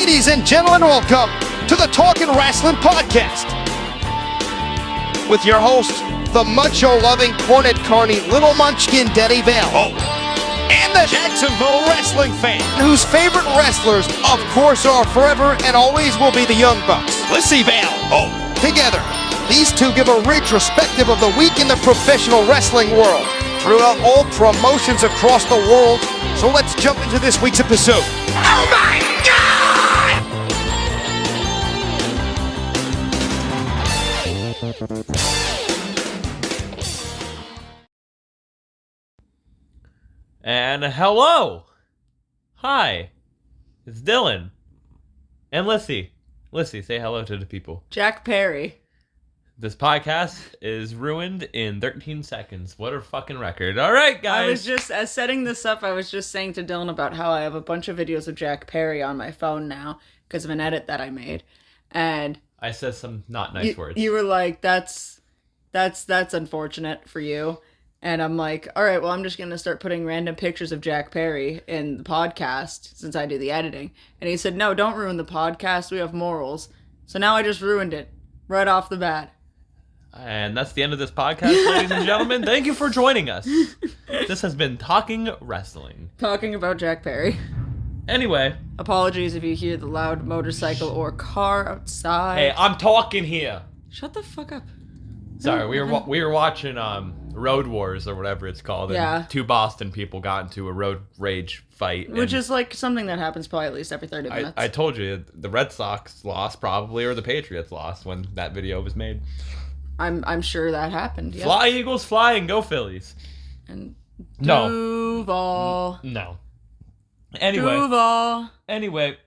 Ladies and gentlemen, welcome to the Talkin Wrasslin podcast with your host, the macho-loving, cornet-carny, little munchkin Denny Vale. And the Jacksonville wrestling fan, whose favorite wrestlers, of course, are forever and always will be the Young Bucks. Lyssie Vale. Together, these two give a retrospective of the week in the professional wrestling world throughout all promotions across the world. So let's jump into this week's episode. Oh my God! And hello! Hi, it's Dylan. And Lyssie. Lyssie, say hello to the people. Jack Perry. This podcast is ruined in 13 seconds. What a fucking record. All right, guys. I was just, as setting this up, I was just saying to Dylan about how I have a bunch of videos of Jack Perry on my phone now because of an edit that I made. And I said some not nice words. You were like, that's unfortunate for you. And I'm like, all right, well, I'm just going to start putting random pictures of Jack Perry in the podcast since I do the editing. And he said, no, don't ruin the podcast. We have morals. So now I just ruined it right off the bat. And that's the end of this podcast, ladies and gentlemen. Thank you for joining us. This has been Talking Wrestling. Talking about Jack Perry. Anyway. Apologies if you hear the loud motorcycle or car outside. Hey, I'm talking here. Shut the fuck up. Sorry, we were watching Road Wars or whatever it's called. And two Boston people got into a road rage fight. Which is like something that happens probably at least every 30 minutes. I told you, the Red Sox lost probably, or the Patriots lost when that video was made. I'm sure that happened. Yeah. Fly Eagles, fly, and go Phillies. And Duval. No. Anyway. Duval. Anyway,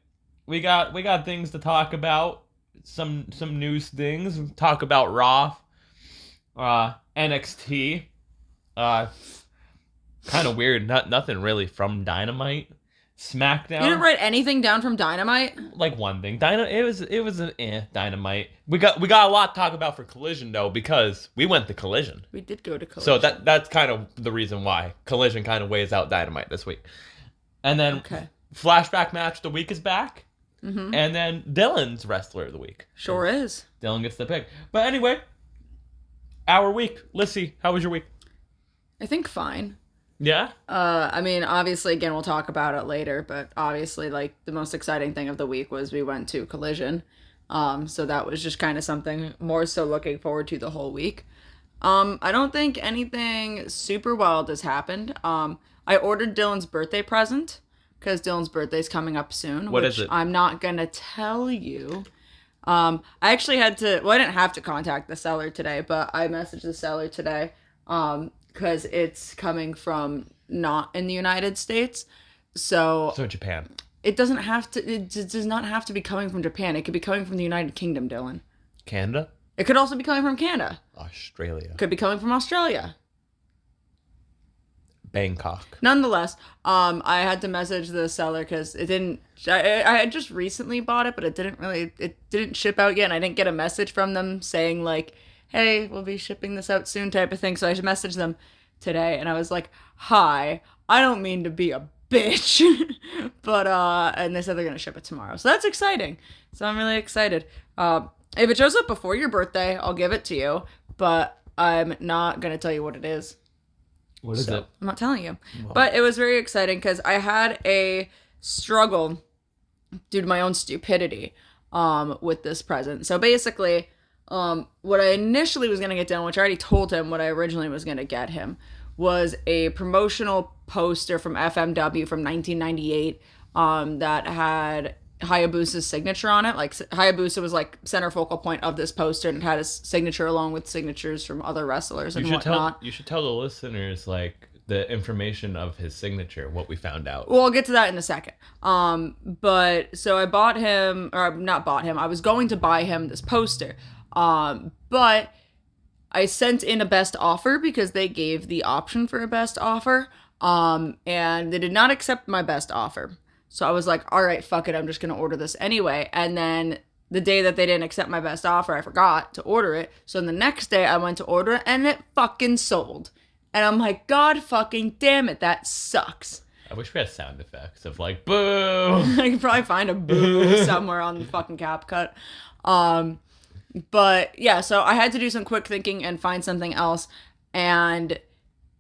we got things to talk about. Some news things. Talk about Raw. NXT. Kind of weird. Nothing really from Dynamite. SmackDown. You didn't write anything down from Dynamite? Like one thing. It was an Dynamite. We got a lot to talk about for Collision though, because we went to Collision. We did go to Collision. So that's kind of the reason why Collision kind of weighs out Dynamite this week. And then Flashback Match of the Week is back. Mm-hmm. And then Dylan's Wrestler of the Week. Sure is. Dylan gets the pick. But anyway, our week. Lyssie, how was your week? I think fine. Yeah? I mean, obviously, again, we'll talk about it later, but obviously, like, the most exciting thing of the week was we went to Collision. So that was just kind of something more so looking forward to the whole week. I don't think anything super wild has happened. I ordered Dylan's birthday present because Dylan's birthday's coming up soon. What is it? I'm not going to tell you. I actually had to, well, I didn't have to contact the seller today, but I messaged the seller today, because it's coming from not in the United States. So Japan. It does not have to be coming from Japan. It could be coming from the United Kingdom, Dylan. Canada? It could also be coming from Canada. Australia. Could be coming from Australia. Bangkok. Nonetheless, I had to message the seller because it didn't. I had just recently bought it, but it didn't ship out yet, and I didn't get a message from them saying like, "Hey, we'll be shipping this out soon," type of thing. So I messaged them today, and I was like, "Hi, I don't mean to be a bitch, but and they said they're gonna ship it tomorrow, so that's exciting. So I'm really excited. If it shows up before your birthday, I'll give it to you, but I'm not gonna tell you what it is. What is it? I'm not telling you. Wow. But it was very exciting because I had a struggle due to my own stupidity with this present. So basically, what I initially was going to get done, which I already told him what I originally was going to get him, was a promotional poster from FMW from 1998 that had Hayabusa's signature on it. Like, Hayabusa was like center focal point of this poster, and it had his signature along with signatures from other wrestlers and whatnot. You should tell the listeners like the information of his signature, what we found out. Well, I'll get to that in a second. But so I bought him, or not bought him, I was going to buy him this poster. But I sent in a best offer because they gave the option for a best offer. And they did not accept my best offer. So I was like, all right, fuck it, I'm just going to order this anyway. And then the day that they didn't accept my best offer, I forgot to order it. So the next day I went to order it and it fucking sold. And I'm like, God fucking damn it, that sucks. I wish we had sound effects of like boo. I could probably find a boo somewhere on the fucking cap cut. But yeah, so I had to do some quick thinking and find something else. And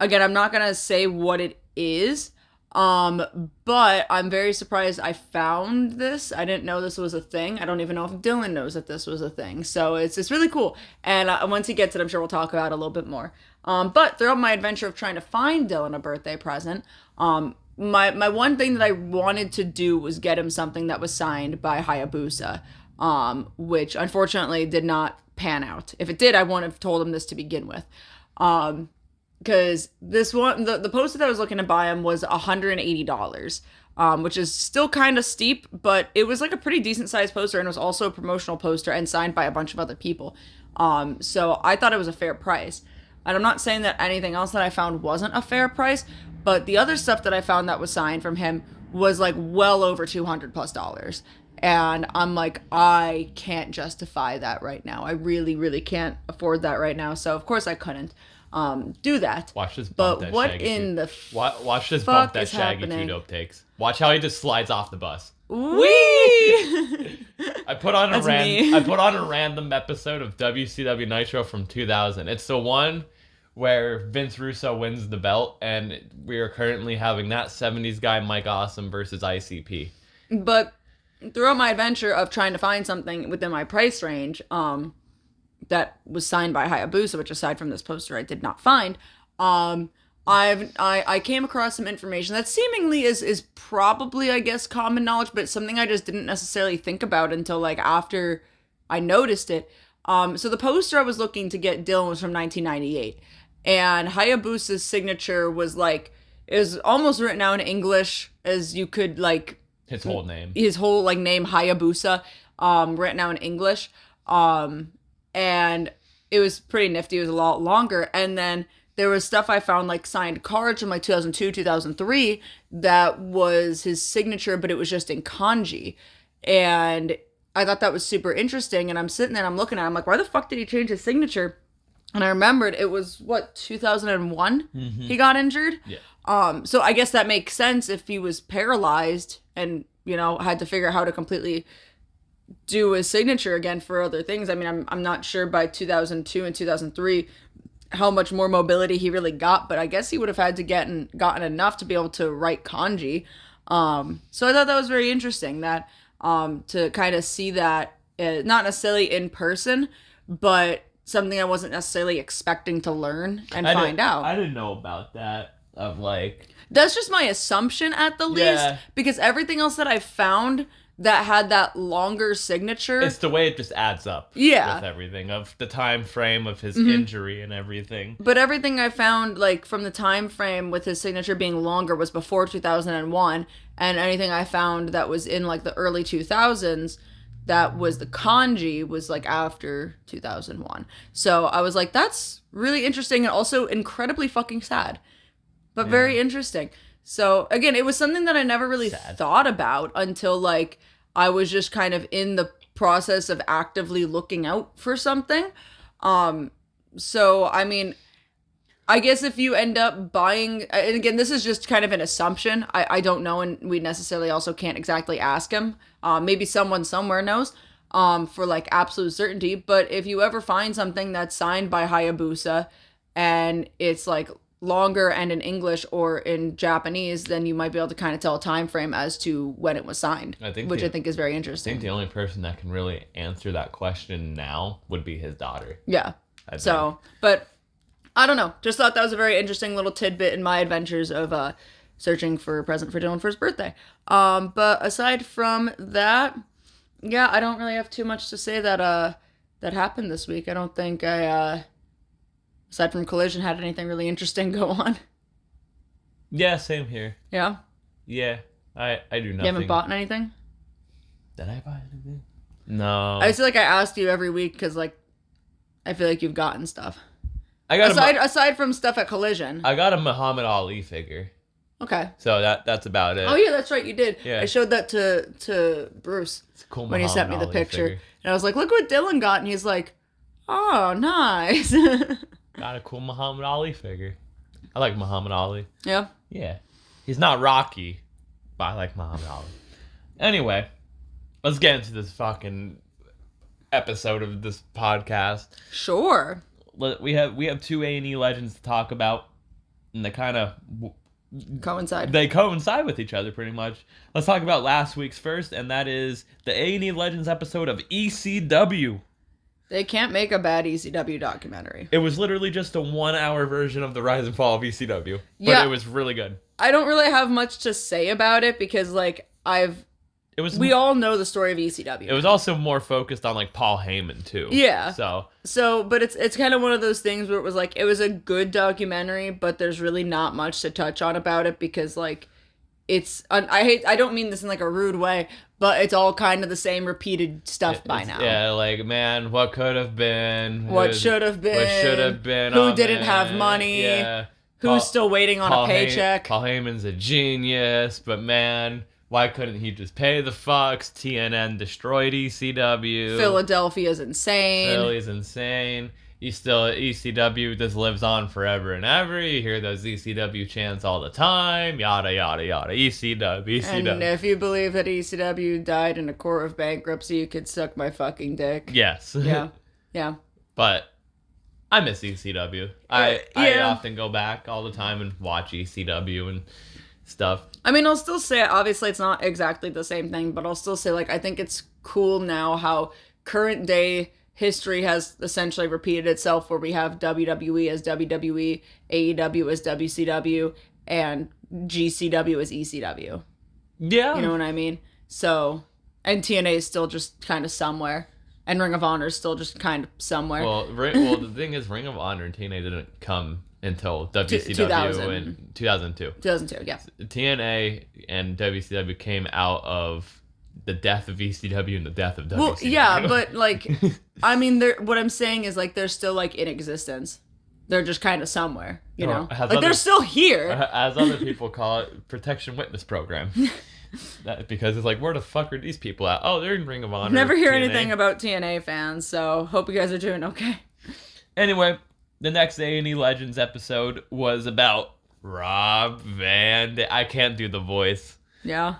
again, I'm not gonna say what it is. But I'm very surprised I found this. I didn't know this was a thing. I don't even know if Dylan knows that this was a thing. So it's really cool. And once he gets it, I'm sure we'll talk about it a little bit more. But throughout my adventure of trying to find Dylan a birthday present, my one thing that I wanted to do was get him something that was signed by Hayabusa, which unfortunately did not pan out. If it did, I wouldn't have told him this to begin with. Because this one, the poster that I was looking to buy him was $180, which is still kind of steep, but it was like a pretty decent sized poster, and it was also a promotional poster and signed by a bunch of other people. So I thought it was a fair price. And I'm not saying that anything else that I found wasn't a fair price, but the other stuff that I found that was signed from him was like well over $200+. And I'm like, I can't justify that right now. I really, really can't afford that right now. So of course I couldn't do that. Watch this bump but that what Shaggy in the watch this fuck bump that is Shaggy happening? 2 Dope takes. Watch how he just slides off the bus. Whee! I put on That's me. I put on a random episode of WCW Nitro from 2000. It's the one where Vince Russo wins the belt, and we are currently having that 70s guy Mike Awesome versus ICP. But throughout my adventure of trying to find something within my price range, that was signed by Hayabusa, which aside from this poster I did not find, I came across some information that seemingly is probably, I guess, common knowledge, but something I just didn't necessarily think about until like after I noticed it. So the poster I was looking to get Dylan was from 1998, and Hayabusa's signature was like, it was almost written out in English as you could like His whole name. His whole like name, Hayabusa, written out in English. And it was pretty nifty. It was a lot longer. And then there was stuff I found like signed cards from like 2002, 2003 that was his signature, but it was just in kanji. And I thought that was super interesting. And I'm sitting there and I'm looking at it. I'm like, why the fuck did he change his signature? And I remembered it was, 2001 he got injured? Yeah. So I guess that makes sense if he was paralyzed and, had to figure out how to completely do his signature again for other things. I mean, I'm not sure by 2002 and 2003 how much more mobility he really got, but I guess he would have had to gotten enough to be able to write kanji. So I thought that was very interesting that to kind of see that, not necessarily in person, but something I wasn't necessarily expecting to learn and find out. I didn't know about that. Of like, that's just my assumption at the least, because everything else that I found that had that longer signature, it's the way it just adds up. Yeah. With everything of the time frame of his injury and everything. But everything I found, like from the time frame with his signature being longer, was before 2001, and anything I found that was in like the early 2000s that was the kanji was like after 2001. So I was like, that's really interesting and also incredibly fucking sad, but very interesting. So again, it was something that I never really thought about until like I was just kind of in the process of actively looking out for something. So I mean, I guess if you end up buying, and again, this is just kind of an assumption. I don't know, and we necessarily also can't exactly ask him. Maybe someone somewhere knows for like absolute certainty. But if you ever find something that's signed by Hayabusa and it's like longer and in English or in Japanese, then you might be able to kind of tell a time frame as to when it was signed, I think is very interesting. I think the only person that can really answer that question now would be his daughter. Yeah. So, but I don't know. Just thought that was a very interesting little tidbit in my adventures of searching for a present for Dylan for his birthday. But aside from that, yeah, I don't really have too much to say that happened this week. I don't think I aside from Collision had anything really interesting go on. Yeah, same here. Yeah? Yeah, I do nothing. You haven't bought anything? Did I buy anything? No. I feel like I asked you every week because like I feel like you've gotten stuff. I got aside from stuff at Collision. I got a Muhammad Ali figure. Okay. So that's about it. Oh yeah, that's right, you did. Yeah. I showed that to Bruce cool when he sent me the Ali picture. figure. And I was like, look what Dylan got, and he's like, oh, nice. Got a cool Muhammad Ali figure. I like Muhammad Ali. Yeah. Yeah. He's not Rocky, but I like Muhammad Ali. Anyway, let's get into this fucking episode of this podcast. Sure. We have two A&E legends to talk about, and they kind of coincide. They coincide with each other pretty much. Let's talk about last week's first, and that is the A&E Legends episode of ECW. They can't make a bad ECW documentary. It was literally just a 1-hour version of the Rise and Fall of ECW, but it was really good. I don't really have much to say about it because, like, we all know the story of ECW. It was also more focused on, like, Paul Heyman, too. Yeah. So, but it's kind of one of those things where it was, like, it was a good documentary, but there's really not much to touch on about it because, like, I don't mean this in, like, a rude way, but it's all kind of the same repeated stuff by now. Yeah, like, man, what could have been? What should have been? What should have been? Who didn't have money? Yeah. Who's still waiting on a paycheck? Paul Heyman's a genius, but man, why couldn't he just pay the fucks? TNN destroyed ECW. Philadelphia's insane. Philly's insane. ECW just lives on forever and ever. You hear those ECW chants all the time. Yada, yada, yada. ECW. And if you believe that ECW died in a court of bankruptcy, you could suck my fucking dick. Yes. Yeah. But I miss ECW. I often go back all the time and watch ECW and stuff. I mean, I'll still say, obviously it's not exactly the same thing, but I'll still say, like, I think it's cool now how current day history has essentially repeated itself, where we have WWE as WWE, AEW as WCW, and GCW as ECW. Yeah. You know what I mean? So, and TNA is still just kind of somewhere, and Ring of Honor is still just kind of somewhere. Well, the thing is, Ring of Honor and TNA didn't come until WCW in 2002. 2002, yeah. TNA and WCW came out of the death of ECW and the death of WCW. Well, yeah, but, like, I mean, what I'm saying is, like, they're still, like, in existence. They're just kind of somewhere, you know? Like, they're still here. As other people call it, protection witness program. Because it's like, where the fuck are these people at? Oh, they're in Ring of Honor. Never hear anything about TNA fans, so hope you guys are doing okay. Anyway, the next A&E Legends episode was about Rob Van Dam. I can't do the voice. Yeah.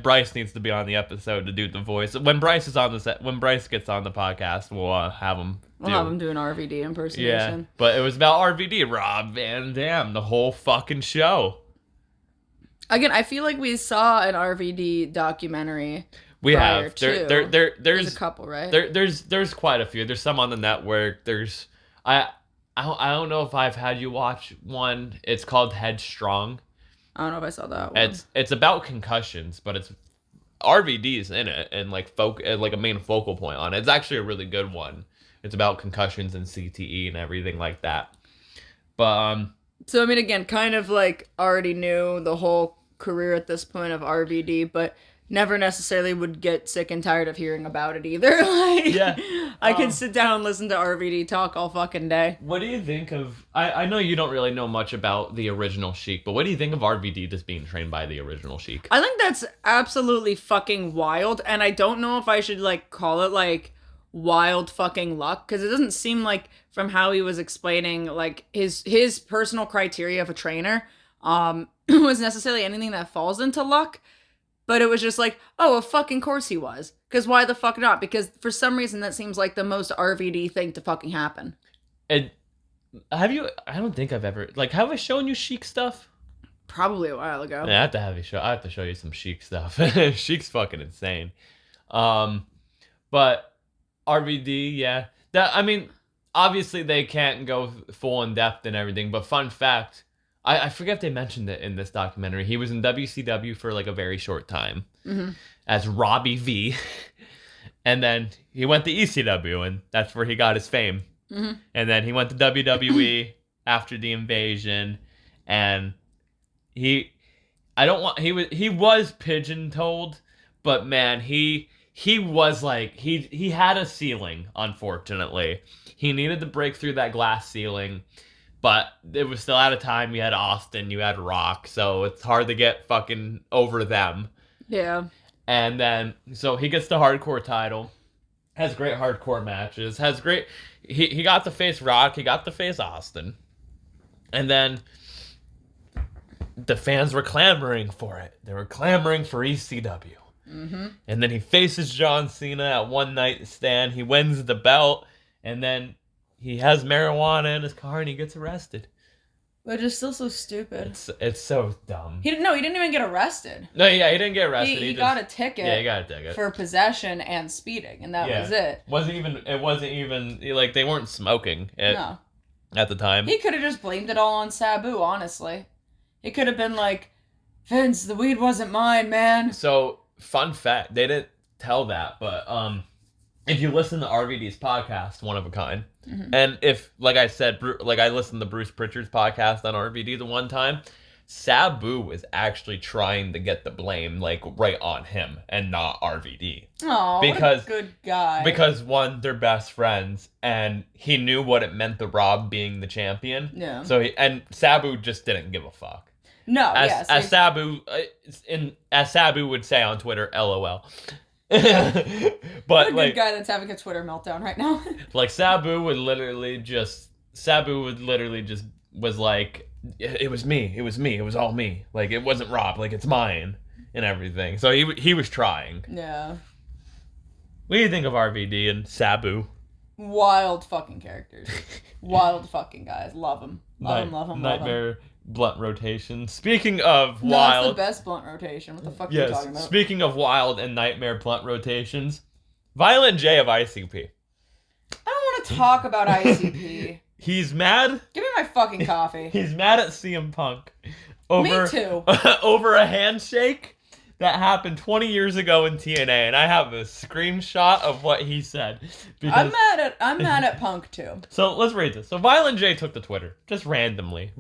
Bryce needs to be on the episode to do the voice. When Bryce gets on the podcast, we'll have him. Have him do an RVD impersonation. Yeah, but it was about RVD, Rob Van Dam, the whole fucking show. Again, I feel like we saw an RVD documentary. We have. There's a couple, right? There's quite a few. There's some on the network. I don't know if I've had you watch one. It's called Headstrong. I don't know if I saw that one. It's about concussions, but it's RVD's in it and like a main focal point on it. It's actually a really good one. It's about concussions and CTE and everything like that. But so I mean, again, kind of like already knew the whole career at this point of RVD, but never necessarily would get sick and tired of hearing about it either. Like, yeah, I could sit down and listen to RVD talk all fucking day. What do you think of? I know you don't really know much about the original Sheik, but what do you think of RVD just being trained by the original Sheik? I think that's absolutely fucking wild, and I don't know if I should like call it like wild fucking luck, because it doesn't seem like from how he was explaining like his personal criteria of a trainer was necessarily anything that falls into luck. But it was just like, oh, of fucking course he was. Because why the fuck not? Because for some reason that seems like the most RVD thing to fucking happen. And have you? I don't think I've ever have I shown you Sheik stuff? Probably a while ago. Yeah, I have to show you some Sheik stuff. Sheik's fucking insane. But RVD, yeah. I mean, obviously they can't go full in depth and everything. But fun fact. I forget if they mentioned it in this documentary. He was in WCW for like a very short time as Robbie V. And then he went to ECW, and that's where he got his fame. Mm-hmm. And then he went to WWE after the invasion, and he was pigeon-toed, but man, he was like he had a ceiling, unfortunately. He needed to break through that glass ceiling. But it was still at a time you had Austin, you had Rock, so it's hard to get fucking over them. Yeah. And then, so he gets the hardcore title, has great hardcore matches, he got to face Rock, he got to face Austin. And then, the fans were clamoring for it. They were clamoring for ECW. Mm-hmm. And then he faces John Cena at One Night Stand. He wins the belt, and then he has marijuana in his car, and he gets arrested. Which is still so stupid. It's so dumb. He didn't even get arrested. No, yeah, he didn't get arrested. He got a ticket. Yeah, he got a ticket for possession and speeding, and that was it. It wasn't even like they weren't smoking at the time. He could have just blamed it all on Sabu, honestly. It could have been like, Vince, the weed wasn't mine, man. So, fun fact, they didn't tell that, but if you listen to RVD's podcast, One of a Kind, and if, like I said, like I listened to Bruce Pritchard's podcast on RVD the one time, Sabu was actually trying to get the blame, like, right on him and not RVD. Oh, what a good guy. Because, one, they're best friends, and he knew what it meant to Rob being the champion. Yeah. So, and Sabu just didn't give a fuck. No, as Sabu would say on Twitter, LOL. But what a good guy that's having a Twitter meltdown right now. Like Sabu would literally just was like, it was me, it was all me. Like, it wasn't Rob, like, it's mine and everything. So he was trying. Yeah. What do you think of RVD and Sabu? Wild fucking characters. Wild fucking guys. Love them. Love them. Nightmare blunt rotation. Speaking of no, wild... that's the best blunt rotation. What the fuck are you talking about? Speaking of wild and nightmare blunt rotations, Violent J of ICP. I don't want to talk about ICP. He's mad. Give me my fucking coffee. He's mad at CM Punk. Over, me too. Over a handshake that happened 20 years ago in TNA, and I have a screenshot of what he said. I'm mad at Punk too. So let's read this. So Violent J took to Twitter just randomly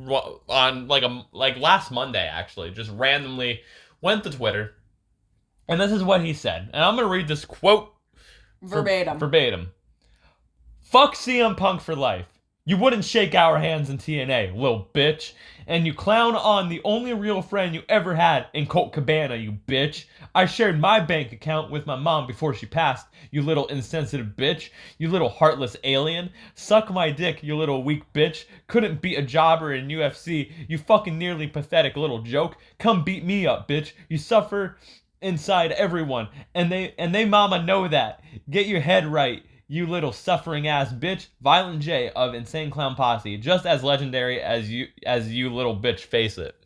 on like last Monday actually, just randomly went to Twitter, and this is what he said. And I'm gonna read this quote verbatim. Fuck CM Punk for life. You wouldn't shake our hands in TNA, little bitch. And you clown on the only real friend you ever had in Colt Cabana, you bitch. I shared my bank account with my mom before she passed, you little insensitive bitch. You little heartless alien. Suck my dick, you little weak bitch. Couldn't beat a jobber in UFC, you fucking nearly pathetic little joke. Come beat me up, bitch. You suffer inside everyone, and they mama know that. Get your head right. You little suffering ass bitch. Violent J of Insane Clown Posse, just as legendary as you little bitch, face it.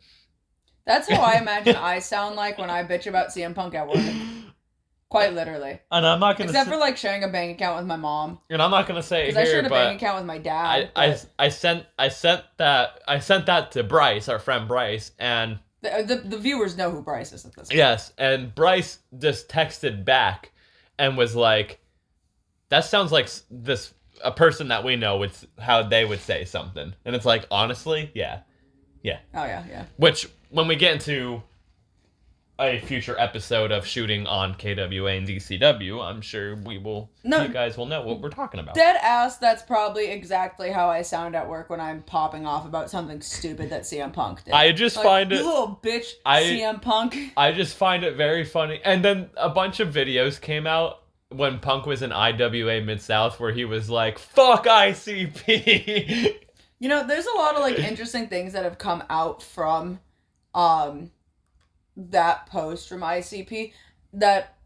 That's how I imagine I sound like when I bitch about CM Punk at work. Quite literally. And I'm not gonna except for like sharing a bank account with my mom. And I'm not gonna say it here, because I shared a bank account with my dad. I sent that to Bryce, our friend Bryce, and the viewers know who Bryce is at this point. Yes, and Bryce just texted back and was like, that sounds like a person that we know would how they would say something. And it's like, honestly, yeah. Oh yeah. Which, when we get into a future episode of shooting on KWA and DCW, I'm sure you guys will know what we're talking about. Dead ass, that's probably exactly how I sound at work when I'm popping off about something stupid that CM Punk did. I just find it... You little bitch, CM Punk. I just find it very funny. And then a bunch of videos came out when Punk was in IWA Mid-South where he was like, fuck ICP. You know, there's a lot of like interesting things that have come out from that post from ICP that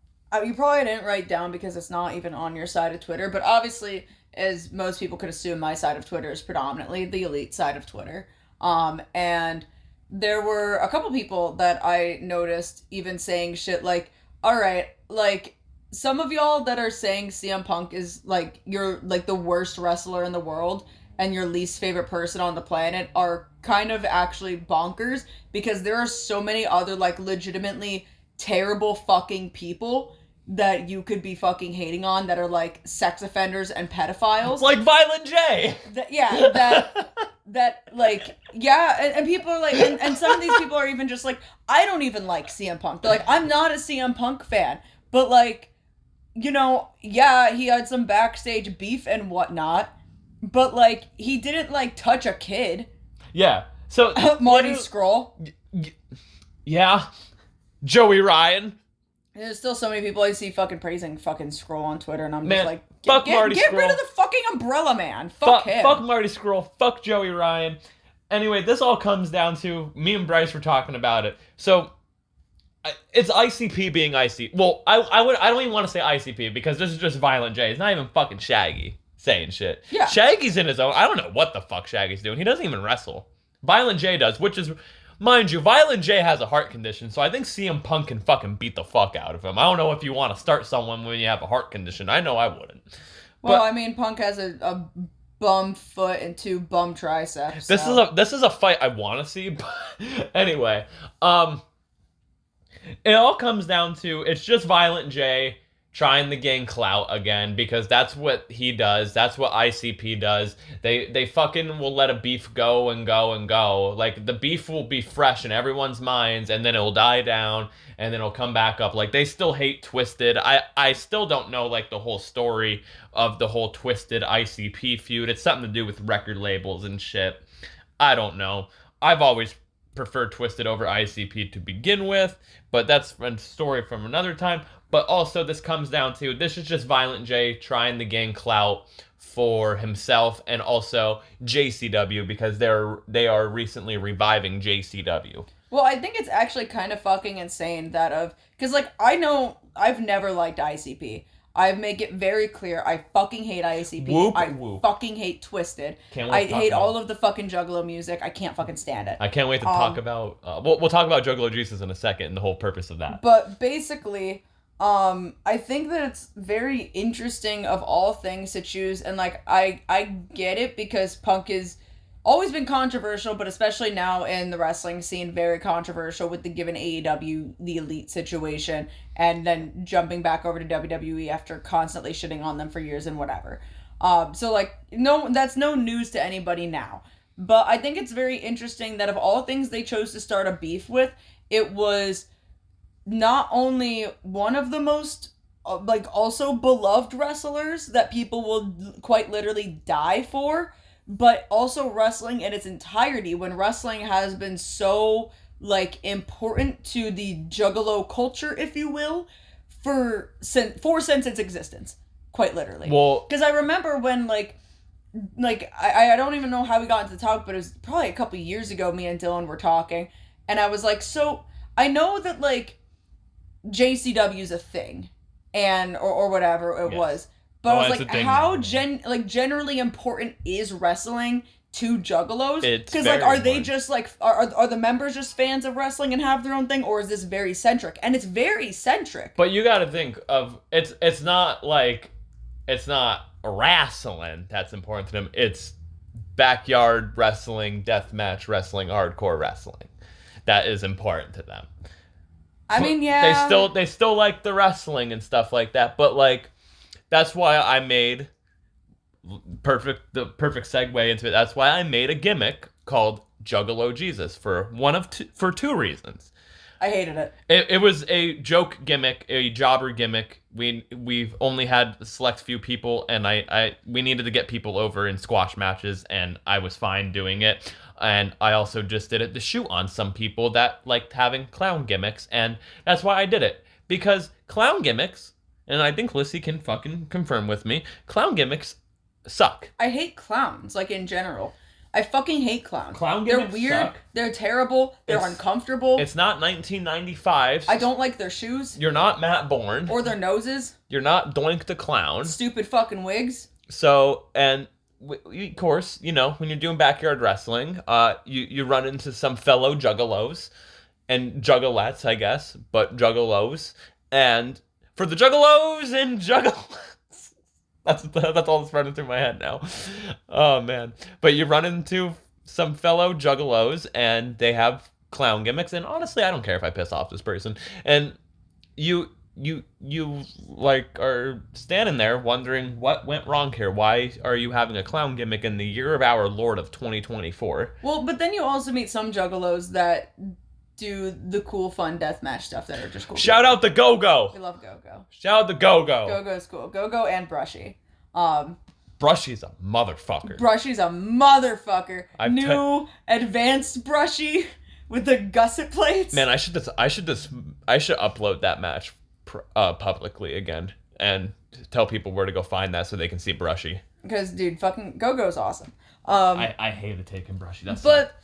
you probably didn't write down because it's not even on your side of Twitter, but obviously, as most people could assume, my side of Twitter is predominantly the elite side of Twitter. And there were a couple people that I noticed even saying shit like, all right, like, some of y'all that are saying CM Punk is, like, you're, like, the worst wrestler in the world and your least favorite person on the planet are kind of actually bonkers, because there are so many other, like, legitimately terrible fucking people that you could be fucking hating on that are, like, sex offenders and pedophiles. Like Violent J! And people are like, and some of these people are even just like, I don't even like CM Punk. They're like, I'm not a CM Punk fan, but, like, you know, yeah, he had some backstage beef and whatnot, but, like, he didn't, like, touch a kid. Yeah. So Marty Scurll. Yeah. Joey Ryan. There's still so many people I see fucking praising fucking Scurll on Twitter, and I'm just like, Marty get Scurll. rid of the fucking umbrella man. Fuck him. Fuck Marty Scurll. Fuck Joey Ryan. Anyway, this all comes down to me and Bryce were talking about it. So it's ICP being ICP. Well, I don't even want to say ICP because this is just Violent J. It's not even fucking Shaggy saying shit. Yeah. Shaggy's in his own. I don't know what the fuck Shaggy's doing. He doesn't even wrestle. Violent J does, which is, mind you, Violent J has a heart condition, so I think CM Punk can fucking beat the fuck out of him. I don't know if you want to start someone when you have a heart condition. I know I wouldn't. Well, I mean, Punk has a bum foot and 2 bum triceps. This is a fight I want to see. But anyway, it all comes down to it's just Violent J trying to gain clout again because that's what he does. That's what ICP does. They fucking will let a beef go and go and go. Like the beef will be fresh in everyone's minds and then it'll die down and then it'll come back up. Like they still hate Twisted. I still don't know like the whole story of the whole Twisted ICP feud. It's something to do with record labels and shit. I don't know. I've always preferred Twisted over ICP to begin with, but that's a story from another time. But also this comes down to, this is just Violent J trying to gain clout for himself and also JCW because they are recently reviving JCW. Well, I think it's actually kind of fucking insane because like I know I've never liked ICP. I make it very clear I fucking hate ICP. Whoop. Fucking hate Twisted. Can't wait I hate all of the fucking Juggalo music. I can't fucking stand it. I can't wait to talk about we'll talk about Juggalo Jesus in a second and the whole purpose of that. But basically, I think that it's very interesting of all things to choose, and like I get it because Punk is always been controversial, but especially now in the wrestling scene, very controversial with the given AEW, the Elite situation, and then jumping back over to WWE after constantly shitting on them for years and whatever. So like, no, that's no news to anybody now. But I think it's very interesting that of all things they chose to start a beef with, it was not only one of the most like also beloved wrestlers that people will quite literally die for, but also wrestling in its entirety, when wrestling has been so like important to the Juggalo culture, if you will, since its existence, quite literally. Well, because I remember when like I don't even know how we got into the talk, but it was probably a couple years ago. Me and Dylan were talking, and I was like, so I know that like JCW is a thing, and or whatever it was. But I was like, how generally important is wrestling to Juggalos? Because like, are they just like, are the members just fans of wrestling and have their own thing, or is this very centric? And it's very centric. But you got to think of it's not wrestling that's important to them. It's backyard wrestling, deathmatch wrestling, hardcore wrestling that is important to them. I mean, yeah, they still like the wrestling and stuff like that, but like. That's why I made the perfect segue into it. That's why I made a gimmick called Juggalo Jesus for two reasons. I hated it. It was a joke gimmick, a jobber gimmick. We've only had a select few people, and we needed to get people over in squash matches, and I was fine doing it. And I also just did it to shoot on some people that liked having clown gimmicks, and that's why I did it. Because clown gimmicks, and I think Lyssie can fucking confirm with me, clown gimmicks suck. I hate clowns, like in general. I fucking hate clowns. Clown gimmicks They're weird, suck. They're terrible, they're uncomfortable. It's not 1995. I don't like their shoes. You're not Matt Bourne. Or their noses. You're not Doink the Clown. Stupid fucking wigs. So, and of course, you know, when you're doing backyard wrestling, you run into some fellow juggalos and juggalettes, I guess, but juggalos. And for the juggalos and juggalettes, that's all that's running through my head now. Oh man! But you run into some fellow juggalos, and they have clown gimmicks. And honestly, I don't care if I piss off this person. And you like are standing there wondering what went wrong here. Why are you having a clown gimmick in the year of our Lord of 2024? Well, but then you also meet some juggalos that do the cool, fun deathmatch stuff that are just cool. Shout out the Go-Go. We love Go-Go. Shout out the Go-Go. Go-Go's cool. Go-Go and Brushy. Brushy's a motherfucker. Brushy's a motherfucker. New advanced Brushy with the gusset plates. Man, I should upload that match publicly again and tell people where to go find that so they can see Brushy. because dude, fucking Go-Go's awesome. I hated Talkin Wrasslin. But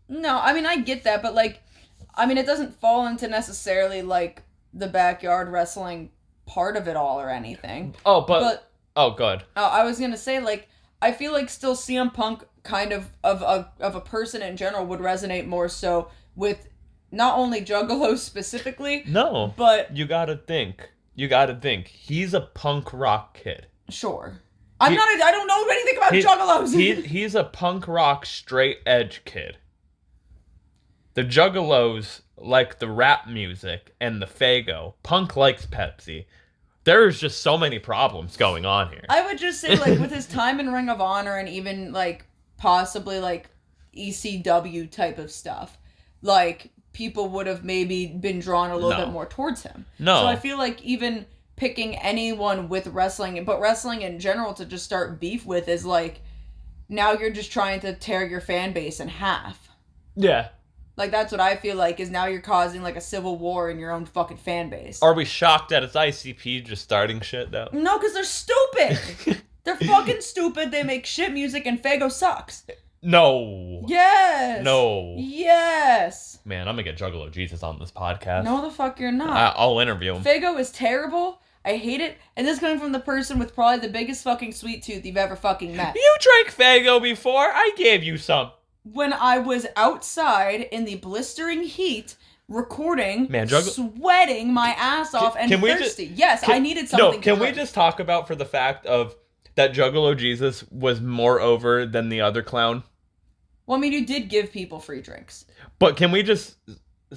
no, I mean I get that, but like, I mean it doesn't fall into necessarily like the backyard wrestling part of it all or anything. Oh, but oh, good. I was gonna say like I feel like still CM Punk kind of a person in general would resonate more so with not only Juggalos specifically. No, but you gotta think. He's a punk rock kid. Sure. I don't know anything about Juggalos. He's a punk rock straight edge kid. The Juggalos like the rap music and the Faygo. Punk likes Pepsi. There's just so many problems going on here. I would just say, like, with his time in Ring of Honor and even, like, possibly, like, ECW type of stuff, like, people would have maybe been drawn a little bit more towards him. No. So I feel like even picking anyone with wrestling, but wrestling in general to just start beef with is, like, now you're just trying to tear your fan base in half. Yeah. Like, that's what I feel like, is now you're causing, like, a civil war in your own fucking fan base. Are we shocked that it's ICP just starting shit, though? No, because they're stupid. They're fucking stupid. They make shit music, and Faygo sucks. No. Yes. No. Yes. Man, I'm gonna get Juggalo Jesus on this podcast. No, the fuck you're not. I'll interview him. Faygo is terrible. I hate it. And this is coming from the person with probably the biggest fucking sweet tooth you've ever fucking met. You drank Faygo before. I gave you some. When I was outside in the blistering heat, recording, sweating my ass off and thirsty. I needed something to Can we drink. just talk about for the fact of that Juggalo Jesus was more over than the other clown? Well, I mean, you did give people free drinks. But can we just,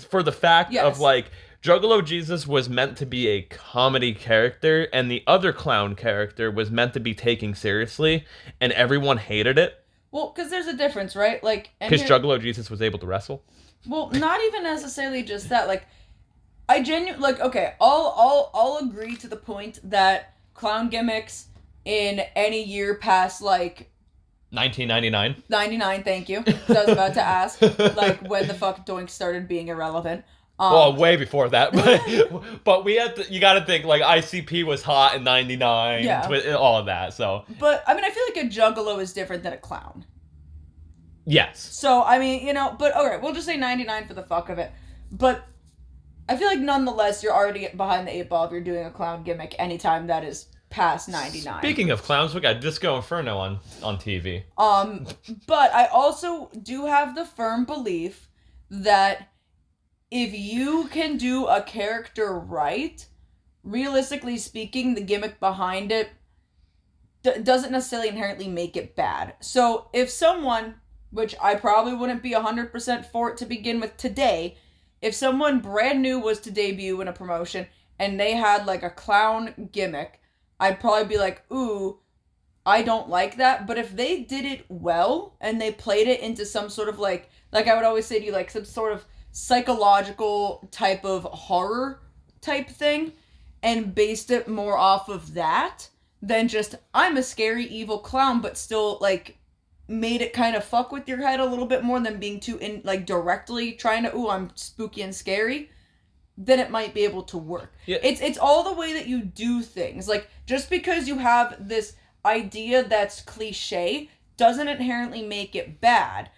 for the fact of, like, Juggalo Jesus was meant to be a comedy character, and the other clown character was meant to be taken seriously, and everyone hated it? Well, because there's a difference, right? Like, because Juggalo Jesus was able to wrestle? Well, not even necessarily just that. Like, I genuinely, like, okay, I'll agree to the point that clown gimmicks in any year past, like, 1999. 99, thank you. So I was about to ask, like, when the fuck Doink started being irrelevant. Well, way before that, but we had to, you got to think, like, ICP was hot in 99, all of that, so. But, I mean, I feel like a Juggalo is different than a clown. Yes. So, I mean, you know, but, okay, we'll just say 99 for the fuck of it. But I feel like, nonetheless, you're already behind the 8 ball if you're doing a clown gimmick anytime that is past 99. Speaking of clowns, we got Disco Inferno on TV. But I also do have the firm belief that if you can do a character right, realistically speaking, the gimmick behind it doesn't necessarily inherently make it bad. So if someone, which I probably wouldn't be 100% for it to begin with today, if someone brand new was to debut in a promotion and they had like a clown gimmick, I'd probably be like, ooh, I don't like that. But if they did it well and they played it into some sort of like I would always say to you, like some sort of psychological type of horror type thing and based it more off of that than just I'm a scary evil clown, but still like made it kind of fuck with your head a little bit more than being too directly trying to I'm spooky and scary, then it might be able to work. It's all the way that you do things. Like, just because you have this idea that's cliche doesn't inherently make it bad.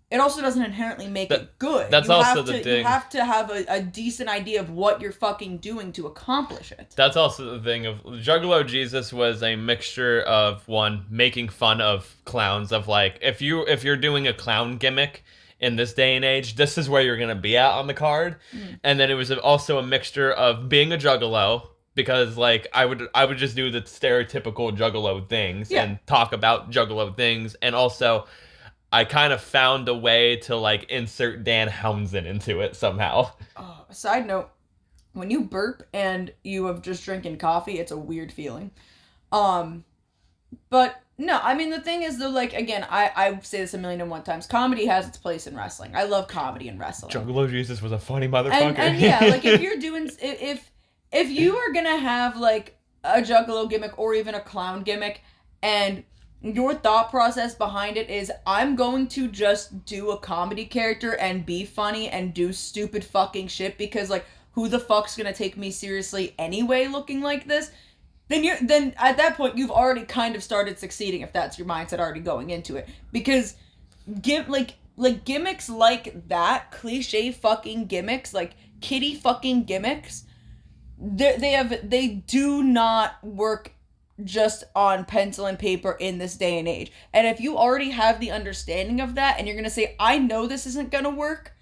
It also doesn't inherently make it good. That's also the thing. You have to have a decent idea of what you're fucking doing to accomplish it. That's also the thing of Juggalo Jesus was a mixture of, one, making fun of clowns, of like, if you're doing a clown gimmick in this day and age, this is where you're going to be at on the card. And then it was also a mixture of being a Juggalo, because like I would just do the stereotypical Juggalo things and talk about Juggalo things, and also I kind of found a way to like insert Dan Houndsden into it somehow. Side note, when you burp and you have just drinking coffee, it's a weird feeling. But no, I mean the thing is though, like again, I say this 1,000,001 times. Comedy has its place in wrestling. I love comedy in wrestling. Juggalo Jesus was a funny motherfucker. And yeah, like if you're doing if you are gonna have like a Juggalo gimmick or even a clown gimmick, and your thought process behind it is I'm going to just do a comedy character and be funny and do stupid fucking shit because like who the fuck's gonna take me seriously anyway looking like this? then at that point you've already kind of started succeeding if that's your mindset already going into it. Because gimmicks like that, cliche fucking gimmicks, like kitty fucking gimmicks, they do not work just on pencil and paper in this day and age. And if you already have the understanding of that and you're gonna say, I know this isn't gonna work,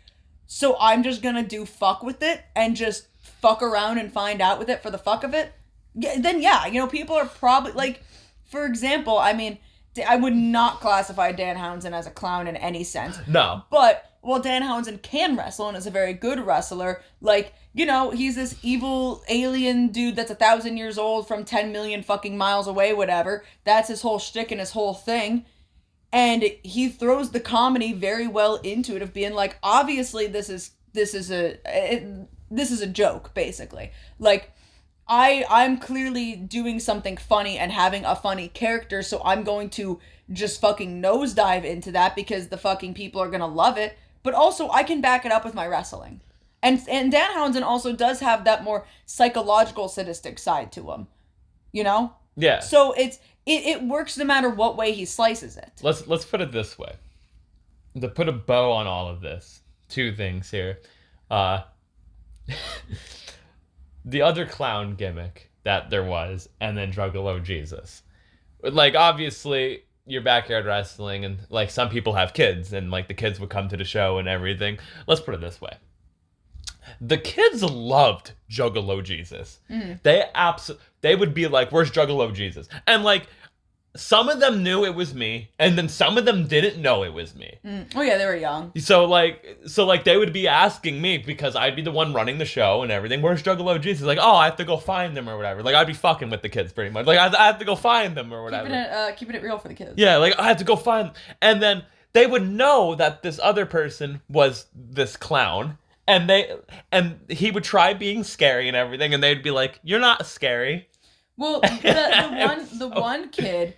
so I'm just gonna do fuck with it and just fuck around and find out with it for the fuck of it, then yeah, people are probably, like, for example, I mean, I would not classify Dan Housen as a clown in any sense. No. But, well, Dan Housen can wrestle and is a very good wrestler. Like, he's this evil alien dude that's 1,000 years old from 10 million fucking miles away, whatever. That's his whole shtick and his whole thing. And he throws the comedy very well into it of being like, obviously this is a joke, basically. Like, I'm clearly doing something funny and having a funny character, so I'm going to just fucking nosedive into that because the fucking people are gonna love it. But also, I can back it up with my wrestling. And Dan Housen also does have that more psychological, sadistic side to him. Yeah. So it works no matter what way he slices it. Let's put it this way. To put a bow on all of this, two things here. The other clown gimmick that there was, and then Juggalo Jesus. Like, obviously, your backyard wrestling, and, like, some people have kids, and, like, the kids would come to the show and everything. Let's put it this way. The kids loved Juggalo Jesus. Mm-hmm. They would be like, where's Juggalo Jesus? And, like, some of them knew it was me, and then some of them didn't know it was me. Oh yeah, they were young. So they would be asking me, because I'd be the one running the show and everything, where's Juggalo Jesus? Like, oh, I have to go find them or whatever. Like, I'd be fucking with the kids pretty much. Like, I have to go find them or whatever. Keeping it real for the kids. Yeah, like, I have to go find them. And then they would know that this other person was this clown, and he would try being scary and everything, and they'd be like, you're not scary. Well, the one kid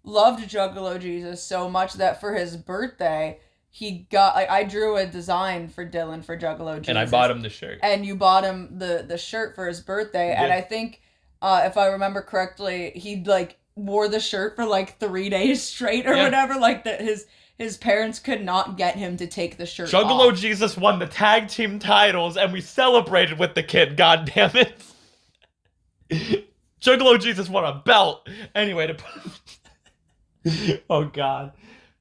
loved Juggalo Jesus so much that for his birthday, he got, like, I drew a design for Dylan for Juggalo Jesus. And I bought him the shirt. And you bought him the shirt for his birthday. Yeah. And I think, if I remember correctly, he, like, wore the shirt for, like, 3 days straight or whatever. Like, his parents could not get him to take the shirt Juggalo off. Jesus won the tag team titles, and we celebrated with the kid, god damn it. Juggalo Jesus won a belt. Anyway, oh god.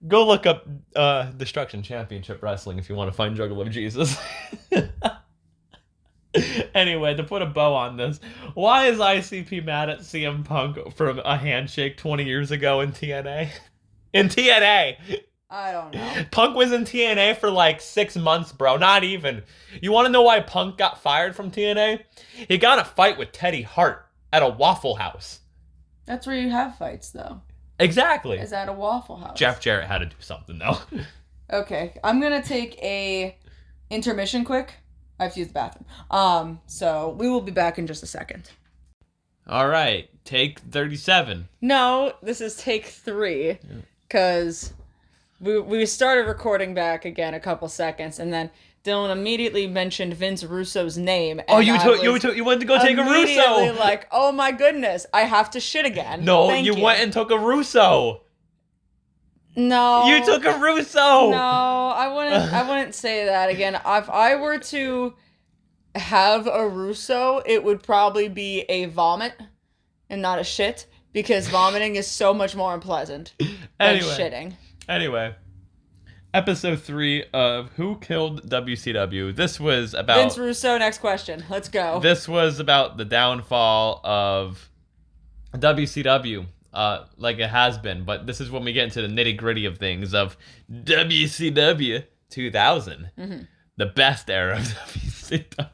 Go look up Destruction Championship Wrestling if you want to find Juggalo Jesus. Anyway, to put a bow on this, why is ICP mad at CM Punk for a handshake 20 years ago in TNA? In TNA! I don't know. Punk was in TNA for like 6 months, bro. Not even. You want to know why Punk got fired from TNA? He got a fight with Teddy Hart at a Waffle House. That's where you have fights, though. Exactly. Is at a Waffle House. Jeff Jarrett had to do something, though. Okay, I'm gonna take a intermission quick. I have to use the bathroom. So we will be back in just a second. All right, take 37. No, this is take 3, because we started recording back again a couple seconds, and then Dylan immediately mentioned Vince Russo's name. And you went to go take a Russo. Immediately like, oh my goodness, I have to shit again. No, you went and took a Russo. No. You took a Russo. No, I wouldn't say that again. If I were to have a Russo, it would probably be a vomit and not a shit, because vomiting is so much more unpleasant than shitting. Anyway. Episode 3 of Who Killed WCW. This was about... Vince Russo, next question. Let's go. This was about the downfall of WCW, like it has been. But this is when we get into the nitty-gritty of things of WCW 2000. Mm-hmm. The best era of WCW.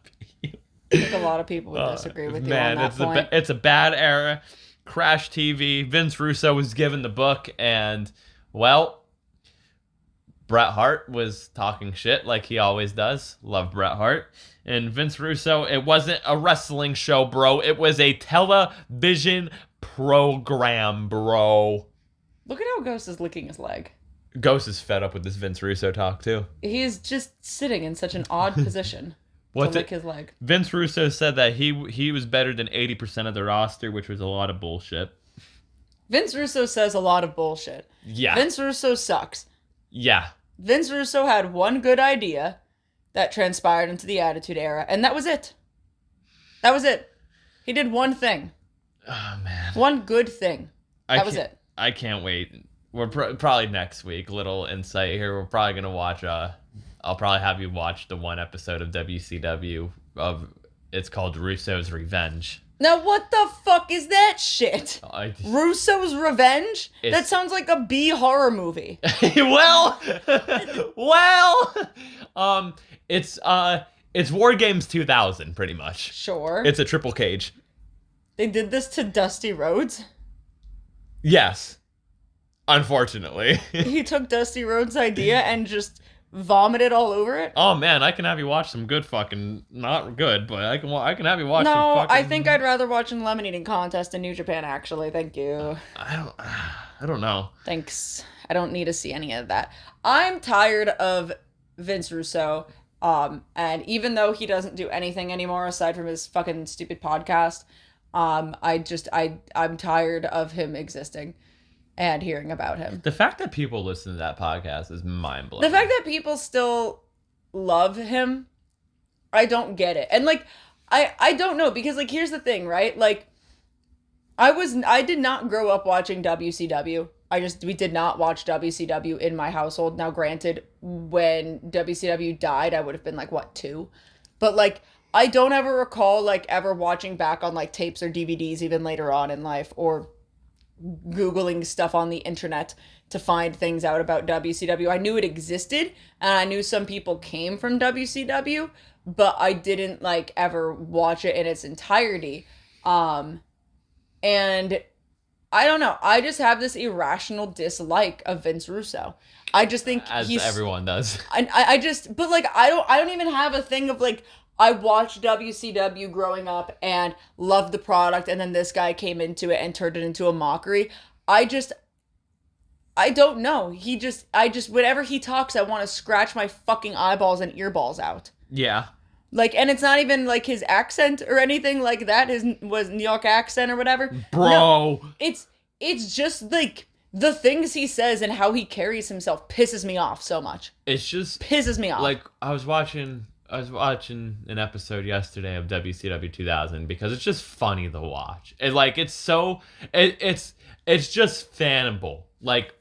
I think a lot of people would disagree with you on that point. It's a bad era. Crash TV. Vince Russo was given the book, and, well... Bret Hart was talking shit like he always does. Love Bret Hart. And Vince Russo, it wasn't a wrestling show, bro. It was a television program, bro. Look at how Ghost is licking his leg. Ghost is fed up with this Vince Russo talk, too. He is just sitting in such an odd position. What's to lick his leg. Vince Russo said that he was better than 80% of the roster, which was a lot of bullshit. Vince Russo says a lot of bullshit. Yeah. Vince Russo sucks. Yeah. Vince Russo had one good idea that transpired into the Attitude Era, and that was it. That was it. He did one thing. Oh, man. One good thing. That was it. I can't wait. We're probably next week. Little insight here. We're probably going to watch... I'll probably have you watch the one episode of WCW it's called Russo's Revenge. Now what the fuck is that shit? Russo's Revenge? That sounds like a B horror movie. well, it's War Games 2000 pretty much. Sure. It's a triple cage. They did this to Dusty Rhodes? Yes. Unfortunately. He took Dusty Rhodes' idea and just vomited all over it? Oh man, I can have you watch some good fucking, not good, but I can have you watch some fucking... No, I think I'd rather watch a lemon eating contest in New Japan, actually. Thank you. I don't know. Thanks. I don't need to see any of that. I'm tired of Vince Russo, and even though he doesn't do anything anymore aside from his fucking stupid podcast, I'm tired of him existing and hearing about him. The fact that people listen to that podcast is mind-blowing. The fact that people still love him, I don't get it. And, like, I don't know, because, like, here's the thing, right? Like, I did not grow up watching WCW. We did not watch WCW in my household. Now, granted, when WCW died, I would have been, like, 2? But, like, I don't ever recall, like, ever watching back on, like, tapes or DVDs even later on in life, or Googling stuff on the internet to find things out about WCW. I knew it existed, and I knew some people came from WCW, but I didn't, like, ever watch it in its entirety. And I don't know. I just have this irrational dislike of Vince Russo. I just think everyone does. I just, but, like, I don't even have a thing of, like, I watched WCW growing up and loved the product, and then this guy came into it and turned it into a mockery. I don't know. Whenever he talks, I want to scratch my fucking eyeballs and earballs out. Yeah. Like, and it's not even, like, his accent or anything like that. Was New York accent or whatever. Bro. No, it's just, like, the things he says and how he carries himself pisses me off so much. It's just... pisses me off. Like, I was watching an episode yesterday of WCW 2000 because it's just funny to watch. It's just fanable. Like,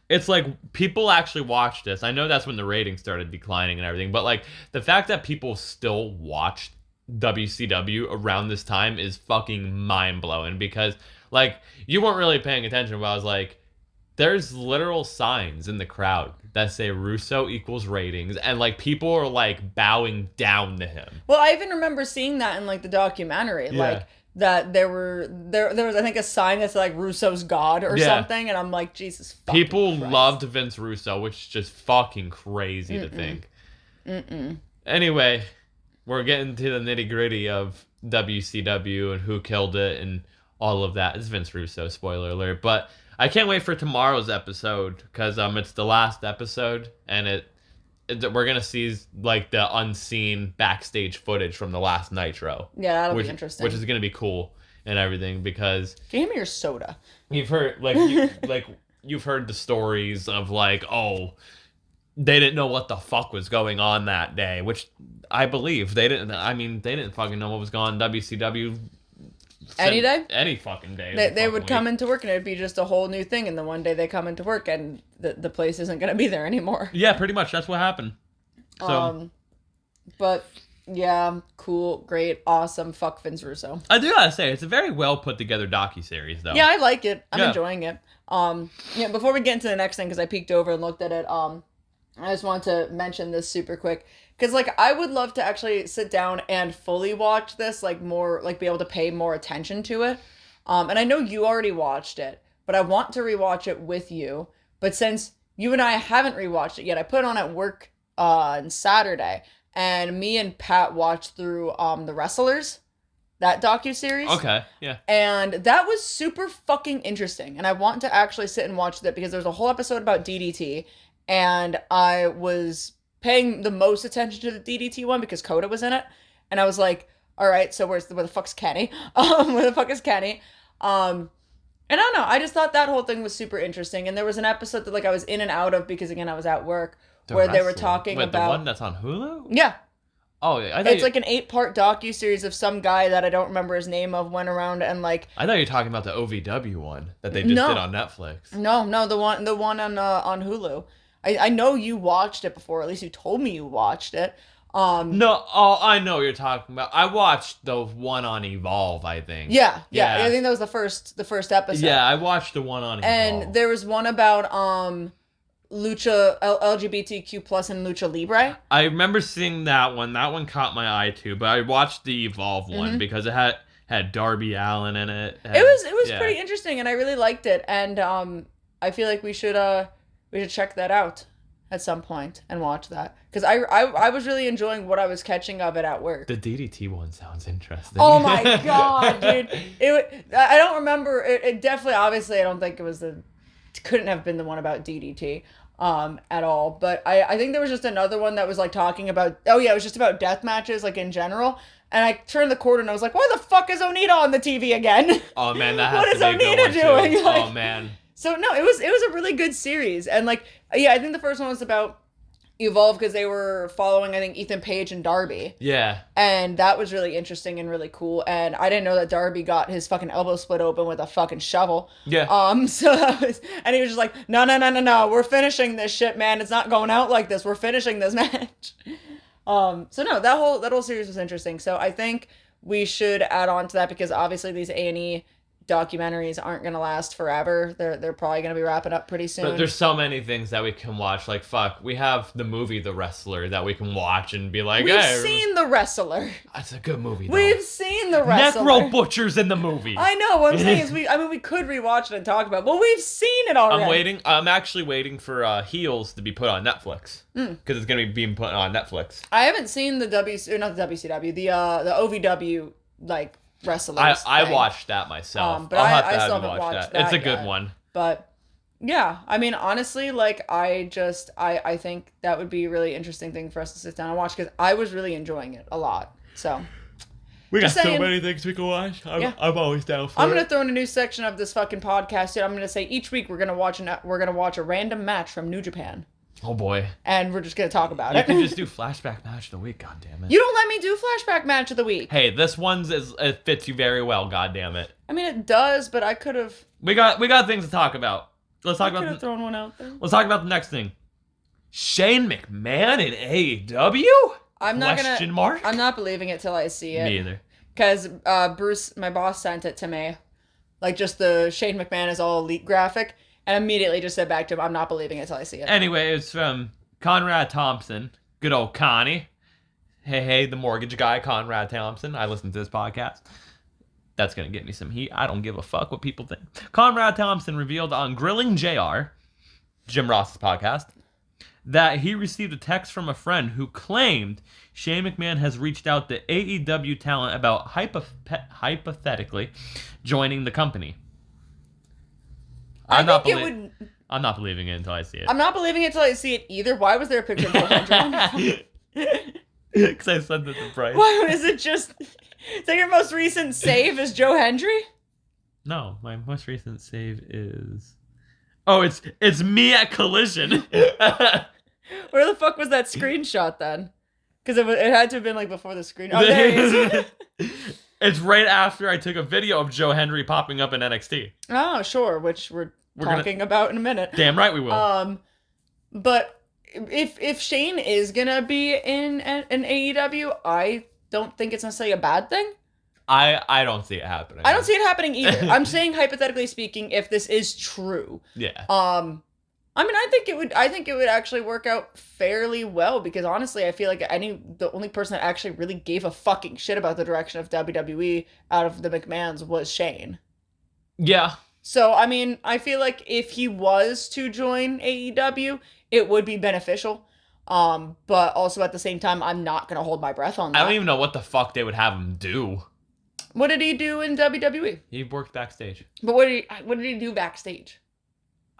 it's like people actually watch this. I know that's when the ratings started declining and everything, but, like, the fact that people still watch WCW around this time is fucking mind-blowing because, like, you weren't really paying attention, but I was like, there's literal signs in the crowd that say Russo equals ratings, and, like, people are, like, bowing down to him. Well, I even remember seeing that in, like, the documentary, Yeah. like, that there was, I think, a sign that's, like, Russo's God or something, and I'm like, Jesus fucking People Christ. loved Vince Russo, which is just fucking crazy to think. Anyway, we're getting to the nitty-gritty of WCW and who killed it and all of that. It's Vince Russo, spoiler alert, but I can't wait for tomorrow's episode because it's the last episode, and we're gonna see, like, the unseen backstage footage from the last Nitro. Yeah, that'll be interesting. Which is gonna be cool and everything because can you hand me your soda? you've heard you've heard the stories of, like, oh, they didn't know what the fuck was going on that day, which I believe they didn't. I mean, they didn't fucking know what was going on in WCW. Any day? Any fucking day. They would come into work and it'd be just a whole new thing, and then one day they come into work and the place isn't going to be there anymore. Yeah, pretty much. That's what happened. So, but yeah, cool, great, awesome. Fuck Vince Russo. I do gotta say, it's a very well put together docu-series, though. Yeah, I like it. I'm Yeah. enjoying it. Yeah, before we get into the next thing, because I peeked over and looked at it, I just want to mention this super quick. Because, like, I would love to actually sit down and fully watch this, like, more, like, be able to pay more attention to it. And I know you already watched it, but I want to rewatch it with you. But since you and I haven't rewatched it yet, I put it on at work on Saturday, and me and Pat watched through The Wrestlers, that docuseries. Okay, yeah. And that was super fucking interesting. And I want to actually sit and watch that because there's a whole episode about DDT, and I was paying the most attention to the DDT one because Coda was in it. And I was like, all right, so where the fuck's Kenny? Where the fuck is Kenny? And I don't know. I just thought that whole thing was super interesting. And there was an episode that like I was in and out of because again I was at work where they were talking about the one that's on Hulu. Yeah. Oh, it's like an 8-part docuseries of some guy that I don't remember his name of went around and like. I thought you were talking about the OVW one that they just did on Netflix. No, the one on Hulu. I know you watched it before. At least you told me you watched it. No, I know what you're talking about. I watched the one on Evolve, I think. Yeah. I think that was the first episode. Yeah, I watched the one on Evolve. And there was one about Lucha LGBTQ plus and Lucha Libre. I remember seeing that one. That one caught my eye too. But I watched the Evolve one because it had Darby Allin in it. It was pretty interesting, and I really liked it. And I feel like we should check that out at some point and watch that because I was really enjoying what I was catching of it at work. The DDT one sounds interesting. Oh my god, dude! I don't remember. It definitely, obviously, I don't think it couldn't have been the one about DDT at all. But I think there was just another one that was like talking about. Oh yeah, it was just about death matches like in general. And I turned the corner and I was like, why the fuck is Onita on the TV again? Oh man, that has what to is be a good Onita one doing? too. Like, oh man. So no, it was a really good series. And like, yeah, I think the first one was about Evolve because they were following, I think, Ethan Page and Darby. Yeah. And that was really interesting and really cool. And I didn't know that Darby got his fucking elbow split open with a fucking shovel. Yeah. So that was, and he was just like, no, we're finishing this shit, man. It's not going out like this. We're finishing this match. So no, that whole series was interesting. So I think we should add on to that because obviously these A&E documentaries aren't going to last forever. They're probably going to be wrapping up pretty soon. But there's so many things that we can watch. Like, fuck, we have the movie The Wrestler that we can watch and be like, We've seen The Wrestler. That's a good movie, though. We've seen The Wrestler. Necro Butcher's in the movie. I know. What I'm saying is we could rewatch it and talk about it, but we've seen it already. I'm actually waiting for Heels to be put on Netflix. Because it's going to be being put on Netflix. I haven't seen the not the WCW, the OVW, like, wrestlers. I watched that myself. But I still haven't watched that. It's a good one. But yeah, I mean, honestly, like I think that would be a really interesting thing for us to sit down and watch because I was really enjoying it a lot. So we got so many things we can watch. I'm always down for it. I'm gonna throw in a new section of this fucking podcast. Dude. I'm gonna say each week we're gonna watch a random match from New Japan. Oh boy. And we're just gonna talk about it. You can just do flashback match of the week, god damn it. You don't let me do flashback match of the week. Hey, this one's it fits you very well, god damn it. I mean it does, but I could have We got things to talk about. Let's talk about thrown one out there. Let's talk about the next thing. Shane McMahon in AEW? I'm not believing it till I see it. Me either. Because Bruce, my boss, sent it to me. Like just the Shane McMahon is all elite graphic. And immediately just said back to him, I'm not believing it until I see it. Anyway, it's from Conrad Thompson. Good old Connie. Hey, the mortgage guy, Conrad Thompson. I listen to this podcast. That's going to get me some heat. I don't give a fuck what people think. Conrad Thompson revealed on Grilling JR, Jim Ross's podcast, that he received a text from a friend who claimed Shane McMahon has reached out to AEW talent about hypothetically joining the company. I'm not believing it until I see it. I'm not believing it until I see it either. Why was there a picture of Joe Hendry? Because I sent it to Bryce. Why is it just... Is that your most recent save is Joe Hendry? No, my most recent save is... Oh, it's me at Collision. Where the fuck was that screenshot then? Because it had to have been like before the screen... Oh, there he is. It's right after I took a video of Joe Hendry popping up in NXT. Oh, sure, which we're talking about in a minute. Damn right we will. But if Shane is gonna be in an AEW, I don't think it's necessarily a bad thing. I don't see it happening. I don't see it happening either. I'm saying hypothetically speaking, if this is true. Yeah. I mean, I think it would actually work out fairly well because honestly, I feel like the only person that actually really gave a fucking shit about the direction of WWE out of the McMahons was Shane. Yeah. So, I mean, I feel like if he was to join AEW, it would be beneficial. But also at the same time, I'm not going to hold my breath on that. I don't even know what the fuck they would have him do. What did he do in WWE? He worked backstage. But what did he do backstage?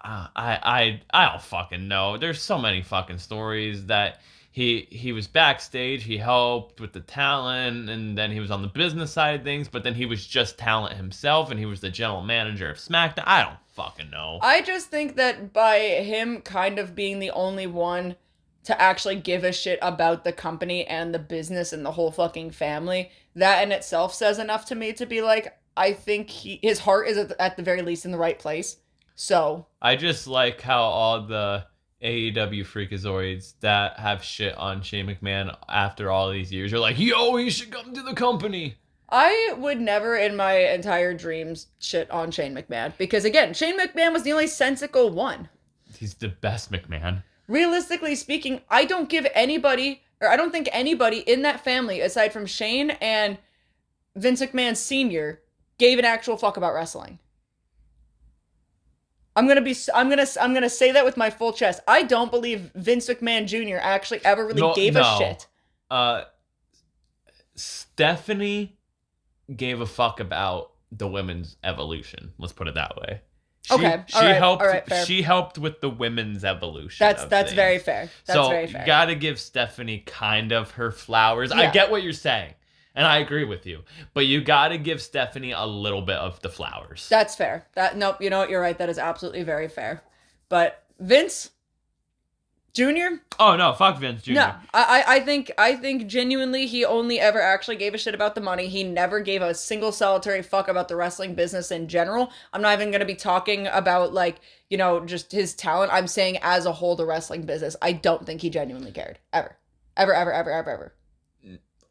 I don't fucking know. There's so many fucking stories that he was backstage, he helped with the talent, and then he was on the business side of things, but then he was just talent himself, and he was the general manager of SmackDown. I don't fucking know. I just think that by him kind of being the only one to actually give a shit about the company and the business and the whole fucking family, that in itself says enough to me to be like, I think his heart is at the very least in the right place. So I just like how all the AEW freakazoids that have shit on Shane McMahon after all these years are like, yo, he should come to the company. I would never in my entire dreams shit on Shane McMahon because, again, Shane McMahon was the only sensical one. He's the best McMahon. Realistically speaking, I don't think anybody in that family, aside from Shane and Vince McMahon Sr., gave an actual fuck about wrestling. I'm gonna say that with my full chest. I don't believe Vince McMahon Jr. actually ever really gave a shit. Stephanie gave a fuck about the women's evolution. Let's put it that way. She helped with the women's evolution. That's very fair. That's very fair. You gotta give Stephanie kind of her flowers. Yeah. I get what you're saying, and I agree with you. But you gotta give Stephanie a little bit of the flowers. That's fair. Nope, you know what? You're right. That is absolutely very fair. But Vince Jr.? Oh no, fuck Vince Jr. No, I think genuinely he only ever actually gave a shit about the money. He never gave a single solitary fuck about the wrestling business in general. I'm not even going to be talking about just his talent. I'm saying as a whole the wrestling business. I don't think he genuinely cared. Ever.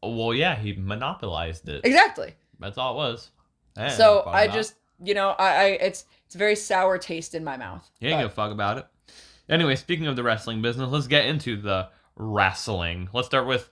Well, yeah, he monopolized it. Exactly. That's all it was. So I just, it's a very sour taste in my mouth. He ain't give a fuck about it. Anyway, speaking of the wrestling business, let's get into the wrestling. Let's start with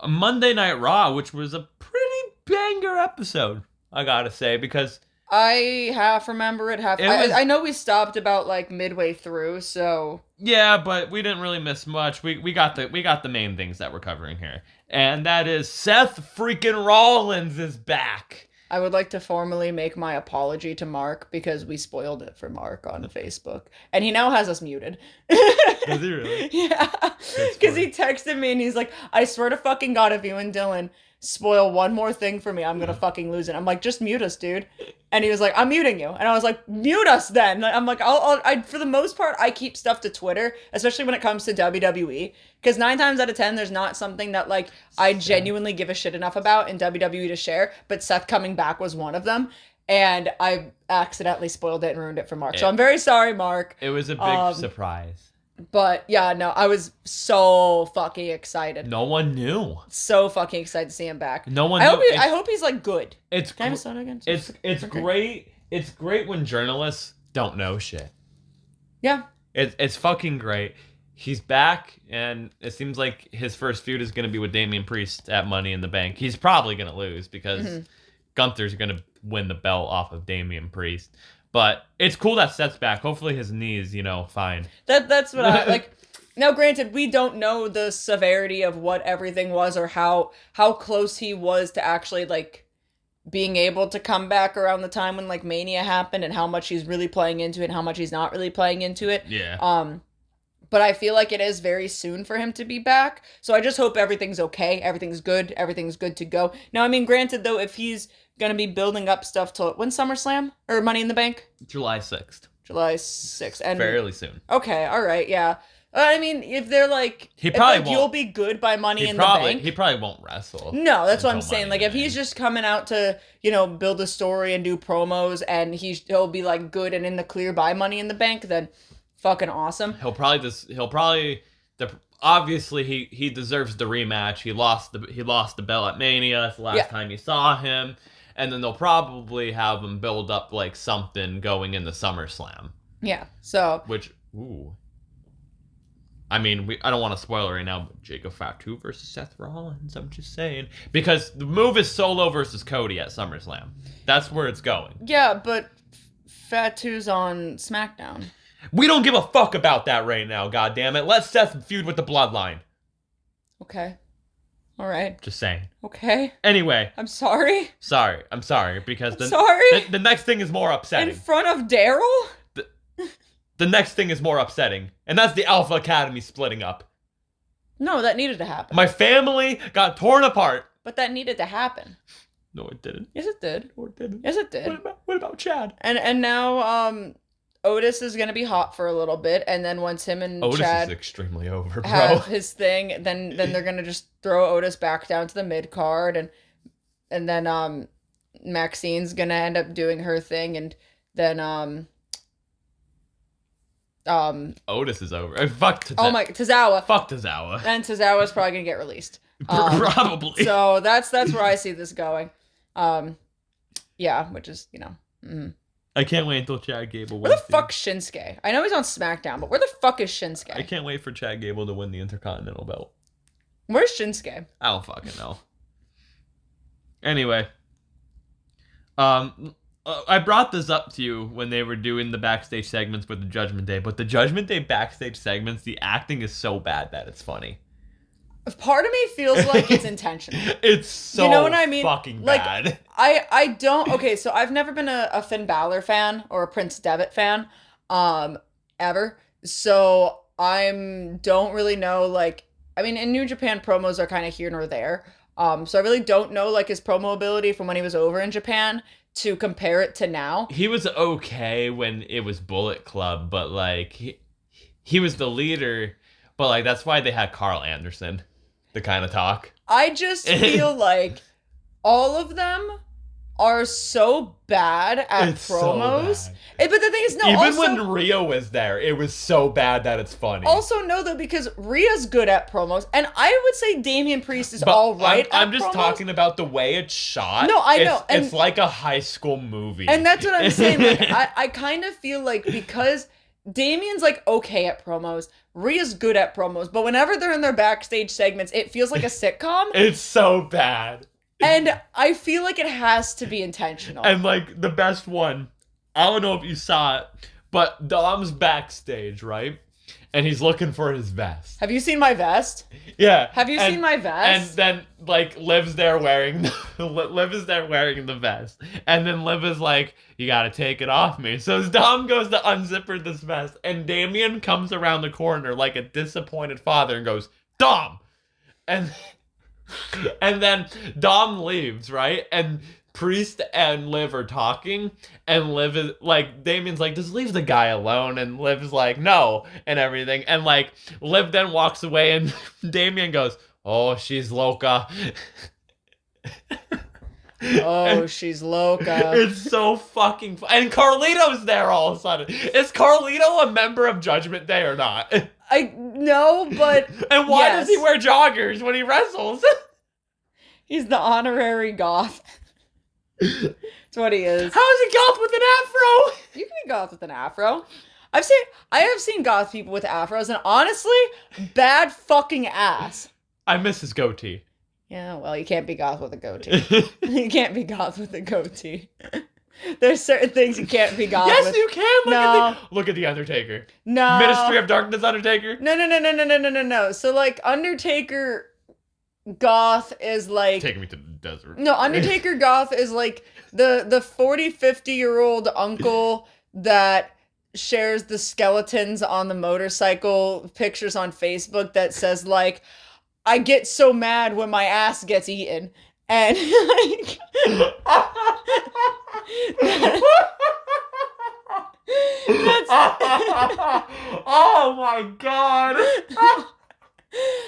Monday Night Raw, which was a pretty banger episode, I gotta say, because I half remember it. I know we stopped about midway through, so yeah, but we didn't really miss much. We got the main things that we're covering here, and that is Seth freaking Rollins is back. I would like to formally make my apology to Mark because we spoiled it for Mark on Facebook. And he now has us muted. Does he really? Yeah. Because he texted me and he's like, I swear to fucking God, if you and Dylan spoil one more thing for me, I'm going to fucking lose it. I'm like, just mute us, dude. And he was like, I'm muting you. And I was like, mute us then. I'm like, I for the most part, I keep stuff to Twitter, especially when it comes to WWE. Because 9 times out of 10, there's not something that I genuinely give a shit enough about in WWE to share. But Seth coming back was one of them. And I accidentally spoiled it and ruined it for Mark. So I'm very sorry, Mark. It was a big surprise. But yeah, no, I was so fucking excited. No one knew. So fucking excited to see him back. No one knew. I hope he's good. It's Can I have a soda again? It's great. It's great when journalists don't know shit. Yeah. It's fucking great. He's back, and it seems like his first feud is going to be with Damian Priest at Money in the Bank. He's probably going to lose because Gunther's going to win the belt off of Damian Priest. But it's cool that Seth's back. Hopefully his knee's, fine. That's what I like. Now, granted, we don't know the severity of what everything was or how close he was to actually being able to come back around the time when Mania happened and how much he's really playing into it and how much he's not really playing into it. Yeah. But I feel like it is very soon for him to be back. So I just hope everything's okay. Everything's good to go. Now, I mean, granted, though, if he's going to be building up stuff till when SummerSlam or Money in the Bank? July 6th. July 6th. And fairly soon. Okay, all right, yeah. I mean, if they're he probably won't. You'll be good by Money in the Bank. He probably won't wrestle. No, that's what I'm saying. If he's just coming out to, build a story and do promos and he'll be good and in the clear by Money in the Bank, then fucking awesome. Obviously he deserves the rematch. He lost the belt at Mania. It's the last time you saw him. And then they'll probably have him build up something going in the SummerSlam. Yeah. So I mean, I don't want to spoil it right now, but Jacob Fatu versus Seth Rollins. I'm just saying. Because the move is Solo versus Cody at SummerSlam. That's where it's going. Yeah, but Fatu's on SmackDown. We don't give a fuck about that right now, goddammit. Let Seth feud with the Bloodline. Okay. All right. Just saying. Okay. Anyway. I'm sorry. I'm sorry, because the next thing is more upsetting. In front of Daryl? The next thing is more upsetting, and that's the Alpha Academy splitting up. No, that needed to happen. My family got torn apart. But that needed to happen. No, it didn't. Yes, it did. No, it didn't. Yes, it did. What about Chad? And now Otis is gonna be hot for a little bit, and then once him and Otis Chad is extremely over, bro. have his thing, then they're gonna just throw Otis back down to the mid card, and then Maxine's gonna end up doing her thing, and then Otis is over. Fuck Tozawa. Fuck Tozawa. And Tozawa's probably gonna get released. Probably. So that's where I see this going. Yeah, which is, I can't wait until Chad Gable wins. Where the fuck's Shinsuke? I know he's on SmackDown, but where the fuck is Shinsuke? I can't wait for Chad Gable to win the Intercontinental belt. Where's Shinsuke? I don't fucking know. Anyway, I brought this up to you when they were doing the backstage segments with the Judgment Day, but the Judgment Day backstage segments, the acting is so bad that it's funny. Part of me feels like it's intentional. It's so, you know what I mean? Fucking like, bad. I don't. Okay, so I've never been a Finn Balor fan or a Prince Devitt fan, ever. So don't really know. Like, I mean, in New Japan, promos are kind of here nor there. So I really don't know like his promo ability from when he was over in Japan to compare it to now. He was okay when it was Bullet Club, but like he was the leader. But like that's why they had Carl Anderson. The kind of talk. I just feel like all of them are so bad at promos. So bad. But the thing is, even when Rhea was there, it was so bad that it's funny. Also, no, though, because Rhea's good at promos, and I would say Damian Priest is all right. I'm just talking about the way it's shot. No, I know. It's like a high school movie. And that's what I'm saying. Like, I kind of feel like because Damian's like okay at promos, Rhea's good at promos, but whenever they're in their backstage segments, it feels like a sitcom. It's so bad. And I feel like it has to be intentional. And like the best one, I don't know if you saw it, but Dom's backstage, right? And he's looking for his vest. Have you seen my vest? Yeah. Have you seen my vest? And then like Liv is there wearing the vest. And then Liv is like, you gotta take it off me. So Dom goes to unzipper this vest, and Damian comes around the corner like a disappointed father and goes, Dom! And then Dom leaves, right? And Priest and Liv are talking, and Liv is like, Damian's like, just leave the guy alone, and Liv is like, no, and everything, and like, Liv then walks away, and Damian goes, oh, she's loca. Oh, she's loca. It's so fucking and Carlito's there all of a sudden. Is Carlito a member of Judgment Day or not? I know, but and why does he wear joggers when he wrestles? He's the honorary goth. That's what he is. How is he goth with an afro? You can be goth with an afro. I have seen goth people with afros, and honestly, bad fucking ass. I miss his goatee. Yeah, well, you can't be goth with a goatee. You can't be goth with a goatee. There's certain things you can't be goth with. Yes, you can. Look at the Undertaker. No. Ministry of Darkness Undertaker. No. So like Undertaker goth is like taking me to the desert. No, Undertaker goth is like the 40, 50-year-old uncle that shares the skeletons on the motorcycle pictures on Facebook that says like, I get so mad when my ass gets eaten. And like oh my god.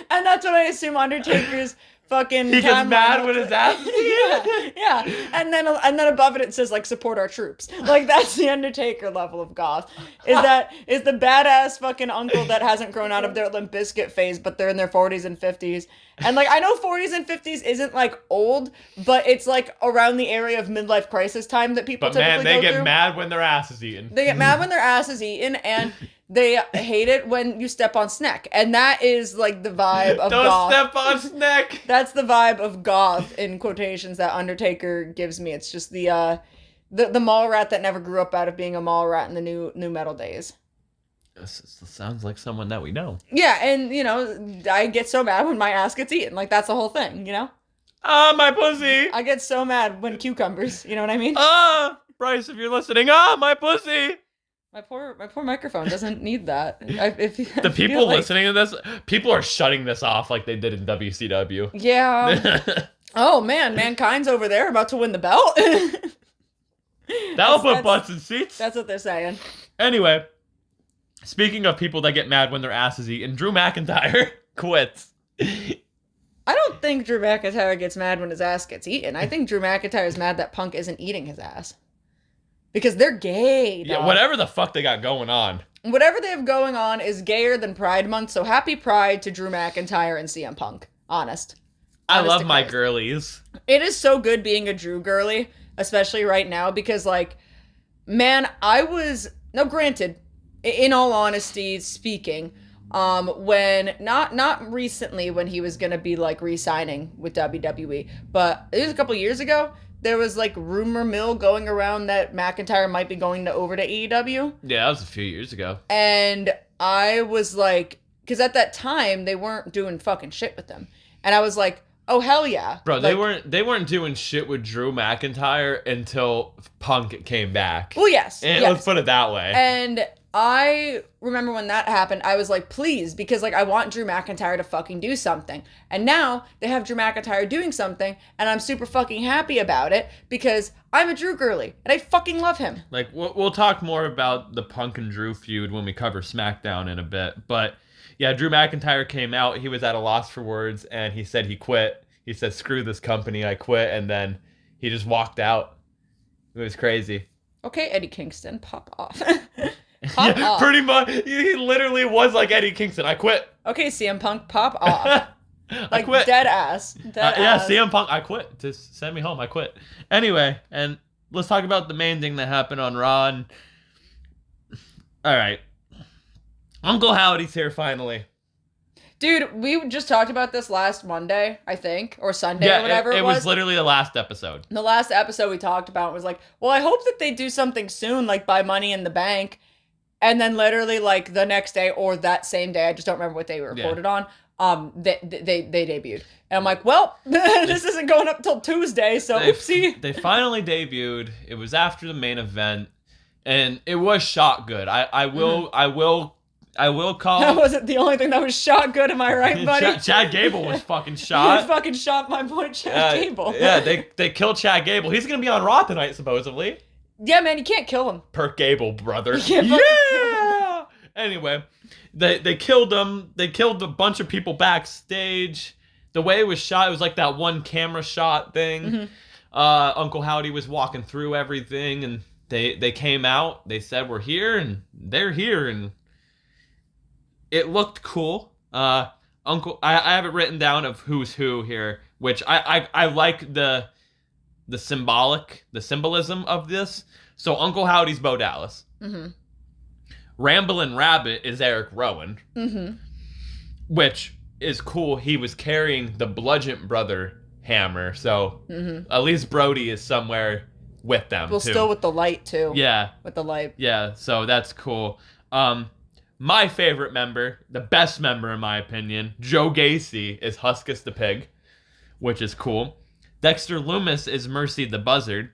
And that's what I assume Undertaker's fucking he gets mad when his ass is eaten. Yeah. And then above it says like support our troops. Like that's the Undertaker level of goth. Is the badass fucking uncle that hasn't grown out of their Limp Bizkit phase, but they're in their 40s and 50s. And like I know 40s and 50s isn't like old, but it's like around the area of midlife crisis time that people typically go through. But man, they get mad when their ass is eaten. They get mad when their ass is eaten, and they hate it when you step on Sneck. And that is like the vibe of goth. Don't step on Sneck! That's the vibe of goth in quotations that Undertaker gives me. It's just the mall rat that never grew up out of being a mall rat in the new metal days. This sounds like someone that we know. Yeah, and you know, I get so mad when my ass gets eaten. Like that's the whole thing, you know? Ah, my pussy! I get so mad when cucumbers, you know what I mean? Ah, Bryce, if you're listening, ah, my pussy! My poor microphone doesn't need that. If The people listening to this, people are shutting this off like they did in WCW. Yeah. Oh man, Mankind's over there about to win the belt. That'll put butts in seats. That's what they're saying. Anyway, speaking of people that get mad when their ass is eaten, Drew McIntyre quits. I don't think Drew McIntyre gets mad when his ass gets eaten. I think Drew McIntyre is mad that Punk isn't eating his ass. Because they're gay, dog. Yeah, whatever the fuck they got going on. Whatever they have going on is gayer than Pride Month, so happy Pride to Drew McIntyre and CM Punk. Honest I love to my Christ. girlies. It is so good being a Drew girly, especially right now, because, like, man, now granted, in all honesty speaking, when, not recently when he was gonna be, like, re-signing with WWE, but it was a couple years ago, there was, like, rumor mill going around that McIntyre might be going over to AEW. Yeah, that was a few years ago. And I was like, because at that time, they weren't doing fucking shit with them. And I was like, oh, hell yeah. Bro, like, they weren't doing shit with Drew McIntyre until Punk came back. Well, yes. Let's put it that way. And I remember when that happened, I was like, please, because, like, I want Drew McIntyre to fucking do something. And now they have Drew McIntyre doing something, and I'm super fucking happy about it because I'm a Drew girly, and I fucking love him. Like, we'll talk more about the Punk and Drew feud when we cover SmackDown in a bit. But, yeah, Drew McIntyre came out. He was at a loss for words, and he said he quit. He said, screw this company, I quit. And then he just walked out. It was crazy. Okay, Eddie Kingston, pop off. Pop off. Pretty much. He literally was like Eddie Kingston. I quit. Okay, CM Punk, pop off. I Like, quit. dead ass. Yeah, CM Punk, I quit. Just send me home. I quit. Anyway, and let's talk about the main thing that happened on Raw. And... all right. Uncle Howdy's here finally. Dude, we just talked about this last Monday, I think, or Sunday, or whatever it was. It was literally the last episode. The last episode we talked about was like, well, I hope that they do something soon, like buy Money in the Bank. And then literally, like, the next day or that same day, I just don't remember what day we recorded on, they debuted. And I'm like, well, this isn't going up till Tuesday, so oopsie. They finally debuted. It was after the main event, and it was shot good. I will call. That wasn't the only thing that was shot good, am I right, buddy? Chad Gable was fucking shot. You fucking shot my boy Chad Gable. Yeah, they killed Chad Gable. He's gonna be on Raw tonight, supposedly. Yeah, man, you can't kill him. Perk Gable, brother. Yeah! Anyway, they killed him. They killed a bunch of people backstage. The way it was shot, it was like that one camera shot thing. Mm-hmm. Uncle Howdy was walking through everything, and they came out. They said, we're here, and they're here, and it looked cool. I have it written down of who's who here, which I like the symbolism of this. So Uncle Howdy's Bo Dallas. Mm-hmm. Ramblin' Rabbit is Eric Rowan. Mm-hmm. Which is cool. He was carrying the Bludgeon Brother hammer, so at least Brody is somewhere with them. Well, too. still with the light too. Yeah. With the light. Yeah, so that's cool. My favorite member, the best member in my opinion, Joe Gacy is Huskus the Pig, which is cool. Dexter Loomis is Mercy the Buzzard.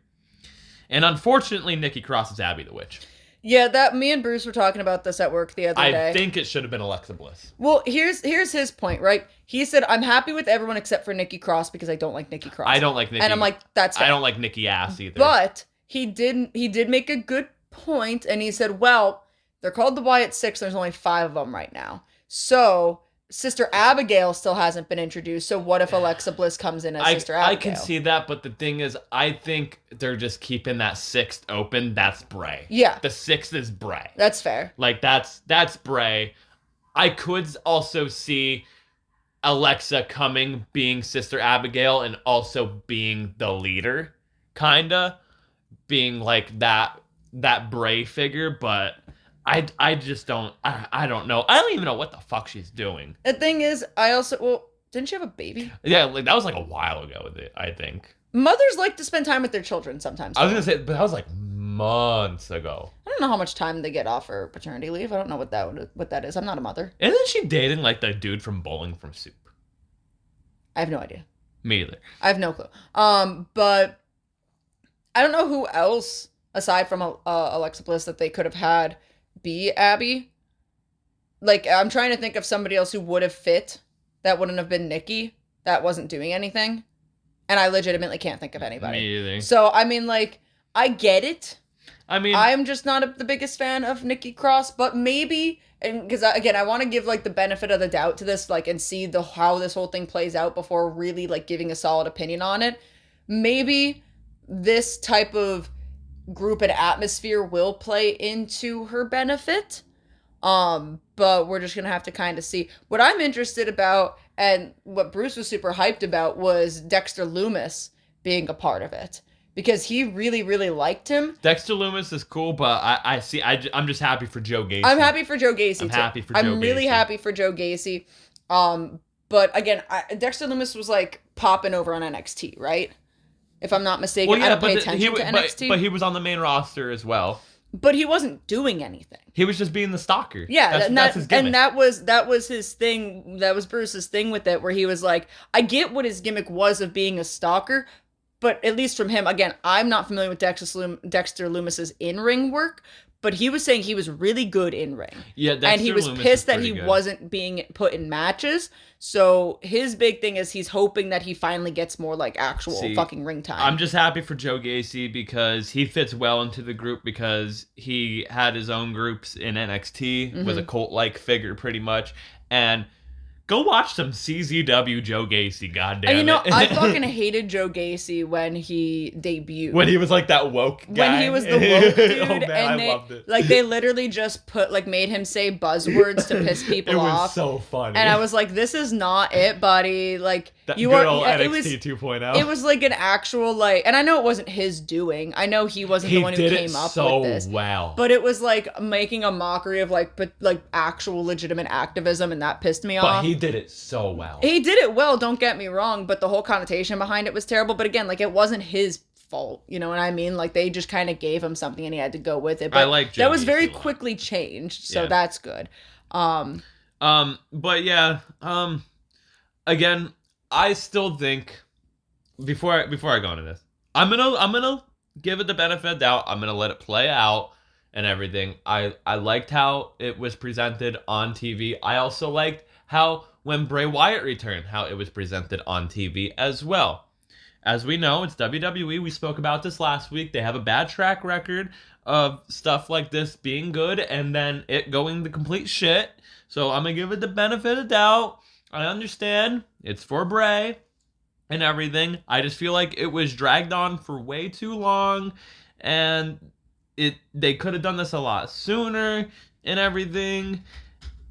And unfortunately, Nikki Cross is Abby the Witch. Yeah, that me and Bruce were talking about this at work the other day. I think it should have been Alexa Bliss. Well, here's his point, right? He said, I'm happy with everyone except for Nikki Cross because I don't like Nikki Cross. I don't like Nikki. And I'm like, that's fair. I don't like Nikki ass either. But he did make a good point, and he said, well, they're called the Wyatt Six. There's only 5 of them right now. So Sister Abigail still hasn't been introduced. So what if Alexa Bliss comes in as Sister Abigail? I can see that, but the thing is, I think they're just keeping that 6th open. That's Bray. Yeah. The 6th is Bray. That's fair. Like, that's Bray. I could also see Alexa being Sister Abigail, and also being the leader, kinda. Being like that Bray figure, but I just don't, I don't know. I don't even know what the fuck she's doing. The thing is, didn't she have a baby? Yeah, like that was like a while ago, I think. Mothers like to spend time with their children sometimes. I was gonna say, but that was like months ago. I don't know how much time they get off for paternity leave. I don't know what that is. I'm not a mother. Isn't she dating like the dude from Bowling for Soup? I have no idea. Me either. I have no clue. But I don't know who else aside from Alexa Bliss that they could have had be Abby. Like, I'm trying to think of somebody else who would have fit that wouldn't have been Nikki, that wasn't doing anything. And I legitimately can't think of anybody. Me either. So, I mean, like, I get it. I mean, I'm just not the biggest fan of Nikki Cross, but maybe, and because, again, I want to give, like, the benefit of the doubt to this, like, and see how this whole thing plays out before really, like, giving a solid opinion on it. Maybe this type of group and atmosphere will play into her benefit. But we're just gonna have to kind of see. What I'm interested about, and what Bruce was super hyped about, was Dexter Lumis being a part of it, because he really, really liked him. Dexter Lumis is cool, but I'm just happy for Joe Gacy. I'm happy for Joe Gacy. I'm really happy for Joe Gacy. But again, Dexter Lumis was like popping over on NXT, right? If I'm not mistaken. Well, yeah, I don't pay attention to NXT. But he was on the main roster as well. But he wasn't doing anything. He was just being the stalker. Yeah, that's his gimmick. And that was his thing. That was Bruce's thing with it, where he was like, I get what his gimmick was of being a stalker, but at least from him, again, I'm not familiar with Dexter Lumis's in-ring work, but he was saying he was really good in-ring. Yeah, Dexter and he was Lumis pissed that he good. wasn't being put in matches. So his big thing is he's hoping that he finally gets more like actual fucking ring time. I'm just happy for Joe Gacy because he fits well into the group, because he had his own groups in NXT, was a cult-like figure pretty much, and go watch some CZW Joe Gacy, goddamn. And you know, it. I fucking hated Joe Gacy when he debuted. When he was like that woke guy. When he was the woke dude. Oh, man, and I loved it. Like, they literally just made him say buzzwords to piss people off. It was so funny. And I was like, this is not it, buddy. Like, that you good are. old Yeah, NXT 2.0. It was like an actual, like, and I know it wasn't his doing. I know he wasn't the one who came up with this. Wow. But it was like making a mockery of like actual legitimate activism, and that pissed me off. But he did it so well. He did it well, don't get me wrong, but the whole connotation behind it was terrible. But again, like, it wasn't his fault, you know what I mean? Like, they just kind of gave him something and he had to go with it. But I like Joe that was Gacy very a lot. quickly changed, so Yeah. that's good. But yeah, again, I still think before I go into this, I'm gonna give it the benefit of the doubt. I'm gonna let it play out and everything. I liked how it was presented on TV. I also liked how when Bray Wyatt returned, how it was presented on TV as well. As we know, it's WWE. We spoke about this last week. They have a bad track record of stuff like this being good and then it going to complete shit. So I'm going to give it the benefit of the doubt. I understand. It's for Bray and everything. I just feel like it was dragged on for way too long. And they could have done this a lot sooner and everything.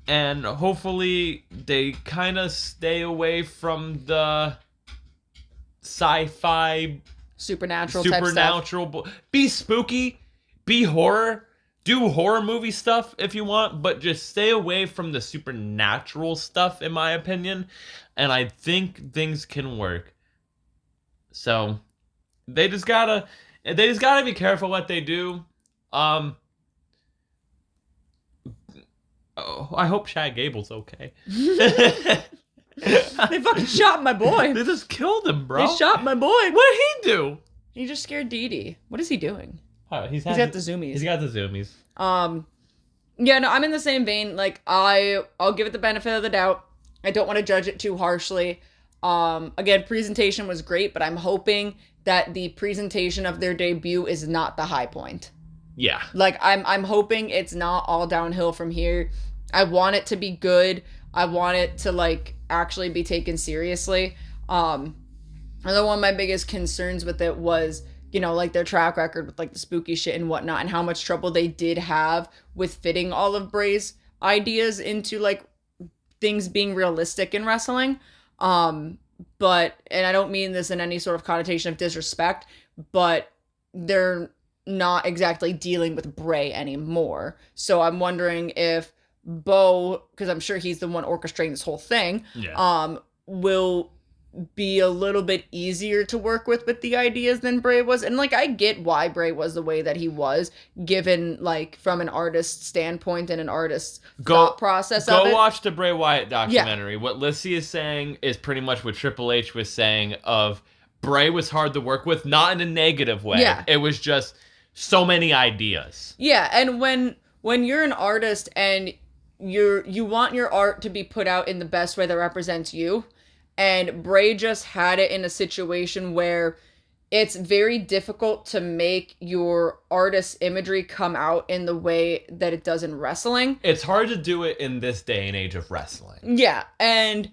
And hopefully they kind of stay away from the sci-fi, Supernatural type stuff. Be spooky, be horror, do horror movie stuff if you want, but just stay away from the supernatural stuff, in my opinion. And I think things can work. So they just gotta be careful what they do. I hope Shad Gable's okay. They fucking shot my boy. They just killed him, bro. They shot my boy. What did he do? He just scared Dee Dee. What is he doing? He's got the zoomies. He's got the zoomies. Yeah, no, I'm in the same vein. Like, I'll give it the benefit of the doubt. I don't want to judge it too harshly. Again, presentation was great, but I'm hoping that the presentation of their debut is not the high point. Yeah. Like, I'm hoping it's not all downhill from here. I want it to be good. I want it to, like, actually be taken seriously. Another one of my biggest concerns with it was, you know, like, their track record with, like, the spooky shit and whatnot, and how much trouble they did have with fitting all of Bray's ideas into, like, things being realistic in wrestling. But, and I don't mean this in any sort of connotation of disrespect, but they're not exactly dealing with Bray anymore. So I'm wondering if Bo, because I'm sure he's the one orchestrating this whole thing, will be a little bit easier to work with the ideas than Bray was. And, like, I get why Bray was the way that he was, given, like, from an artist's standpoint and an artist's thought process of it. Go watch the Bray Wyatt documentary. Yeah. What Lyssie is saying is pretty much what Triple H was saying of Bray was hard to work with, not in a negative way. Yeah. It was just so many ideas. Yeah, and when when you're an artist and you want your art to be put out in the best way that represents you, and Bray just had it in a situation where it's very difficult to make your artist's imagery come out in the way that it does in wrestling. It's hard to do it in this day and age of wrestling. Yeah, and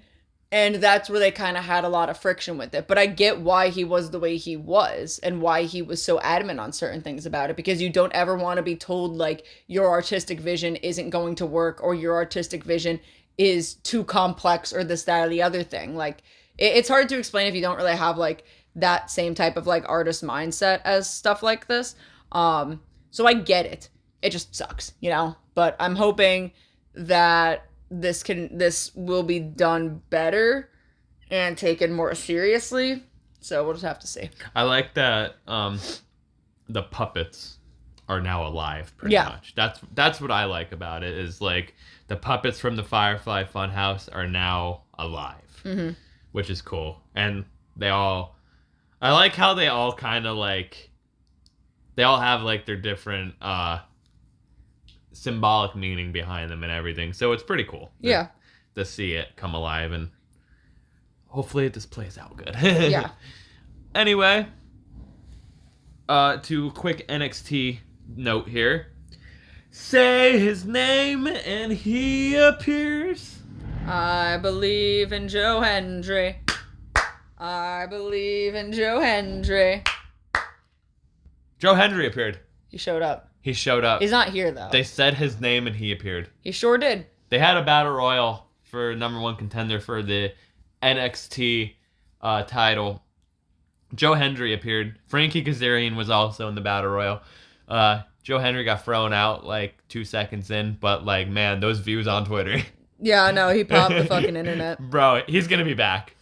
that's where they kind of had a lot of friction with it. But I get why he was the way he was and why he was so adamant on certain things about it, because you don't ever want to be told, like, your artistic vision isn't going to work or your artistic vision is too complex or this, that, or the other thing. Like, it's hard to explain if you don't really have, like, that same type of, like, artist mindset as stuff like this. So I get it. It just sucks, you know? But I'm hoping that this will be done better and taken more seriously. So we'll just have to see. I like that the puppets are now alive pretty much. That's what I like about it, is like the puppets from the Firefly Funhouse are now alive. Mm-hmm. Which is cool. And I like how they all kind of like, they all have like their different symbolic meaning behind them and everything. So it's pretty cool. To see it come alive, and hopefully this plays out good. Yeah. Anyway, to a quick NXT note here. Say his name and he appears. I believe in Joe Hendry. I believe in Joe Hendry. Joe Hendry appeared. He showed up. He showed up. He's not here, though. They said his name and he appeared. He sure did. They had a battle royal for number one contender for the NXT title. Joe Hendry appeared. Frankie Kazarian was also in the battle royal. Joe Hendry got thrown out like 2 seconds in, but like, man, those views on Twitter. Yeah, I know. He popped the fucking internet. Bro, he's going to be back.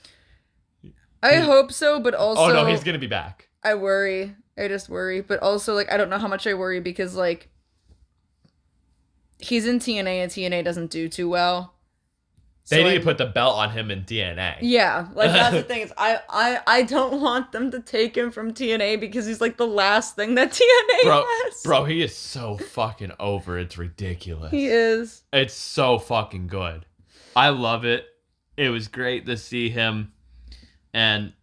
I hope so, but also... Oh, no, he's going to be back. I worry. I just worry. But also, like, I don't know how much I worry because, like, he's in TNA and TNA doesn't do too well. They need to put the belt on him in TNA. Yeah, like, that's the thing. Is I don't want them to take him from TNA because he's, like, the last thing that TNA has. Bro, he is so fucking over. It's ridiculous. He is. It's so fucking good. I love it. It was great to see him and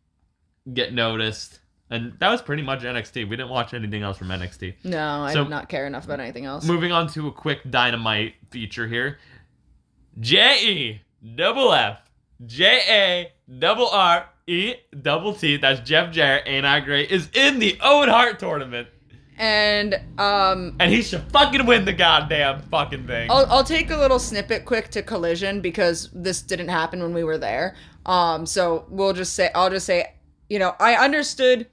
get noticed. And that was pretty much NXT. We didn't watch anything else from NXT. No, I did not care enough about anything else. Moving on to a quick Dynamite feature here. JEFFJARRETT, that's Jeff Jarrett, Ain't I Great, is in the Owen Hart tournament. And he should fucking win the goddamn fucking thing. I'll take a little snippet quick to Collision because this didn't happen when we were there. So I'll just say, you know, I understood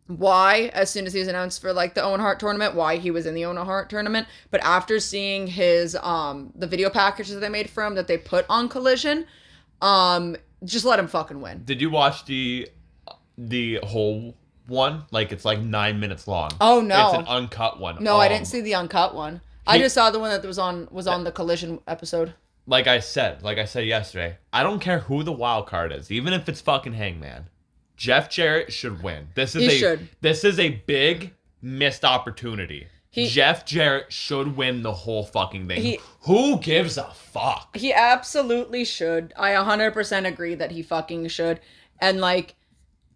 why, as soon as he was announced for like the Owen Hart tournament, why he was in the Owen Hart tournament. But after seeing his the video packages that they made for him that they put on Collision, just let him fucking win. Did you watch the whole one? Like, it's like 9 minutes long. Oh no, it's an uncut one. No, I didn't see the uncut one. I just saw the one that was on the Collision episode. Like I said yesterday, I don't care who the wild card is, even if it's fucking Hangman. Jeff Jarrett should win. This is a big missed opportunity. Jeff Jarrett should win the whole fucking thing. Who gives a fuck? He absolutely should. I 100% agree that he fucking should. And like,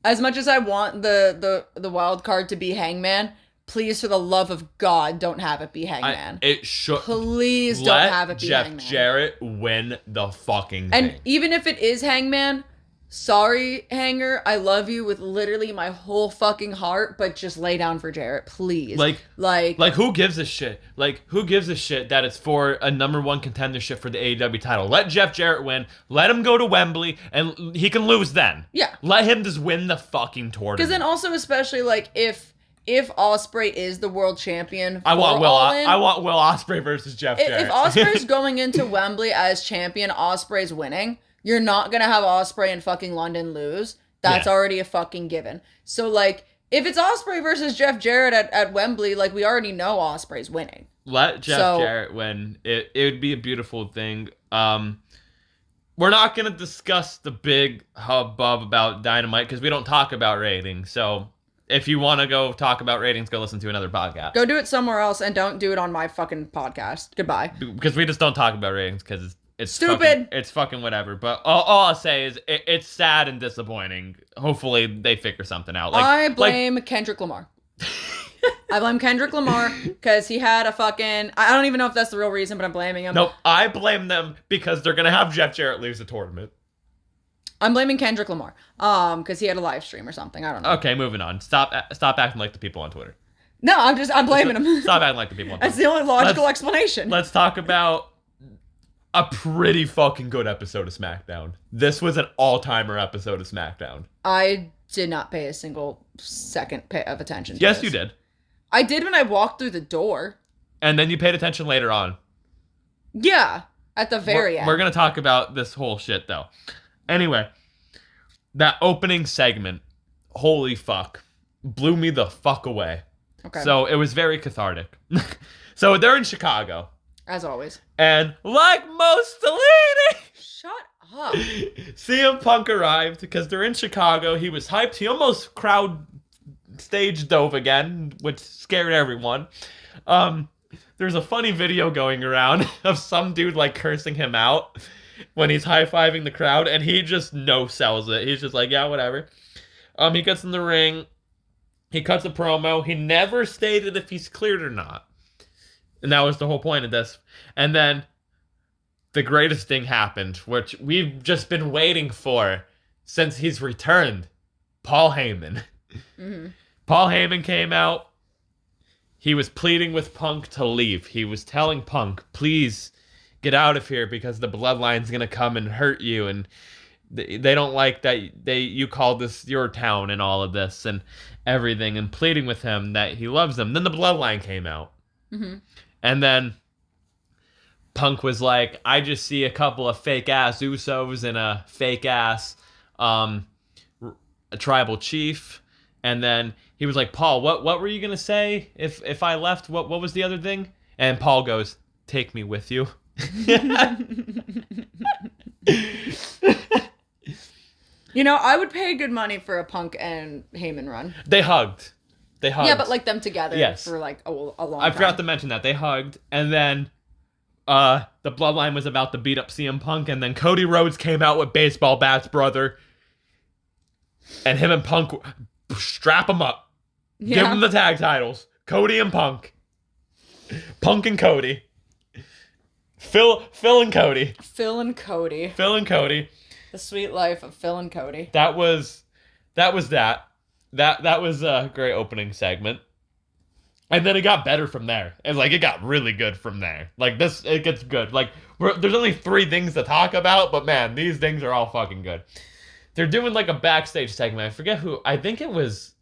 as much as I want the wild card to be Hangman, please, for the love of God, don't have it be Hangman. It should. Please don't have it be Hangman. Jeff Jarrett win the fucking thing. And even if it is Hangman, sorry, Hanger, I love you with literally my whole fucking heart, but just lay down for Jarrett, please. Like who gives a shit? Like, who gives a shit that it's for a number one contendership for the AEW title? Let Jeff Jarrett win. Let him go to Wembley, and he can lose then. Yeah. Let him just win the fucking tournament. Because then also, especially, like, if Ospreay is the world champion, I want Will Ospreay versus Jeff Jarrett. If Ospreay's going into Wembley as champion, Ospreay's winning. You're not going to have Ospreay in fucking London lose. That's already a fucking given. So, like, if it's Ospreay versus Jeff Jarrett at Wembley, like, we already know Ospreay's winning. Let Jeff Jarrett win. It would be a beautiful thing. We're not going to discuss the big hubbub about Dynamite because we don't talk about ratings. So, if you want to go talk about ratings, go listen to another podcast. Go do it somewhere else and don't do it on my fucking podcast. Goodbye. Because we just don't talk about ratings because it's stupid. It's fucking whatever. But all I'll say is it's sad and disappointing. Hopefully they figure something out. I blame Kendrick Lamar. I blame Kendrick Lamar because he had a fucking... I don't even know if that's the real reason, but I'm blaming him. Nope, I blame them because they're going to have Jeff Jarrett lose the tournament. I'm blaming Kendrick Lamar because he had a live stream or something. I don't know. Okay, moving on. Stop acting like the people on Twitter. No, I'm blaming him. Stop acting like the people on Twitter. That's the only logical explanation. Let's talk about a pretty fucking good episode of SmackDown. This was an all-timer episode of SmackDown. I did not pay a single second of attention to Yes, this. you did. I did when I walked through the door. And then you paid attention later on. Yeah, at the very end. We're going to talk about this whole shit, though. Anyway, that opening segment, holy fuck, blew me the fuck away. Okay. So it was very cathartic. So they're in Chicago. As always. And like Mussolini, Shut up. CM Punk arrived because they're in Chicago. He was hyped. He almost crowd stage dove again, which scared everyone. There's a funny video going around of some dude like cursing him out when he's high-fiving the crowd, and he just no-sells it. He's just like, yeah, whatever. He gets in the ring. He cuts a promo. He never stated if he's cleared or not. And that was the whole point of this. And then the greatest thing happened, which we've just been waiting for since he's returned. Paul Heyman. Mm-hmm. Paul Heyman came out. He was pleading with Punk to leave. He was telling Punk, please get out of here because the bloodline's going to come and hurt you. And they don't like that you call this your town and all of this and everything. And pleading with him that he loves them. Then the bloodline came out. Mm-hmm. And then Punk was like, I just see a couple of fake-ass Usos and a fake-ass a tribal chief. And then he was like, Paul, what were you going to say if I left? What was the other thing? And Paul goes, take me with you. You know, I would pay good money for a Punk and Heyman run. They hugged. Yeah, but like them together yes. for like a long time. I forgot to mention that. They hugged. And then the bloodline was about to beat up CM Punk. And then Cody Rhodes came out with baseball bats, brother. And him and Punk strap him up. Yeah. Give them the tag titles. Cody and Punk. Punk and Cody. Phil and Cody. Phil and Cody. Phil and Cody. The sweet life of Phil and Cody. That was that. That was a great opening segment. And then it got better from there. And like it got really good from there. Like this, it gets good. Like there's only 3 things to talk about, but man, these things are all fucking good. They're doing like a backstage segment. I forget who. I think it was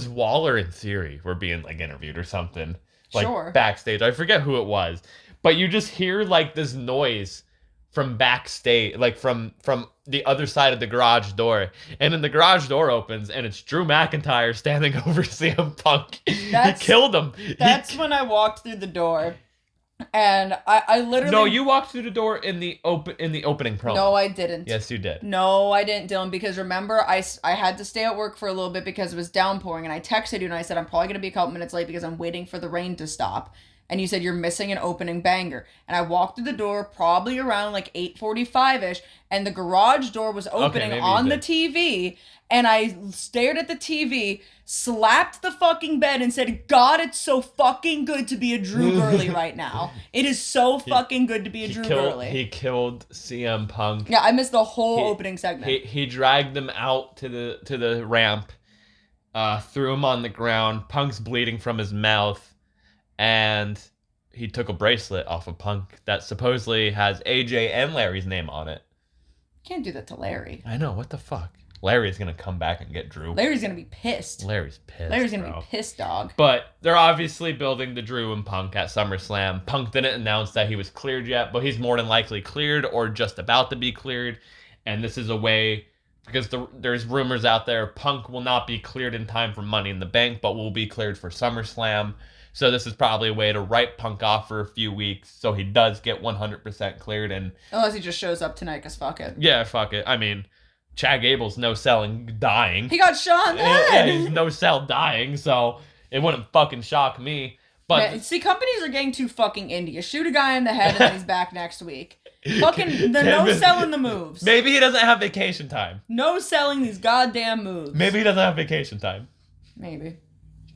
Waller and Theory were being like interviewed or something. Like sure. Backstage. I forget who it was. But you just hear like this noise from backstage, like from the other side of the garage door. And then the garage door opens and it's Drew McIntyre standing over CM Punk. He killed him. That's when I walked through the door. And I literally... No, you walked through the door in the opening promo. No, I didn't. Yes, you did. No, I didn't, Dylan, because remember, I had to stay at work for a little bit because it was downpouring, and I texted you and I said, I'm probably going to be a couple minutes late because I'm waiting for the rain to stop. And you said, you're missing an opening banger. And I walked through the door probably around like 8:45-ish, and the garage door was opening on the TV, and I stared at the TV, slapped the fucking bed, and said, God, it's so fucking good to be a Drew Gurley right now. It is so fucking good to be a Drew Gurley. He killed CM Punk. Yeah, I missed the whole opening segment. He dragged them out to the ramp, threw him on the ground. Punk's bleeding from his mouth, and he took a bracelet off of Punk that supposedly has AJ and Larry's name on it. Can't do that to Larry. I know, what the fuck? Larry's gonna come back and get Drew. Larry's gonna be pissed. Larry's pissed. Larry's gonna be pissed, dog. But they're obviously building the Drew and Punk at SummerSlam. Punk didn't announce that he was cleared yet, but he's more than likely cleared or just about to be cleared. And this is a way, because there's rumors out there, Punk will not be cleared in time for Money in the Bank, but will be cleared for SummerSlam. So this is probably a way to write Punk off for a few weeks so he does get 100% cleared. And unless he just shows up tonight, because fuck it. Yeah, fuck it. I mean, Chad Gable's no-selling dying. He got shot in the Yeah, head. he's no-sell dying, so it wouldn't fucking shock me. But Man, see, companies are getting too fucking indie. You shoot a guy in the head and then he's back next week. Fucking, they're no selling the moves. Maybe he doesn't have vacation time. No selling these goddamn moves. Maybe he doesn't have vacation time. Maybe.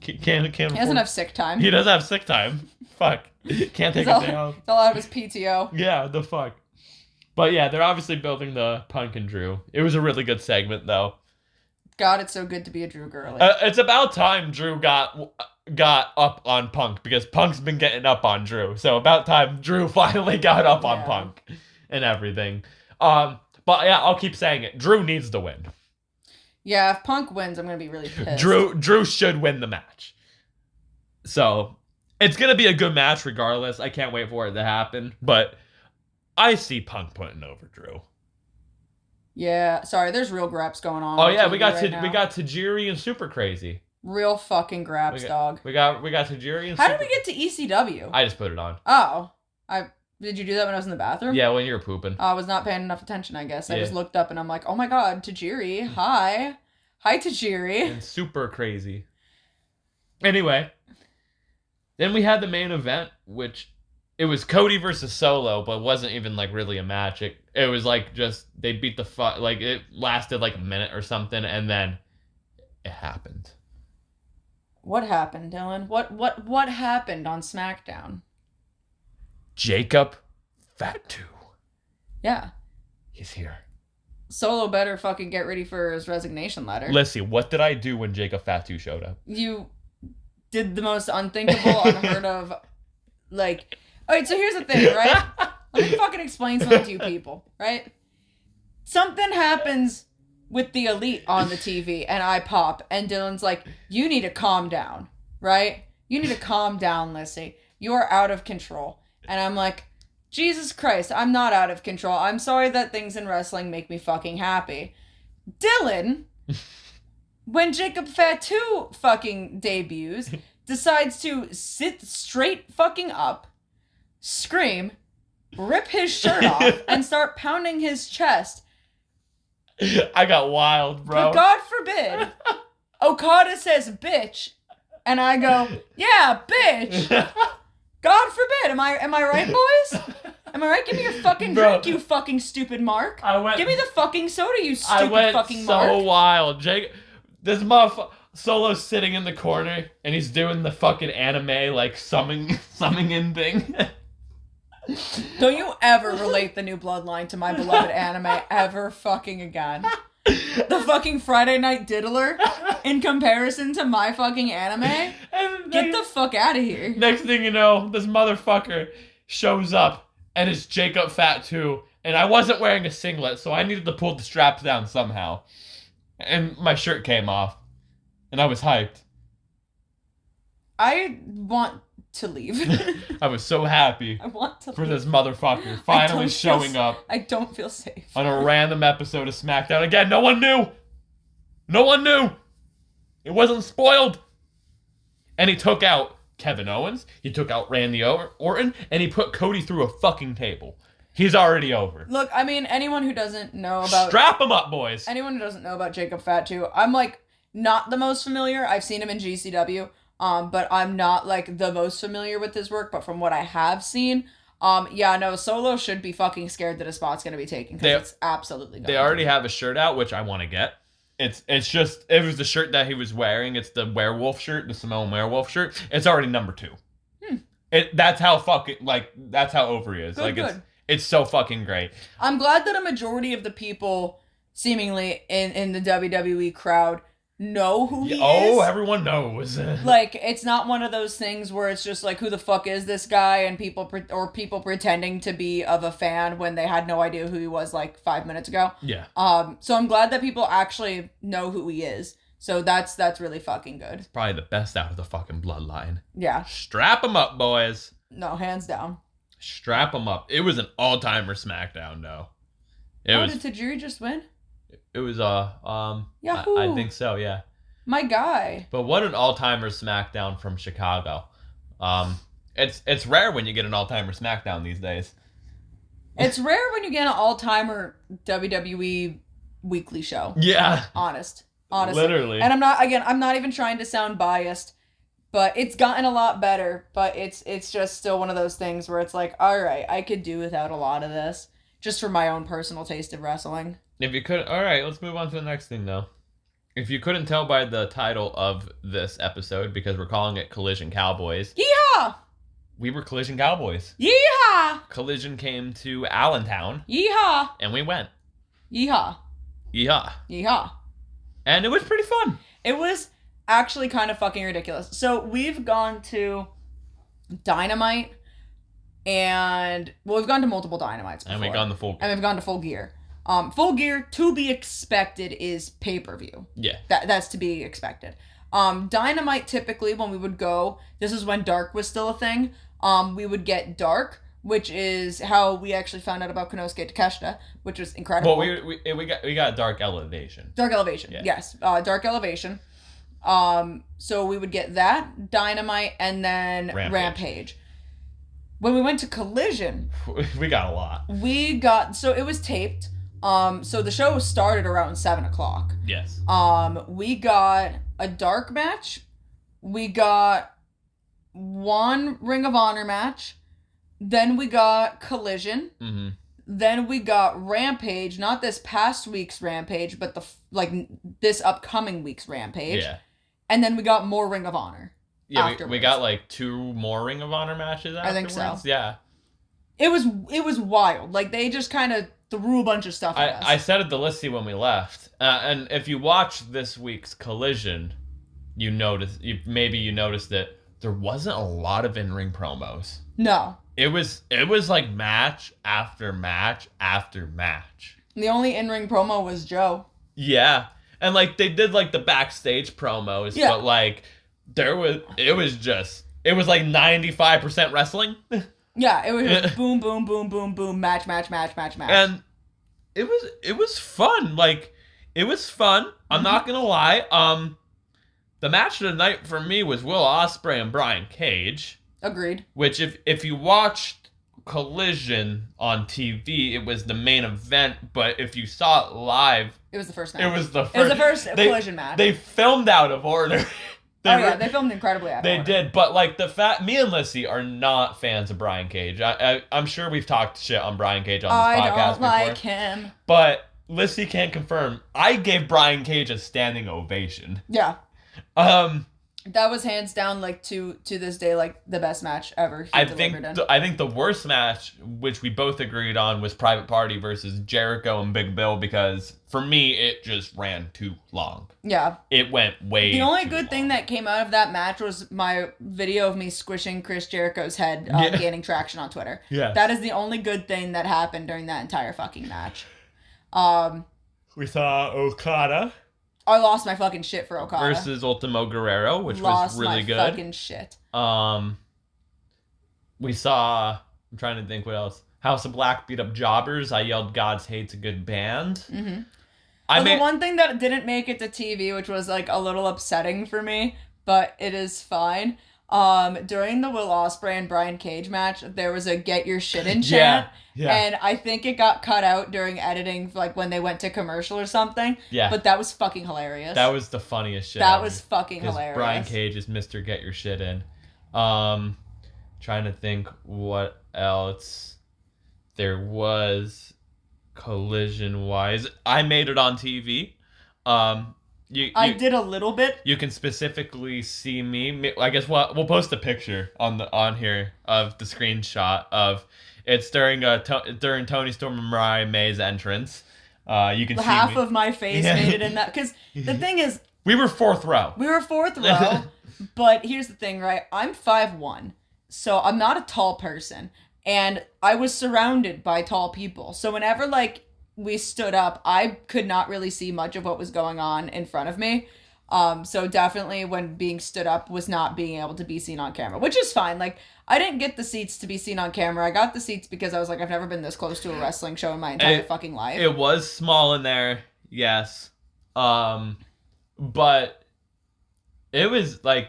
Can't He doesn't have sick time. He doesn't have sick time. Fuck. Can't take a day off. It's all out of his PTO. Yeah, the fuck. But yeah, they're obviously building the Punk and Drew. It was a really good segment, though. God, it's so good to be a Drew girly. It's about time Drew got up on Punk, because Punk's been getting up on Drew. So about time Drew finally got up on Punk and everything. But yeah, I'll keep saying it. Drew needs to win. Yeah, if Punk wins, I'm gonna be really pissed. Drew should win the match. So it's gonna be a good match regardless. I can't wait for it to happen. But I see Punk putting over Drew. Yeah, sorry, there's real graps going on. Oh yeah, we got Tajiri and Super Crazy. Real fucking graps, dog. We got Tajiri and How did we get to ECW? I just put it on. Oh. Did you do that when I was in the bathroom? Yeah, when you were pooping. I was not paying enough attention, I guess. I just looked up and I'm like, oh my god, Tajiri, hi. Hi, Tajiri. And Super Crazy. Anyway, then we had the main event, which it was Cody versus Solo, but wasn't even like really a match. It was like just they beat the fuck, like it lasted like a minute or something, and then it happened. What happened, Dylan? What happened on SmackDown? Jacob Fatu. Yeah. He's here. Solo better fucking get ready for his resignation letter. Lissy, what did I do when Jacob Fatu showed up? You did the most unthinkable, unheard of, like... Alright, so here's the thing, right? Let me fucking explain something to you people, right? Something happens with the Elite on the TV, and I pop, and Dylan's like, you need to calm down, right? You need to calm down, Lissy. You're out of control. And I'm like, Jesus Christ, I'm not out of control. I'm sorry that things in wrestling make me fucking happy. Dylan, when Jacob Fatu fucking debuts, decides to sit straight fucking up, scream, rip his shirt off, and start pounding his chest. I got wild, bro. But God forbid, Okada says bitch, and I go, yeah, bitch. God forbid. Am I right, boys? Am I right? Give me your fucking drink, you fucking stupid Mark. Give me the fucking soda, you stupid fucking Mark. I went so wild. This motherfucker, Solo's sitting in the corner, and he's doing the fucking anime, like, summoning thing. Don't you ever relate the new Bloodline to my beloved anime ever fucking again. The fucking Friday Night Diddler in comparison to my fucking anime? Get the fuck out of here. Next thing you know, this motherfucker shows up, and it's Jacob Fatu, and I wasn't wearing a singlet, so I needed to pull the straps down somehow. And my shirt came off, and I was hyped. I want to leave. I was so happy I want to for leave. this motherfucker finally showing up. I don't feel safe. On a random episode of SmackDown. Again, no one knew. No one knew. It wasn't spoiled. And he took out Kevin Owens. He took out Randy Orton. And he put Cody through a fucking table. He's already over. Look, I mean, anyone who doesn't know about... Strap him up, boys. Anyone who doesn't know about Jacob Fatu, I'm, like, not the most familiar. I've seen him in GCW. But I'm not, like, the most familiar with his work. But from what I have seen, yeah, no, Solo should be fucking scared that his spot's going to be taken. Because it's absolutely They already have a shirt out, which I want to get. It's just, it was the shirt that he was wearing. It's the werewolf shirt, the Samoan werewolf shirt. It's already number 2. That's how fucking, like, that's how over he is. Good. It's so fucking great. I'm glad that a majority of the people, seemingly, in the WWE crowd know who he is. Oh, everyone knows. Like, it's not one of those things where it's just like, who the fuck is this guy? And people pretending to be of a fan when they had no idea who he was like 5 minutes ago. Yeah. So I'm glad that people actually know who he is. So that's really fucking good. Probably the best out of the fucking bloodline. Yeah. Strap them up, boys. No, hands down. Strap them up. It was an all-timer SmackDown, though. Did Tajiri just win? It was Yahoo! I think so, yeah. My guy. But what an all-timer SmackDown from Chicago. It's rare when you get an all-timer SmackDown these days. It's rare when you get an all-timer WWE weekly show. Yeah. Honestly. Literally. And I'm not even trying to sound biased, but it's gotten a lot better, but it's just still one of those things where it's like, all right, I could do without a lot of this, just for my own personal taste of wrestling. If you could, all right, let's move on to the next thing though. If you couldn't tell by the title of this episode, because we're calling it Collision Cowboys. Yeehaw! We were Collision Cowboys. Yeehaw! Collision came to Allentown. Yeehaw! And we went. Yeehaw! Yeehaw. Yeehaw! And it was pretty fun. It was actually kind of fucking ridiculous. So we've gone to Dynamite and we've gone to multiple Dynamites before. And we've gone to Full Gear. And we've gone to Full Gear. Full Gear, to be expected, is pay-per-view. Yeah. That's to be expected. Dynamite, typically, when we would go, this is when Dark was still a thing, we would get Dark, which is how we actually found out about Konosuke Takeshita, which was incredible. Well, we got Dark Elevation. Dark Elevation, yeah. Yes. Dark Elevation. So we would get that, Dynamite, and then Rampage. When we went to Collision... we got a lot. So it was taped. So the show started around 7 o'clock. Yes. We got a Dark match. We got one Ring of Honor match. Then we got Collision. Mm-hmm. Then we got Rampage, not this past week's Rampage, but this upcoming week's Rampage. Yeah. And then we got more Ring of Honor. Yeah, we got like 2 more Ring of Honor matches afterwards. I think so. Yeah. It was wild. Like, they just kind of threw a bunch of stuff at us. I said it to Lyssie when we left. And if you watch this week's Collision, you noticed that there wasn't a lot of in-ring promos. No. It was like match after match after match. The only in-ring promo was Joe. Yeah. And like they did like the backstage promos, yeah. But like it was like 95% wrestling. Yeah, it was just boom, boom, boom, boom, boom, match. And it was fun. Like, it was fun. I'm not gonna lie. The match of the night for me was Will Ospreay and Brian Cage. Agreed. Which, if you watched Collision on TV, it was the main event. But if you saw it live, it was the first match. It was the first Collision match. They filmed out of order. They filmed incredibly out of order. They did, but like me and Lyssie are not fans of Brian Cage. I'm sure we've talked shit on Brian Cage on this podcast before. I don't like him. But Lyssie can't confirm. I gave Brian Cage a standing ovation. Yeah. That was hands down, like, to this day, like, the best match ever. I think the worst match, which we both agreed on, was Private Party versus Jericho and Big Bill, because for me it just ran too long. Yeah. It went way. The only good thing that came out of that match was my video of me squishing Chris Jericho's head, gaining traction on Twitter. Yeah. That is the only good thing that happened during that entire fucking match. We saw Okada. I lost my fucking shit for Okada. Versus Ultimo Guerrero, which was really good. Lost my fucking shit. We saw, I'm trying to think what else. House of Black beat up Jobbers. I yelled God's Hate's a good band. Mm-hmm. The one thing that didn't make it to TV, which was like a little upsetting for me, but it is fine. During the Will Ospreay and Brian Cage match, there was a "Get Your Shit In" chant, and I think it got cut out during editing, like when they went to commercial or something. Yeah, but that was fucking hilarious. That was the funniest shit. That was fucking hilarious. Brian Cage is Mr. Get Your Shit In. Trying to think what else there was Collision wise. I made it on TV. I did a little bit. You can specifically see me. I guess we'll post a picture on here of the screenshot of it's during Tony Storm and Mariah May's entrance. You can see half of my face made it in that, because the thing is, we were fourth row. But here's the thing, right? I'm 5'1", so I'm not a tall person, and I was surrounded by tall people. So whenever like we stood up, I could not really see much of what was going on in front of me. So definitely when being stood up was not being able to be seen on camera, which is fine. Like, I didn't get the seats to be seen on camera. I got the seats because I was like, I've never been this close to a wrestling show in my entire fucking life. It was small in there, yes. But it was like,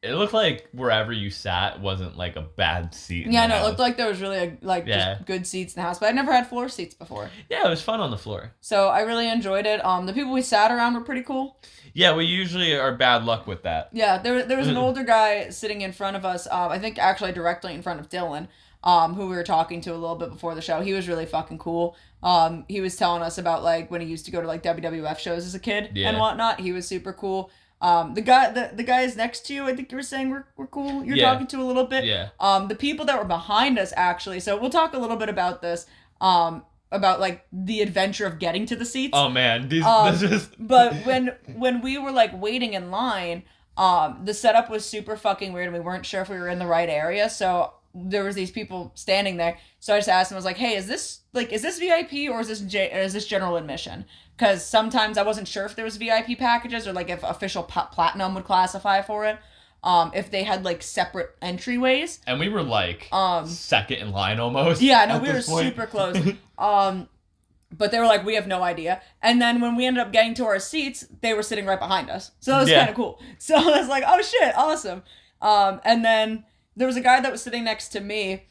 it looked like wherever you sat wasn't like a bad seat. Yeah, no, it looked like there was really Yeah. just good seats in the house, but I never had floor seats before. Yeah, it was fun on the floor. So I really enjoyed it. The people we sat around were pretty cool. Yeah, we usually are bad luck with that. Yeah, there was an older guy sitting in front of us. I think actually directly in front of Dylan. Who we were talking to a little bit before the show. He was really fucking cool. He was telling us about like when he used to go to like WWF shows as a kid and whatnot. He was super cool. The guys next to you, I think you were saying were cool. You're talking to a little bit. Yeah. The people that were behind us actually. So we'll talk a little bit about this. About like the adventure of getting to the seats. Oh man, this is. But when we were like waiting in line, the setup was super fucking weird and we weren't sure if we were in the right area. So there was these people standing there. So I just asked them, I was like, hey, is this VIP or is this general admission? Because sometimes I wasn't sure if there was VIP packages or like if official platinum would classify for it. If they had like separate entryways. And we were like second in line almost. Yeah, no, we were super close. But they were like, we have no idea. And then when we ended up getting to our seats, they were sitting right behind us. So that was kind of cool. So I was like, oh shit, awesome. And then there was a guy that was sitting next to me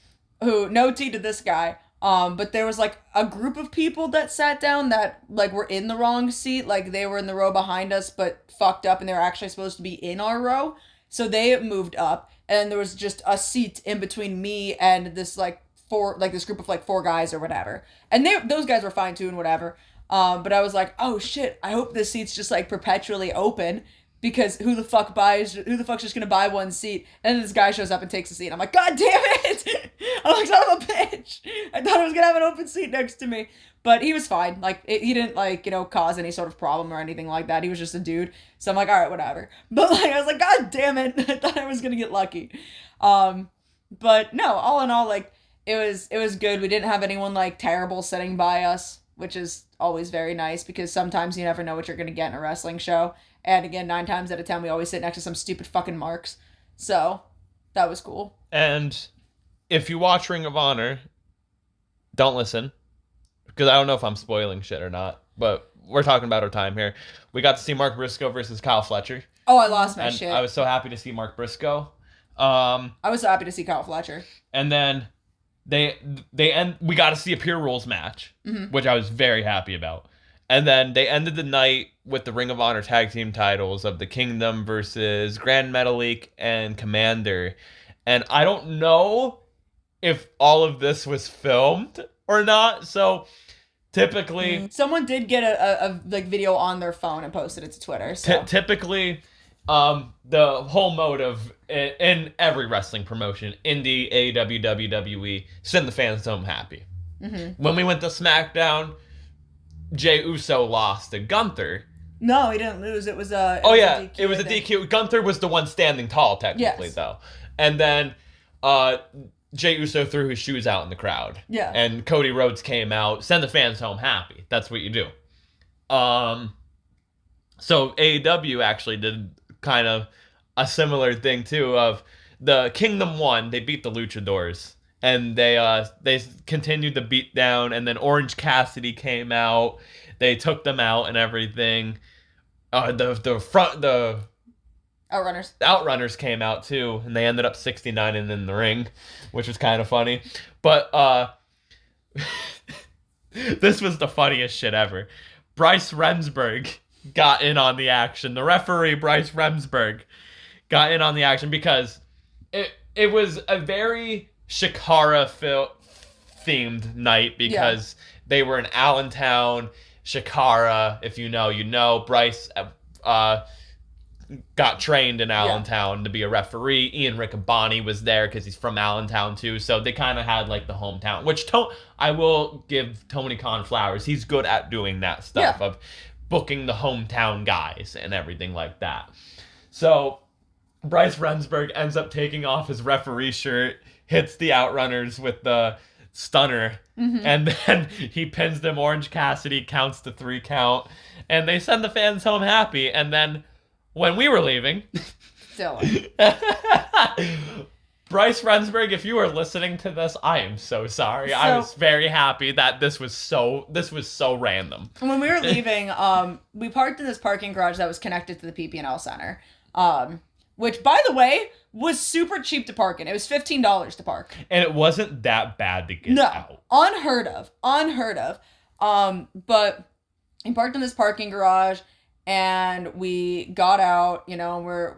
who, no tea to this guy, but there was like a group of people that sat down that like were in the wrong seat. Like they were in the row behind us, but fucked up and they were actually supposed to be in our row. So they moved up and there was just a seat in between me and this this group of like four guys or whatever. And those guys were fine too and whatever. But I was like, oh shit, I hope this seat's just like perpetually open. Because who the fuck's just gonna buy one seat? And then this guy shows up and takes a seat. I'm like, God damn it! I'm like, son of a bitch! I thought I was gonna have an open seat next to me. But he was fine. Like, he didn't, like, cause any sort of problem or anything like that. He was just a dude. So I'm like, alright, whatever. But, like, I was like, God damn it! I thought I was gonna get lucky. But, no, all in all, like, it was good. We didn't have anyone, like, terrible sitting by us, which is always very nice, because sometimes you never know what you're gonna get in a wrestling show. And again, 9 times out of 10, we always sit next to some stupid fucking marks. So, that was cool. And if you watch Ring of Honor, don't listen. Because I don't know if I'm spoiling shit or not. But we're talking about our time here. We got to see Mark Briscoe versus Kyle Fletcher. Oh, I lost my shit. I was so happy to see Mark Briscoe. I was so happy to see Kyle Fletcher. And then we got to see a Pure Rules match, which I was very happy about. And then they ended the night with the Ring of Honor tag team titles of the Kingdom versus Grand Metalik and Commander. And I don't know if all of this was filmed or not. So typically, someone did get a like video on their phone and posted it to Twitter. So. Typically, the whole motive in every wrestling promotion, indie, AEW, WWE, send the fans home happy. When we went to SmackDown, Jey Uso lost to Gunther. No, he didn't lose. It was a it was a DQ. Gunther was the one standing tall, technically, though. And then Jey Uso threw his shoes out in the crowd. Yeah. And Cody Rhodes came out, send the fans home happy. That's what you do. So AEW actually did kind of a similar thing too. Of the Kingdom won, they beat the Luchadors. And they continued the beat down, and then Orange Cassidy came out. They took them out and everything. The Outrunners came out too, and they ended up 69 and in the ring, which was kind of funny. But this was the funniest shit ever. Bryce Remsburg got in on the action. The referee, Bryce Remsburg, got in on the action because it was a very Shikara themed night because they were in Allentown. Shikara, if you know, you know. Bryce got trained in Allentown to be a referee. Ian Riccaboni was there because he's from Allentown too. So they kind of had like the hometown, which I will give Tony Khan flowers. He's good at doing that stuff of booking the hometown guys and everything like that. So Bryce Remsburg ends up taking off his referee shirt, hits the Outrunners with the stunner, and then he pins them. Orange Cassidy counts the 3 count, and they send the fans home happy. And then when we were leaving, Bryce Remsburg, if you are listening to this, I am so sorry. I was very happy that this was so random. When we were leaving, we parked in this parking garage that was connected to the PP&L Center. which, by the way, was super cheap to park in. It was $15 to park. And it wasn't that bad to get out. Unheard of. But we parked in this parking garage, and we got out, you know, we're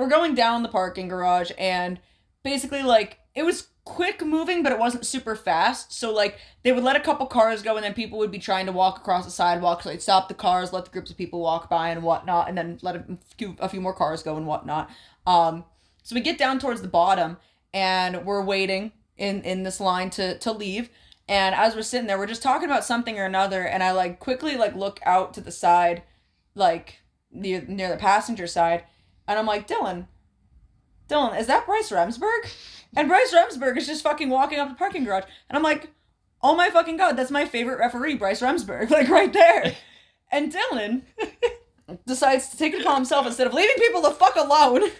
going down the parking garage, and basically, like, it was quick moving, but it wasn't super fast. So, like, they would let a couple cars go, and then people would be trying to walk across the sidewalk. So they'd stop the cars, let the groups of people walk by and whatnot, and then let a few more cars go and whatnot. So we get down towards the bottom, and we're waiting in this line to leave. And as we're sitting there, we're just talking about something or another, and I, like, quickly, like, look out to the side, like, near the passenger side, and I'm like, Dylan, is that Bryce Remsburg? And Bryce Remsburg is just fucking walking up the parking garage. And I'm like, oh my fucking God, that's my favorite referee, Bryce Remsburg. Like, right there. And Dylan decides to take it upon himself, instead of leaving people the fuck alone.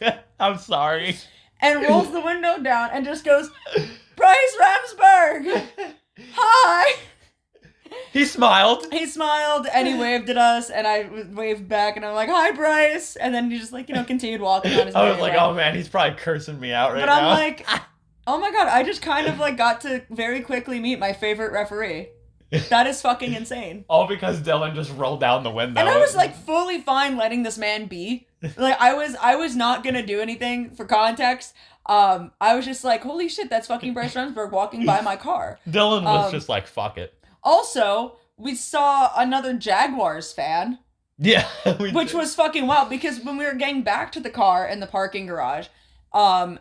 I'm sorry. And rolls the window down and just goes, Bryce Remsburg! Hi! He smiled. And he waved at us, and I waved back, and I'm like, hi, Bryce. And then he just, like, you know, continued walking on his way. I was like, oh man, he's probably cursing me out right now. But I'm like, oh my God, I just kind of, like, got to very quickly meet my favorite referee. That is fucking insane. All because Dylan just rolled down the window. And I was, like, fully fine letting this man be. Like, I was not gonna do anything for context. I was just like, holy shit, that's fucking Bryce Remsburg walking by my car. Dylan was just like, fuck it. Also, we saw another Jaguars fan. Yeah. Which was fucking wild, because when we were getting back to the car in the parking garage, I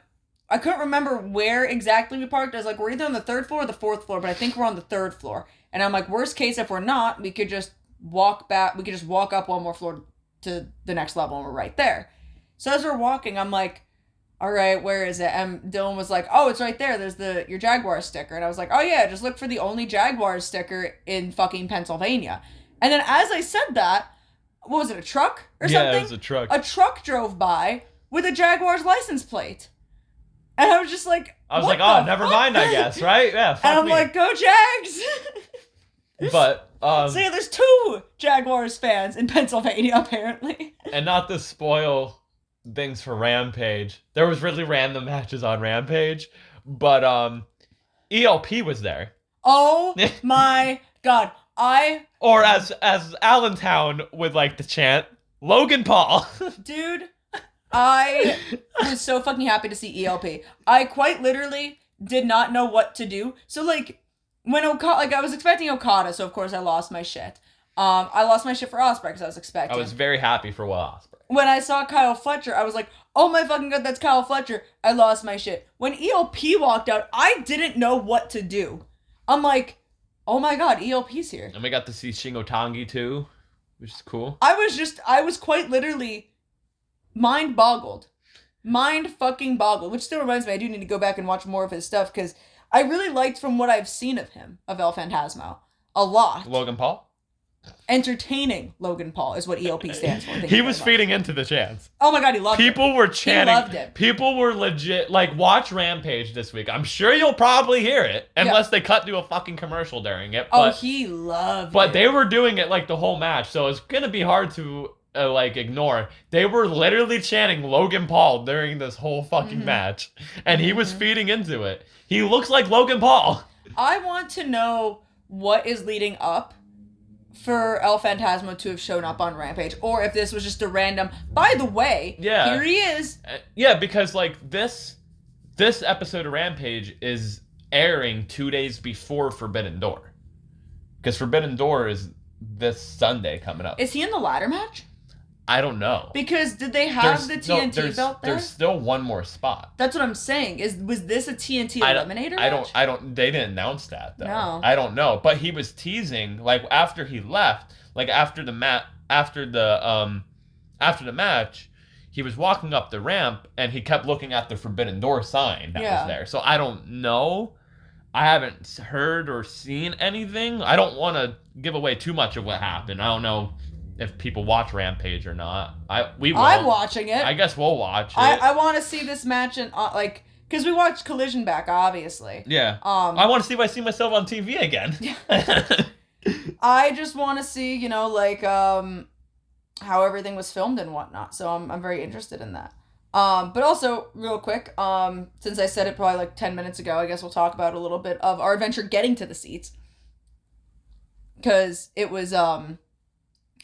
couldn't remember where exactly we parked. I was like, we're either on the 3rd floor or the 4th floor, but I think we're on the 3rd floor. And I'm like, worst case, if we're not, we could just walk back. We could just walk up one more floor to the next level, and we're right there. So as we're walking, I'm like, all right, where is it? And Dylan was like, oh, it's right there. There's your Jaguars sticker. And I was like, oh yeah, just look for the only Jaguars sticker in fucking Pennsylvania. And then as I said that, what was it, a truck or something? Yeah, it was a truck. A truck drove by with a Jaguars license plate. And I was just like, I was like, oh, never mind, I guess, right? Yeah, fuck And I'm me. like, go Jags! But, so yeah, there's 2 Jaguars fans in Pennsylvania, apparently. And not to spoil things for Rampage, there was really random matches on Rampage, but ELP was there. Oh my God. Or as Allentown would like to chant, Logan Paul. Dude, I was so fucking happy to see ELP. I quite literally did not know what to do. So, like, when I was expecting Okada, so of course I lost my shit. I lost my shit for Ospreay because I was expecting. I was very happy for Will Ospreay. When I saw Kyle Fletcher, I was like, oh my fucking God, that's Kyle Fletcher. I lost my shit. When ELP walked out, I didn't know what to do. I'm like, oh my God, ELP's here. And we got to see Shingo Tangi too, which is cool. I was quite literally mind fucking boggled, which still reminds me, I do need to go back and watch more of his stuff, because I really liked, from what I've seen of him, of El Phantasmo, a lot. Logan Paul? Entertaining Logan Paul is what ELP stands for. He was feeding into the chants. Oh my God, he loved it. People were chanting. He loved it. People were legit, like, watch Rampage this week. I'm sure you'll probably hear it, unless they cut to a fucking commercial during it. But, he loved it. But they were doing it, like, the whole match, so it's gonna be hard to, ignore. They were literally chanting Logan Paul during this whole fucking match, and he was feeding into it. He looks like Logan Paul. I want to know what is leading up for El Phantasmo to have shown up on Rampage, or if this was just a random, by the way, here he is. Yeah, because, like, this episode of Rampage is airing 2 days before Forbidden Door. Because Forbidden Door is this Sunday coming up. Is he in the ladder match? I don't know. Because did they have the TNT belt there? There's still one more spot. That's what I'm saying. Was this a TNT Eliminator match? They didn't announce that, though. No. I don't know. But he was teasing, like, after he left, like, after the match, he was walking up the ramp, and he kept looking at the Forbidden Door sign that was there. So I don't know. I haven't heard or seen anything. I don't want to give away too much of what happened. I don't know if people watch Rampage or not. We will. I'm watching it. I guess we'll watch it. I want to see this match, and because we watched Collision back, obviously. Yeah. I want to see if I see myself on TV again. I just want to see, how everything was filmed and whatnot. So I'm very interested in that. But also, real quick, since I said it probably like 10 minutes ago, I guess we'll talk about a little bit of our adventure getting to the seats. Because it was an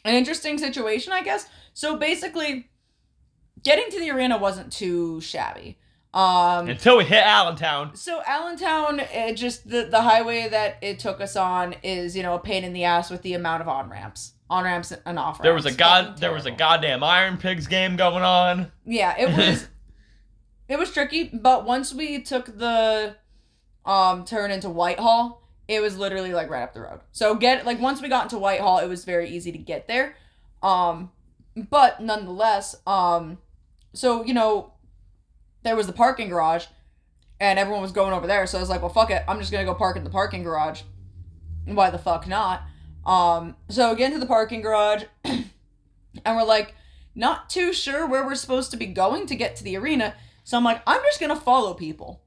interesting situation, I guess. So basically, getting to the arena wasn't too shabby. Until we hit Allentown. So Allentown, just the highway that it took us on is, a pain in the ass with the amount of on-ramps and off-ramps. There was a goddamn Iron Pigs game going on. Yeah, it was tricky, but once we took the turn into Whitehall, it was literally like right up the road. So once we got into Whitehall, it was very easy to get there. But nonetheless, so there was the parking garage, and everyone was going over there. So I was like, well, fuck it, I'm just gonna go park in the parking garage. Why the fuck not? So get into the parking garage, and we're like, not too sure where we're supposed to be going to get to the arena. So I'm like, I'm just gonna follow people,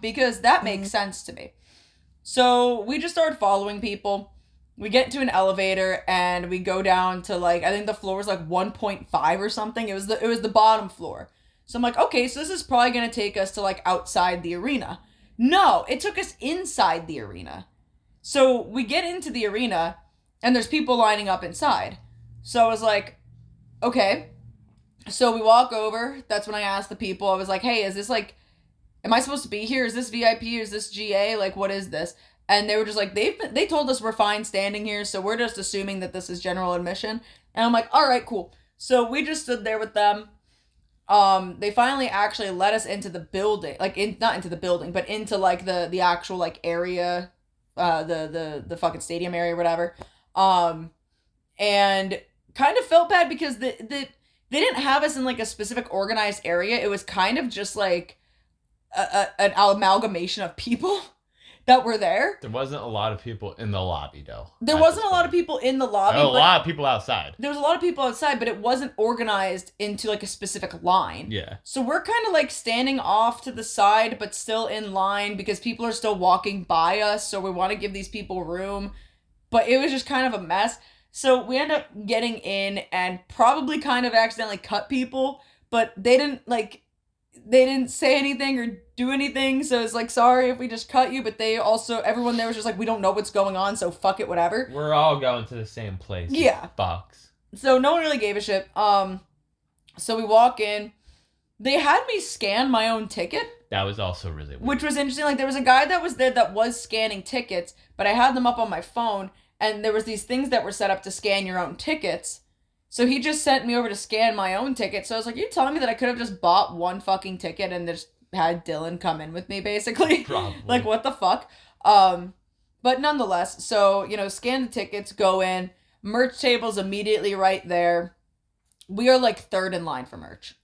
because that makes sense to me. So we just started following people. We get into an elevator and we go down to I think the floor was 1.5 or something. It was the bottom floor. So I'm like, okay, so this is probably gonna take us to outside the arena. No, it took us inside the arena. So we get into the arena and there's people lining up inside. So I was like, okay. So we walk over. That's when I asked the people. I was like, hey, is this am I supposed to be here? Is this VIP? Is this GA? What is this? And they were just they told us we're fine standing here, so we're just assuming that this is general admission. And I'm like, all right, cool. So we just stood there with them. They finally actually let us into the building, not into the building, but into the actual area, the fucking stadium area or whatever. And kind of felt bad because they didn't have us in a specific organized area. It was kind of just an amalgamation of people that were there. There wasn't a lot of people in the lobby, though. There wasn't a lot of people in the lobby. There were a lot of people outside. There was a lot of people outside, but it wasn't organized into a specific line. Yeah. So we're kind of standing off to the side, but still in line because people are still walking by us. So we want to give these people room. But it was just kind of a mess. So we end up getting in and probably kind of accidentally cut people, but they didn't say anything or do anything, so it's sorry if we just cut you, but everyone there was just we don't know what's going on, so fuck it, whatever. We're all going to the same place. Yeah. Box. So no one really gave a shit. So we walk in. They had me scan my own ticket. That was also really weird. Which was interesting. There was a guy that was there that was scanning tickets, but I had them up on my phone, and there was these things that were set up to scan your own tickets. So he just sent me over to scan my own ticket. So I was like, you telling me that I could have just bought one fucking ticket and just had Dylan come in with me, basically? Probably. What the fuck? But nonetheless, so, scan the tickets, go in. Merch table's immediately right there. We are third in line for merch.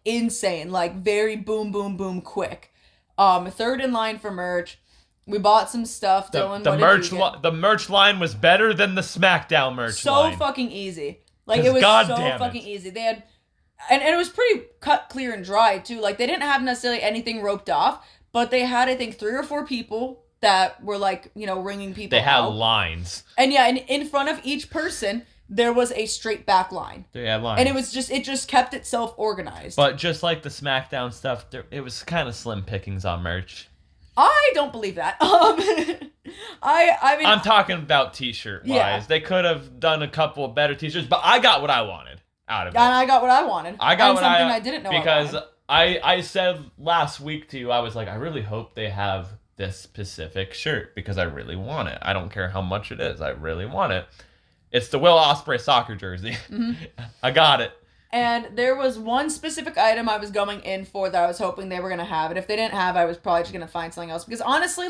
Insane. Very boom, boom, boom quick. Third in line for merch. We bought some stuff. Dylan, the merch line was better than the SmackDown merch line. So fucking easy. It was so fucking easy. They had, and it was pretty cut, clear, and dry too. They didn't have necessarily anything roped off, but they had, I think, 3 or 4 people that were ringing people. They had out. lines. And yeah, and in front of each person there was a straight back line. They had lines. And it just kept itself organized. But just like the SmackDown stuff, it was kind of slim pickings on merch. I don't believe that. I mean, I'm talking about t-shirt wise. Yeah. They could have done a couple of better t-shirts, but I got what I wanted out of it. And I got what I wanted. I got what something I didn't know because I wanted. I said last week to you, I was like, I really hope they have this specific shirt because I really want it. I don't care how much it is. I really want it. It's the Will Ospreay soccer jersey. Mm-hmm. I got it. And there was one specific item I was going in for that I was hoping they were going to have. And if they didn't have, I was probably just going to find something else. Because honestly,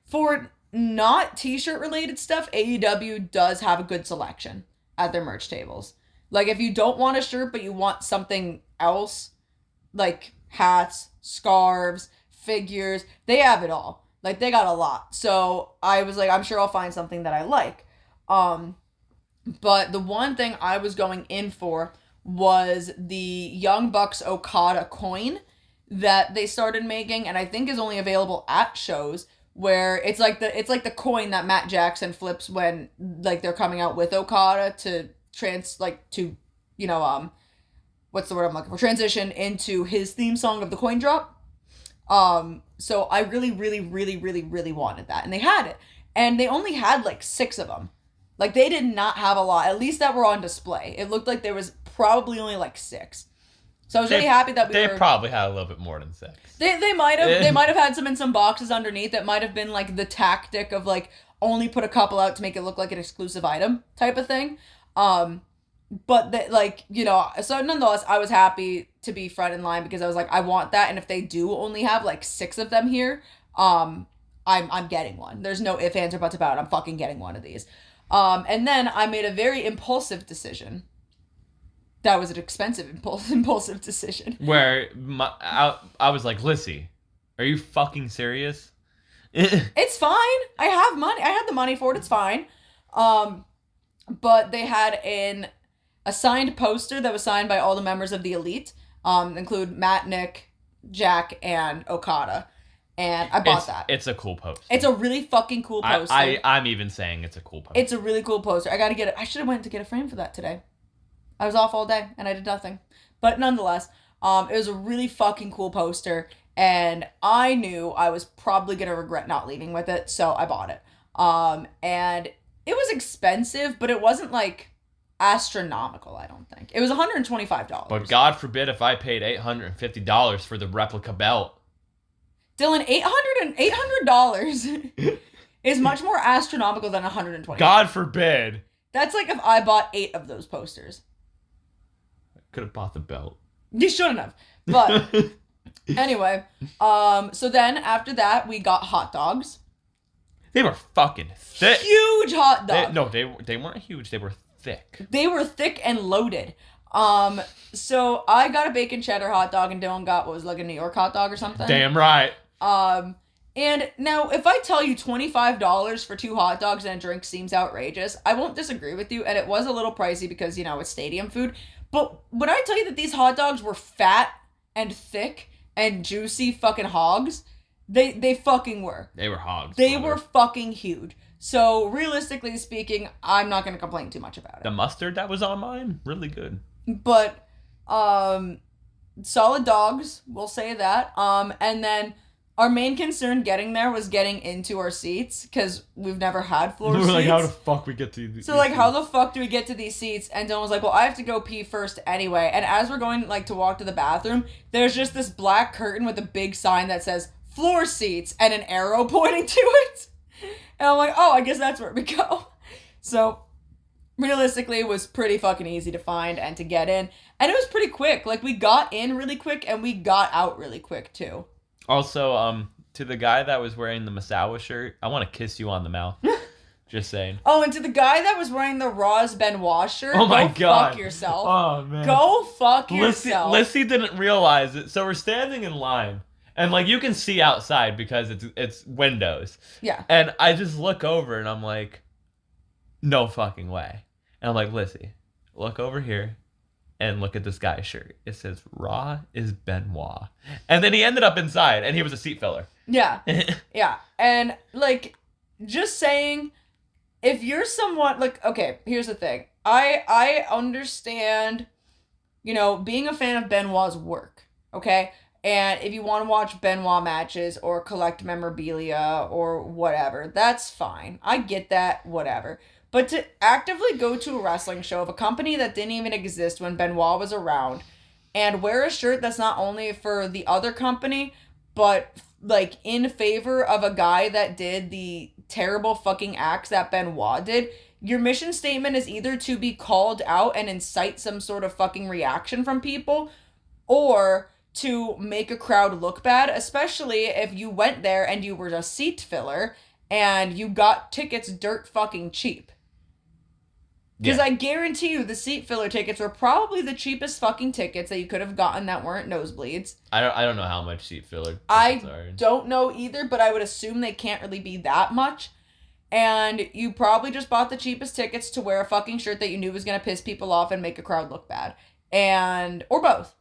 for not t-shirt related stuff, AEW does have a good selection at their merch tables. If you don't want a shirt, but you want something else, hats, scarves, figures, they have it all. They got a lot. So I was I'm sure I'll find something that I like. But the one thing I was going in for was the Young Bucks Okada coin that they started making, and I think is only available at shows, where it's like the coin that Matt Jackson flips when they're coming out with Okada to what's the word I'm looking for? Transition into his theme song of the coin drop. So I really, really, really, really, really wanted that. And they had it. And they only had like 6 of them. Like, they did not have a lot, at least that were on display. It looked like there was probably only like 6. So I was really happy that they probably had a little bit more than 6. They might have. They might have had some in some boxes underneath. That might have been like the tactic of like only put a couple out to make it look like an exclusive item type of thing. But that, like, you know, so nonetheless, I was happy to be front in line because I was like, I want that, and if they do only have like 6 of them here, I'm getting one. There's no ifs, ands, or buts about it. I'm fucking getting one of these. And then I made a very impulsive decision. That was an expensive impulsive decision. Where I was like, Lyssie, are you fucking serious? It's fine. I have money. I had the money for it. It's fine. But they had a signed poster that was signed by all the members of the Elite, include Matt, Nick, Jack, and Okada. And I bought that. It's a cool poster. It's a really fucking cool poster. I'm even saying it's a cool poster. It's a really cool poster. I gotta get it. I should have went to get a frame for that today. I was off all day and I did nothing. But nonetheless, it was a really fucking cool poster. And I knew I was probably gonna regret not leaving with it, so I bought it. And it was expensive, but it wasn't like astronomical, I don't think. It was $125. But God forbid if I paid $850 for the replica belt. Dylan, $800 is much more astronomical than $120. God forbid. That's like if I bought 8 of those posters. I could have bought the belt. You shouldn't have. But anyway, so then after that, we got hot dogs. They were fucking thick. Huge hot dogs. They weren't huge. They were thick. They were thick and loaded. So I got a bacon cheddar hot dog and Dylan got, what was it, like a New York hot dog or something? Damn right. And now if I tell you $25 for 2 hot dogs and a drink seems outrageous, I won't disagree with you. And it was a little pricey because, you know, it's stadium food. But when I tell you that these hot dogs were fat and thick and juicy fucking hogs, they fucking were. They were hogs. They were fucking huge. So realistically speaking, I'm not going to complain too much about it. The mustard that was on mine, really good. But solid dogs, we'll say that. And then our main concern getting there was getting into our seats because we've never had floor seats. We're like, how the fuck we get to these? So like, how the fuck do we get to these seats? And Dylan was like, well, I have to go pee first anyway. And as we're going like to walk to the bathroom, there's just this black curtain with a big sign that says floor seats and an arrow pointing to it. And I'm like, oh, I guess that's where we go. So realistically, it was pretty fucking easy to find and to get in. And it was pretty quick. Like, we got in really quick and we got out really quick too. Also, to the guy that was wearing the Masawa shirt, I want to kiss you on the mouth. Just saying. Oh, and to the guy that was wearing the Roz Benoit shirt, oh my go God. fuck yourself. Oh, man. Go fuck yourself. Lyssie didn't realize it. So we're standing in line. And, like, you can see outside because it's windows. Yeah. And I just look over and I'm like, no fucking way. And I'm like, Lyssie, look over here. And look at this guy's shirt. It says, Raw is Benoit. And then he ended up inside, and he was a seat filler. Yeah. Yeah. And, like, just saying, if you're somewhat, like, okay, here's the thing. I understand, you know, being a fan of Benoit's work, okay? And if you want to watch Benoit matches or collect memorabilia or whatever, that's fine. I get that, whatever. But to actively go to a wrestling show of a company that didn't even exist when Benoit was around and wear a shirt that's not only for the other company, but like in favor of a guy that did the terrible fucking acts that Benoit did, your mission statement is either to be called out and incite some sort of fucking reaction from people, or to make a crowd look bad, especially if you went there and you were a seat filler and you got tickets dirt fucking cheap. Because I guarantee you the seat filler tickets were probably the cheapest fucking tickets that you could have gotten that weren't nosebleeds. I don't know how much seat filler tickets are. I don't know either, but I would assume they can't really be that much. And you probably just bought the cheapest tickets to wear a fucking shirt that you knew was going to piss people off and make a crowd look bad. Or both.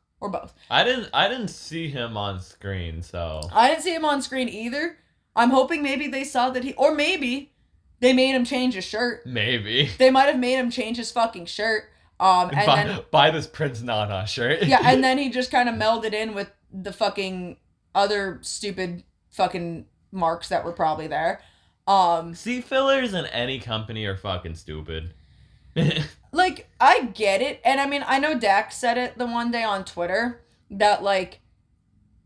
I didn't see him on screen, so. I didn't see him on screen either. I'm hoping maybe they saw that or maybe they made him change his shirt. Maybe. They might have made him change his fucking shirt. Buy this Prince Nana shirt. Yeah, and then he just kind of melded in with the fucking other stupid fucking marks that were probably there. Seat fillers in any company are fucking stupid. Like, I get it. And I mean, I know Dax said it the one day on Twitter that, like,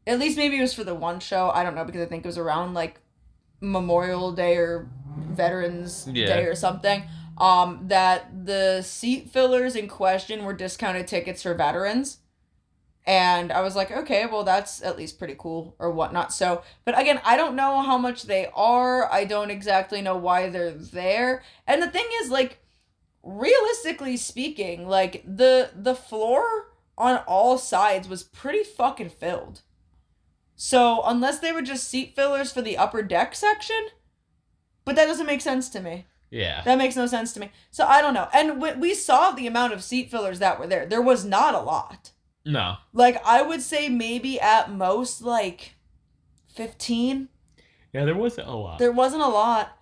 at least maybe it was for the one show. I don't know, because I think it was around, like, Memorial Day or Veterans Day or something. That the seat fillers in question were discounted tickets for veterans. And I was like, okay, well, that's at least pretty cool or whatnot. So, but again, I don't know how much they are. I don't exactly know why they're there. And the thing is, like, realistically speaking, like, the floor on all sides was pretty fucking filled. So, unless they were just seat fillers for the upper deck section, but that doesn't make sense to me. Yeah. That makes no sense to me. So, I don't know. And we saw the amount of seat fillers that were there. There was not a lot. No. Like, I would say maybe at most, like, 15. Yeah, there wasn't a lot. There wasn't a lot.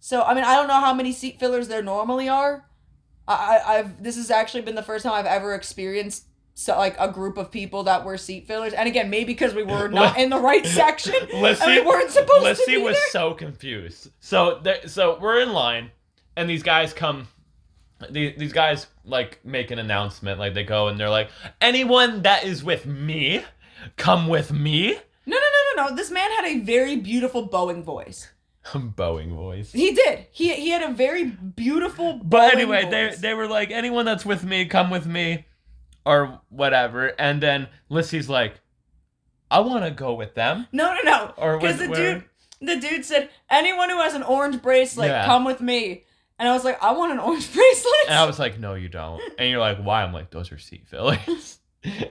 So, I mean, I don't know how many seat fillers there normally are. This has actually been the first time I've ever experienced like a group of people that were seat fillers, and again, maybe because we were not in the right section, and we weren't supposed to be was there. so confused. So we're in line, and these guys come. These guys like make an announcement, like they go and they're like, anyone that is with me, come with me. No. This man had a very beautiful Boeing voice. Boeing voice. He did. He had a very beautiful Boeing But anyway, voice. they were like, anyone that's with me, come with me, or whatever. And then Lissy's like, I want to go with them. No. Because the dude said, anyone who has an orange bracelet, come with me. And I was like, I want an orange bracelet. And I was like, no, you don't. And you're like, why? I'm like, those are seat fillers.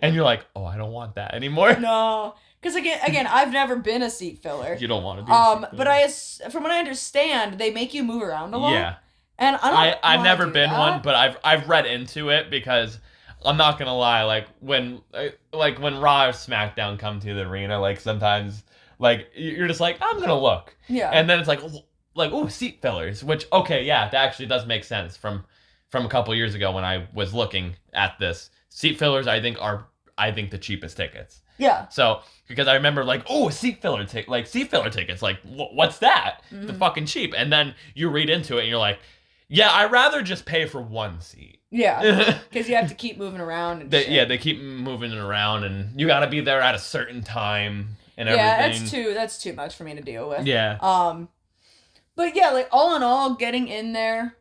And you're like, oh, I don't want that anymore. No. Because again, I've never been a seat filler. You don't want to be but from what I understand, they make you move around a lot. Yeah. And I've never been one, but I've read into it because I'm not gonna lie, like when Raw or SmackDown come to the arena, like sometimes like you're just like, I'm gonna look. Yeah. And then it's like oh, seat fillers, which okay, yeah, that actually does make sense from a couple years ago when I was looking at this. Seat fillers I think the cheapest tickets. Yeah. So, because I remember like, oh, seat filler tickets, like, what's that? The fucking cheap. And then you read into it and you're like, yeah, I'd rather just pay for one seat. Yeah. Because you have to keep moving around and shit. Yeah, they keep moving it around and you got to be there at a certain time and everything. Yeah, that's too much for me to deal with. Yeah. But yeah, like all in all, getting in there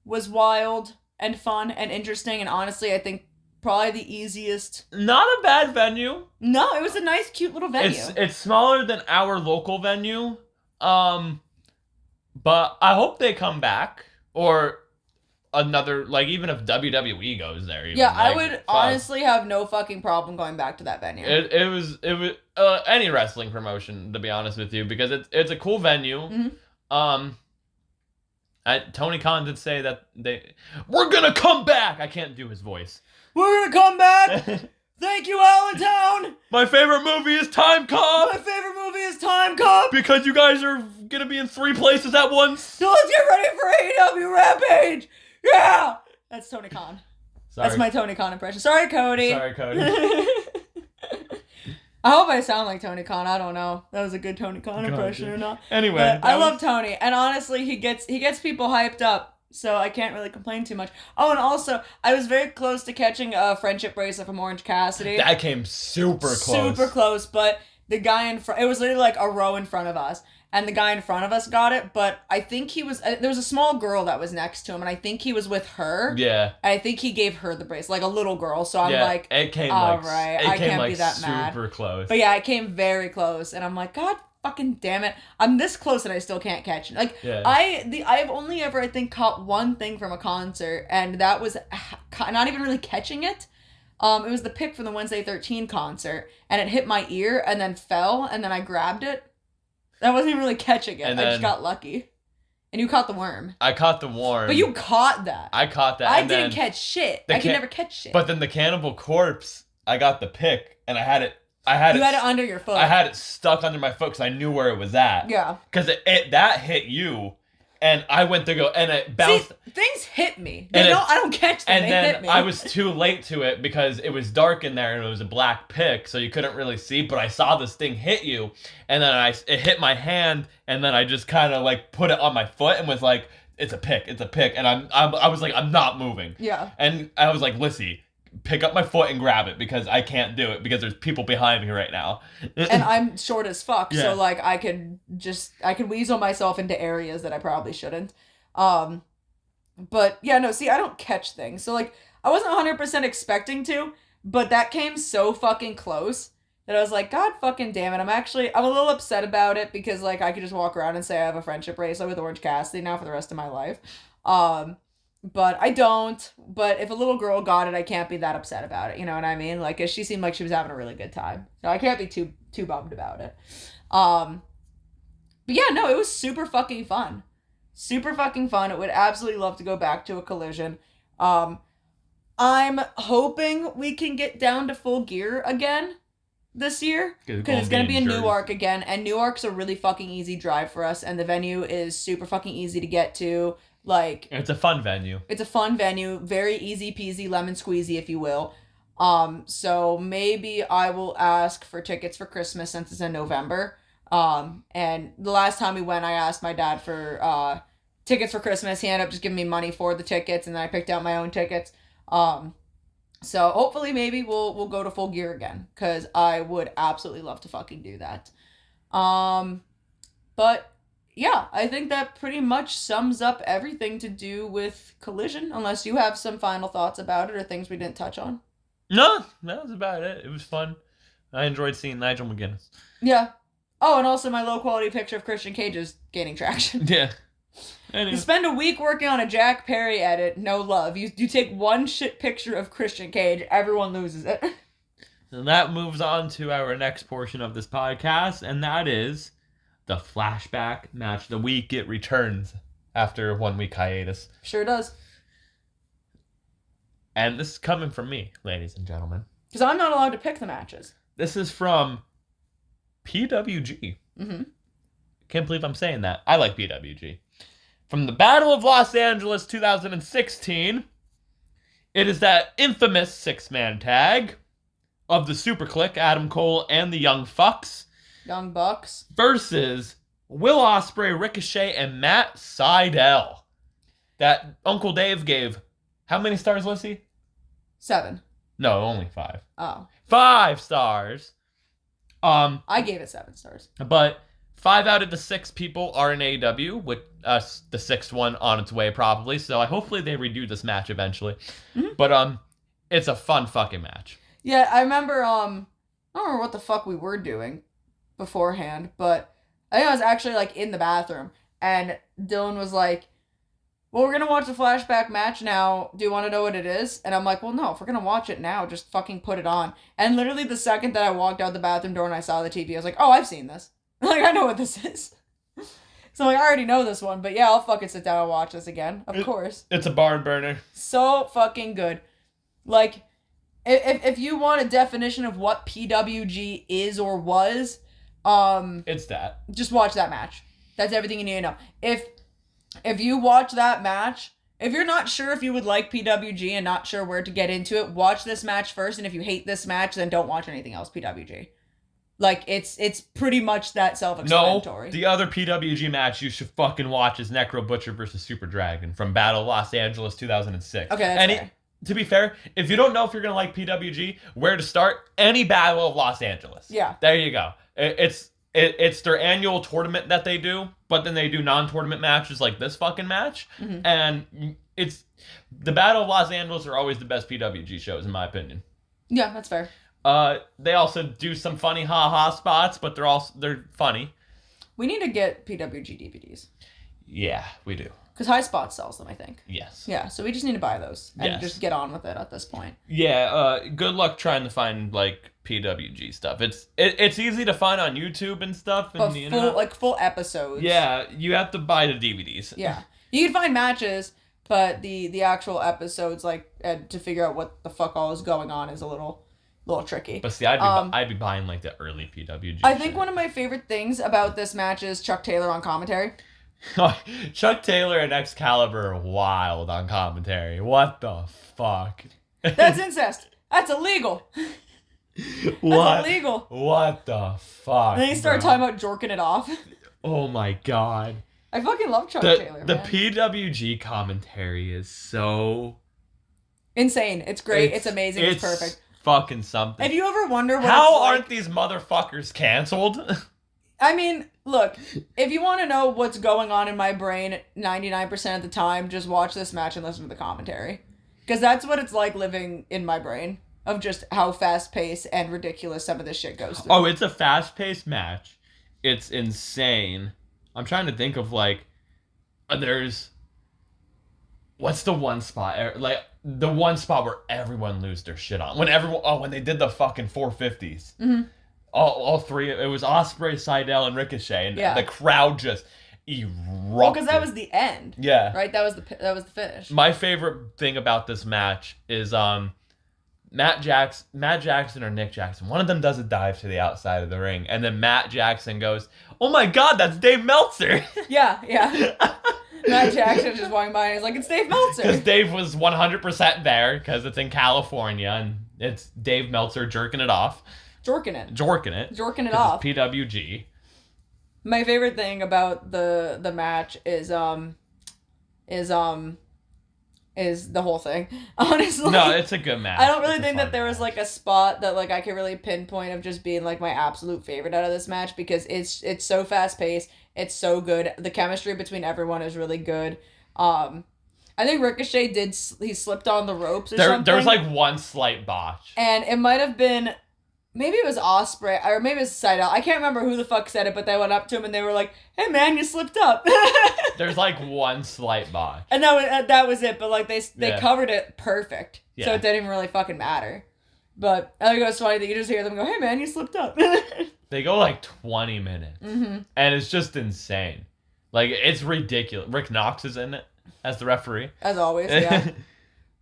was wild and fun and interesting, and honestly, I think probably the easiest. Not a bad venue. No, it was a nice, cute little venue. It's smaller than our local venue. But I hope they come back or another, like even if WWE goes there. Even, I would honestly have no fucking problem going back to that venue. It was any wrestling promotion, to be honest with you, because it's a cool venue. Mm-hmm. Tony Khan did say that we're gonna come back. I can't do his voice. We're gonna come back. Thank you, Allentown. My favorite movie is Time Cop. Because you guys are gonna be in 3 places at once. So let's get ready for AEW Rampage. Yeah. That's Tony Khan. Sorry. That's my Tony Khan impression. Sorry, Cody. I hope I sound like Tony Khan. I don't know. That was a good Tony Khan impression or not. Anyway, but I love Tony, and honestly, he gets people hyped up, so I can't really complain too much. Oh, and also, I was very close to catching a friendship bracelet from Orange Cassidy. That came super close. But the guy in front, it was literally like a row in front of us, and the guy in front of us got it, but I think there was a small girl that was next to him, and I think he was with her. Yeah. And I think he gave her the bracelet, like a little girl, so I'm like, it came all right, I can't be that mad. Super close. But yeah, it came very close, and I'm like, God fucking damn it, I'm this close and I still can't catch it. Like, yeah. I've only ever, I think, caught one thing from a concert, and that was not even really catching it. It was the pick from the Wednesday 13 concert, and it hit my ear and then fell, and then I grabbed it. I wasn't even really catching it. I just got lucky. And you caught the worm. I caught the worm. But you caught that. I caught that. I didn't catch shit. I could never catch shit. But then the Cannibal Corpse, I got the pick, and I had it. You had it under your foot. I had it stuck under my foot because I knew where it was at. Yeah. Because that hit you, and I went to go, and it bounced. See, things hit me. And I don't catch them. And they then hit me. I was too late to it because it was dark in there and it was a black pick, so you couldn't really see. But I saw this thing hit you, and then it hit my hand, and then I just kind of like put it on my foot and was like, "It's a pick, it's a pick," and I was like, "I'm not moving." Yeah. And I was like, "Lissy, pick up my foot and grab it because I can't do it because there's people behind me right now." And I'm short as fuck, Yeah. so like I could weasel myself into areas that I probably shouldn't. But yeah, no, see, I don't catch things. So like I wasn't 100% expecting to, but that came so fucking close that I was like, God fucking damn it. I'm a little upset about it because like I could just walk around and say I have a friendship bracelet with Orange Cassidy now for the rest of my life. But I don't. But if a little girl got it, I can't be that upset about it. You know what I mean? Like, she seemed like she was having a really good time. So I can't be too bummed about it. But yeah, no, it was super fucking fun. Super fucking fun. I would absolutely love to go back to a collision. I'm hoping we can get down to Full Gear again this year. Because it's going to be in Newark again. And Newark's a really fucking easy drive for us. And the venue is super fucking easy to get to. Like, it's a fun venue. It's a fun venue, very easy peasy, lemon squeezy, if you will. So maybe I will ask for tickets for Christmas since it's in November. And the last time we went, I asked my dad for tickets for Christmas. He ended up just giving me money for the tickets, and then I picked out my own tickets. So hopefully maybe we'll go to Full Gear again, because I would absolutely love to fucking do that. But yeah, I think that pretty much sums up everything to do with Collision, unless you have some final thoughts about it or things we didn't touch on. No, that was about it. It was fun. I enjoyed seeing Nigel McGuinness. Yeah. Oh, and also my low-quality picture of Christian Cage is gaining traction. Yeah. Anyway. You spend a week working on a Jack Perry edit, no love. You take one shit picture of Christian Cage, everyone loses it. And that moves on to our next portion of this podcast, and that is the flashback match of the week. It returns after a 1 week hiatus. Sure does. And this is coming from me, ladies and gentlemen. Because I'm not allowed to pick the matches. This is from PWG. Mm-hmm. Can't believe I'm saying that. I like PWG. From the Battle of Los Angeles 2016, it is that infamous six-man tag of the Super Click, Adam Cole and the Young Fucks. Young Bucks. Versus Will Ospreay, Ricochet, and Matt Sydal. That Uncle Dave gave how many stars, Lissy? 7. No, only 5. Oh. 5 stars. I gave it 7 stars. But 5 out of the 6 people are in AEW, with us, the 6th one, on its way probably. So hopefully they redo this match eventually. Mm-hmm. But it's a fun fucking match. Yeah, I remember. I don't remember what the fuck we were doing beforehand, but I think I was actually like in the bathroom, and Dylan was like, well, we're gonna watch the flashback match now. Do you want to know what it is? And I'm like, well, no, if we're gonna watch it now, just fucking put it on. And literally the second that I walked out the bathroom door and I saw the TV, I was like, oh, I've seen this. Like, I know what this is. So like, I already know this one, but yeah, I'll fucking sit down and watch this again. Of course. It's a barn burner. So fucking good. Like, if you want a definition of what PWG is or was, it's that. Just watch that match. That's everything you need to know. If you watch that match, if you're not sure if you would like PWG and not sure where to get into it, watch this match first, and if you hate this match, then don't watch anything else PWG. Like, it's pretty much that self-explanatory. No, the other PWG match you should fucking watch is Necro Butcher versus Super Dragon from Battle of Los Angeles 2006. Okay, that's fair. To be fair, if you don't know if you're going to like PWG, where to start, any Battle of Los Angeles. Yeah. There you go. It's their annual tournament that they do, but then they do non-tournament matches like this fucking match. Mm-hmm. And it's the Battle of Los Angeles are always the best PWG shows, in my opinion. Yeah, that's fair. They also do some funny ha-ha spots, but they're funny. We need to get PWG DVDs. Yeah, we do. Because High Spot sells them, I think. Yes. Yeah, so we just need to buy those and just get on with it at this point. Yeah, good luck trying to find, like, PWG stuff. It's easy to find on YouTube and stuff. And, but full episodes. Yeah, you have to buy the DVDs. Yeah. You can find matches, but the actual episodes, like, to figure out what the fuck all is going on is a little tricky. But see, I'd be buying, like, the early PWG I think one of my favorite things about this match is Chuck Taylor on commentary. Chuck Taylor and Excalibur are wild on commentary. What the fuck? That's incest. That's illegal. What? That's illegal. What the fuck? And then he started talking about jorking it off. Oh my god. I fucking love Chuck Taylor, The man. PWG commentary is so insane. It's great. It's amazing. It's perfect. Fucking something. If you ever wonder what how it's like, aren't these motherfuckers canceled? I mean, look, if you want to know what's going on in my brain 99% of the time, just watch this match and listen to the commentary. Because that's what it's like living in my brain, of just how fast-paced and ridiculous some of this shit goes through. Oh, it's a fast-paced match. It's insane. I'm trying to think of, like, there's... What's the one spot? Like, the one spot where everyone lose their shit on. When they did the fucking 450s. Mm-hmm. All three, it was Ospreay, Seidel, and Ricochet, and the crowd just erupted. Well, because that was the end. Yeah. Right? That was the finish. My favorite thing about this match is Matt Jackson or Nick Jackson. One of them does a dive to the outside of the ring, and then Matt Jackson goes, "Oh my god, that's Dave Meltzer." Yeah. Matt Jackson just walking by and he's like, "It's Dave Meltzer." Because Dave was 100% there, because it's in California, and it's Dave Meltzer jerking it off. Jorking it off. It's PWG. My favorite thing about the match is the whole thing. Honestly. No, it's a good match. I don't really think that there was like a spot that like I could really pinpoint of just being like my absolute favorite out of this match, because it's so fast paced, it's so good. The chemistry between everyone is really good. I think Ricochet he slipped on the ropes or something. There was like one slight botch. And it might have been, maybe it was Ospreay, or maybe it was Seidel. I can't remember who the fuck said it, but they went up to him and they were like, "Hey man, you slipped up." There's like one slight botch. And that was it, but like they covered it perfect. Yeah. So it didn't even really fucking matter. But I think it was funny that you just hear them go, "Hey man, you slipped up." They go like 20 minutes. Mm-hmm. And it's just insane. Like, it's ridiculous. Rick Knox is in it as the referee. As always, yeah.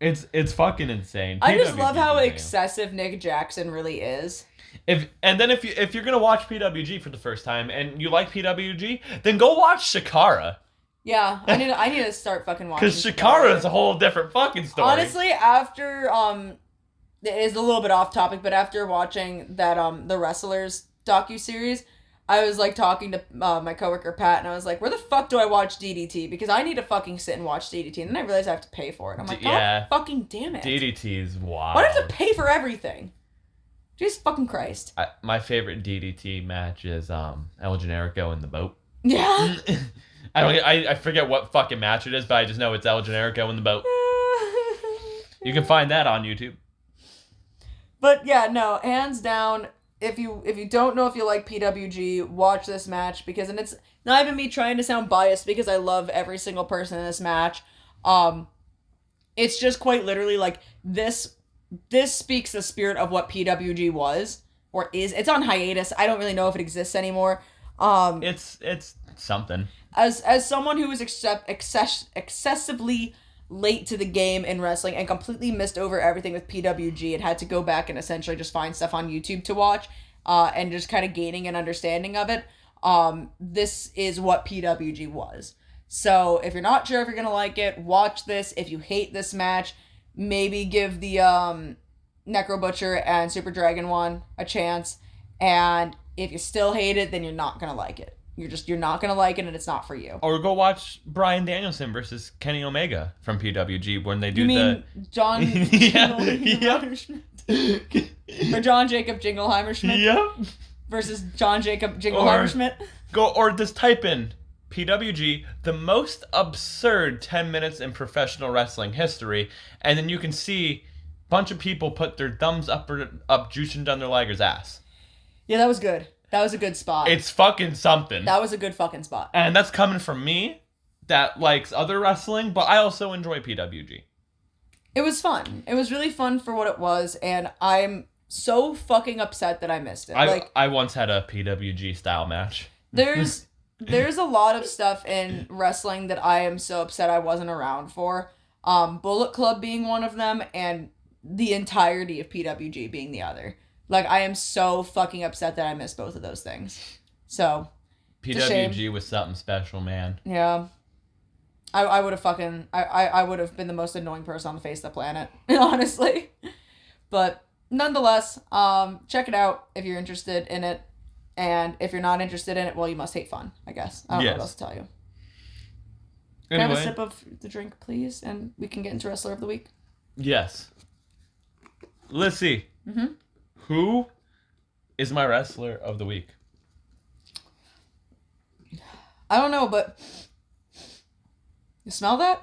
It's fucking insane. I just love how excessive Nick Jackson really is. If you're gonna watch PWG for the first time and you like PWG, then go watch Shikara. Yeah, I need to start fucking watching. Because Shikara is a whole different fucking story. Honestly, after it is a little bit off topic, but after watching that the Wrestlers docuseries, I was like talking to my coworker Pat, and I was like, "Where the fuck do I watch DDT? Because I need to fucking sit and watch DDT." And then I realized I have to pay for it. I'm like, God fucking damn it. DDT is wild. Why do I have to pay for everything? Jesus fucking Christ. My favorite DDT match is El Generico in the boat. Yeah. I forget what fucking match it is, but I just know it's El Generico in the boat. You can find that on YouTube. But yeah, no, hands down, if you don't know if you like PWG, watch this match, because, and it's not even me trying to sound biased because I love every single person in this match. It's just quite literally like this speaks the spirit of what PWG was or is. It's on hiatus. I don't really know if it exists anymore. It's something. As someone who was excessively late to the game in wrestling and completely missed over everything with PWG and had to go back and essentially just find stuff on YouTube to watch, and just kind of gaining an understanding of it, this is what PWG was. So if you're not sure if you're gonna like it, watch this. If you hate this match, maybe give the Necro Butcher and Super Dragon one a chance. And if you still hate it, then you're not gonna like it. You're not gonna like it, and it's not for you. Or go watch Bryan Danielson versus Kenny Omega from PWG when they do John or John Jacob Jingleheimer Schmidt versus John Jacob Jingleheimer Schmidt. Or just type in PWG, the most absurd 10 minutes in professional wrestling history, and then you can see a bunch of people put their thumbs up juicing down their Liger's ass. Yeah, that was good. That was a good spot. It's fucking something. That was a good fucking spot. And that's coming from me that likes other wrestling, but I also enjoy PWG. It was fun. It was really fun for what it was, and I'm so fucking upset that I missed it. I once had a PWG style match. There's a lot of stuff in wrestling that I am so upset I wasn't around for. Bullet Club being one of them, and the entirety of PWG being the other. Like, I am so fucking upset that I missed both of those things. So, It's a shame. PWG was something special, man. Yeah. I would have fucking... I would have been the most annoying person on the face of the planet, honestly. But nonetheless, check it out if you're interested in it. And if you're not interested in it, well, you must hate fun, I guess. I don't know what else to tell you. Can I have a sip of the drink, please? And we can get into Wrestler of the Week? Yes. Lyssie, who is my Wrestler of the Week? I don't know, but... You smell that?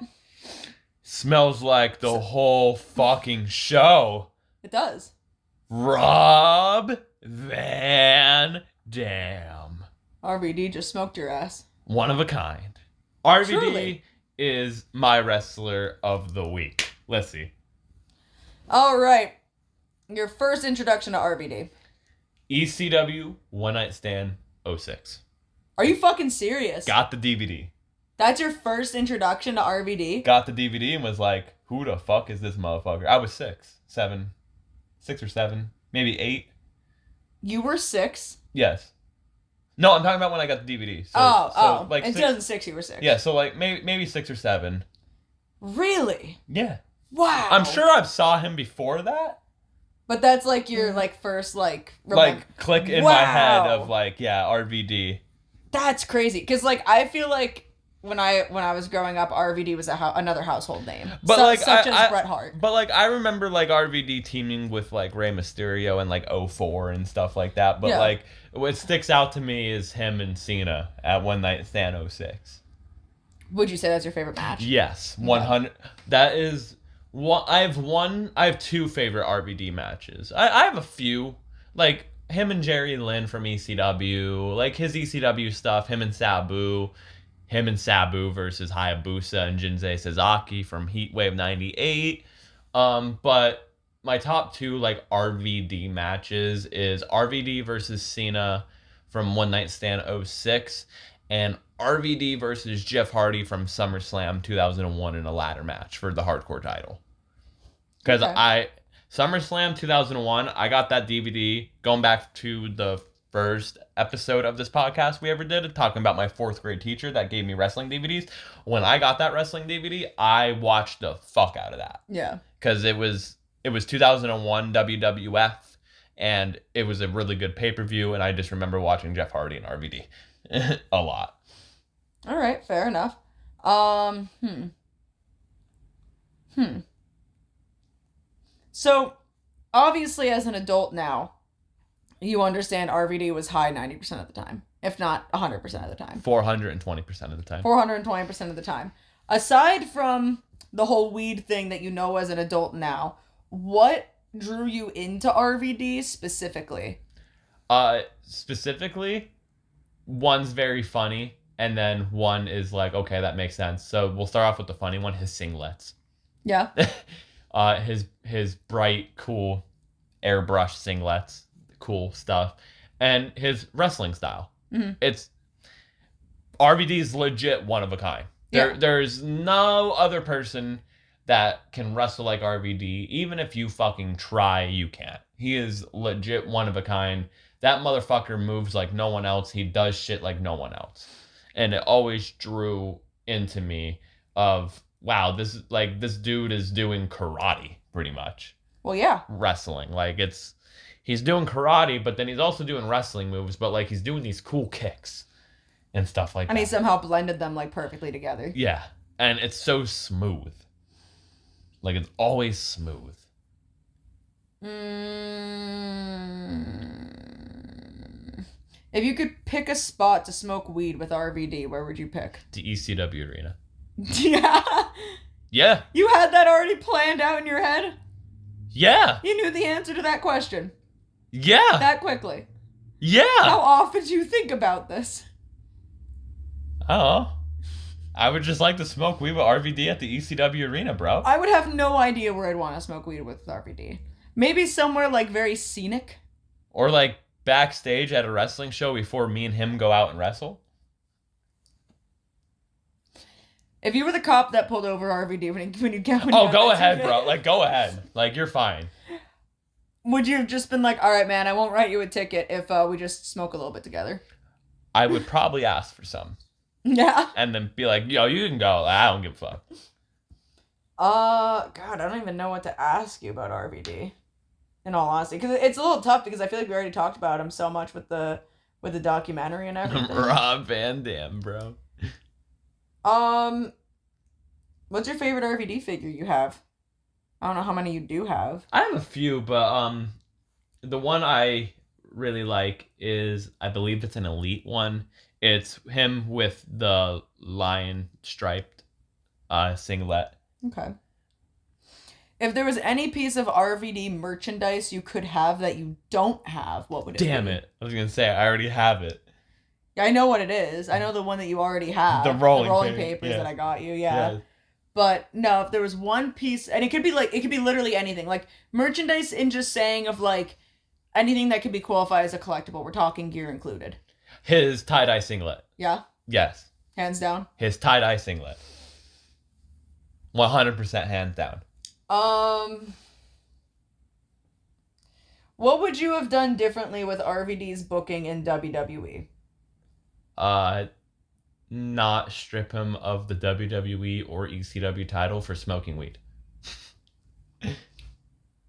Smells like the whole fucking show. It does. Rob Van Dam. RVD just smoked your ass. One of a kind. RVD Truly. is my Wrestler of the Week. Let's see. All right. Your first introduction to RVD. ECW One Night Stand 06. Are you fucking serious? Got the DVD. That's your first introduction to RVD? Got the DVD and was like, who the fuck is this motherfucker? I was 6 or 7, maybe 8. You were 6? Yes. No, I'm talking about when I got the DVD. So, Like in 2006 you were 6. Yeah, so like maybe 6 or 7. Really? Yeah. Wow. I'm sure I saw him before that. But that's like your like first like click in my head of like, yeah, RVD. That's crazy. Cause like I feel like when I was growing up, RVD was another household name. But such as Bret Hart. But like I remember like RVD teaming with like Rey Mysterio in like 04 and stuff like that. But like what sticks out to me is him and Cena at One Night Stand 06. Would you say that's your favorite match? Yes, 100. That is one. I have 2 favorite RVD matches. I have a few, like him and Jerry Lynn from ECW, like his ECW stuff. Him and Sabu versus Hayabusa and Jinsei Sasaki from Heatwave 98. But my top 2 like RVD matches is RVD versus Cena from One Night Stand 06 and RVD versus Jeff Hardy from SummerSlam 2001 in a ladder match for the hardcore title. Because SummerSlam 2001, I got that DVD going back to the first episode of this podcast we ever did, talking about my 4th grade teacher that gave me wrestling DVDs. When I got that wrestling DVD, I watched the fuck out of that. Yeah. Because it was 2001 WWF, and it was a really good pay-per-view, and I just remember watching Jeff Hardy and RVD a lot. All right, fair enough. So, obviously as an adult now, you understand RVD was high 90% of the time, if not 100% of the time. 420% of the time. 420% of the time. Aside from the whole weed thing that you know as an adult now, what drew you into RVD specifically? Specifically, one's very funny, and then one is like, okay, that makes sense. So we'll start off with the funny one, his singlets. Yeah. His bright, cool airbrush singlets. Cool stuff, and his wrestling style. Mm-hmm. It's RVD's legit one of a kind. There's no other person that can wrestle like RVD. Even if you fucking try, you can't. He is legit one of a kind. That motherfucker moves like no one else. He does shit like no one else, and it always drew into me of, wow, this dude is doing karate pretty much. Well, yeah, wrestling, like he's doing karate, but then he's also doing wrestling moves, but like he's doing these cool kicks and stuff like that. And he somehow blended them like perfectly together. Yeah. And it's so smooth. Like it's always smooth. If you could pick a spot to smoke weed with RVD, where would you pick? The ECW arena. Yeah. Yeah. You had that already planned out in your head? Yeah. You knew the answer to that question. Yeah. That quickly. Yeah. How often do you think about this? Oh. I would just like to smoke weed with RVD at the ECW arena, bro. I would have no idea where I'd want to smoke weed with RVD. Maybe somewhere like very scenic. Or like backstage at a wrestling show before me and him go out and wrestle. If you were the cop that pulled over RVD when you go ahead, bro. Like, go ahead. Like, you're fine. Would you have just been like, all right, man, I won't write you a ticket if we just smoke a little bit together? I would probably ask for some. Yeah. And then be like, yo, you can go. I don't give a fuck. God, I don't even know what to ask you about RVD. In all honesty, because it's a little tough because I feel like we already talked about him so much with the documentary and everything. Rob Van Dam, bro. What's your favorite RVD figure you have? I don't know how many you do have. I have a few, but the one I really like is, I believe it's an elite one. It's him with the lion striped singlet. Okay. If there was any piece of RVD merchandise you could have that you don't have, what would it be? Damn it. I was going to say, I already have it. Yeah, I know what it is. I know the one that you already have. The rolling papers yeah. that I got you, yeah. But no, if there was one piece, and it could be literally anything. Like, merchandise in just saying of, like, anything that could be qualified as a collectible. We're talking gear included. His tie-dye singlet. Yeah? Yes. Hands down? His tie-dye singlet. 100% hands down. What would you have done differently with RVD's booking in WWE? Not strip him of the WWE or ECW title for smoking weed. I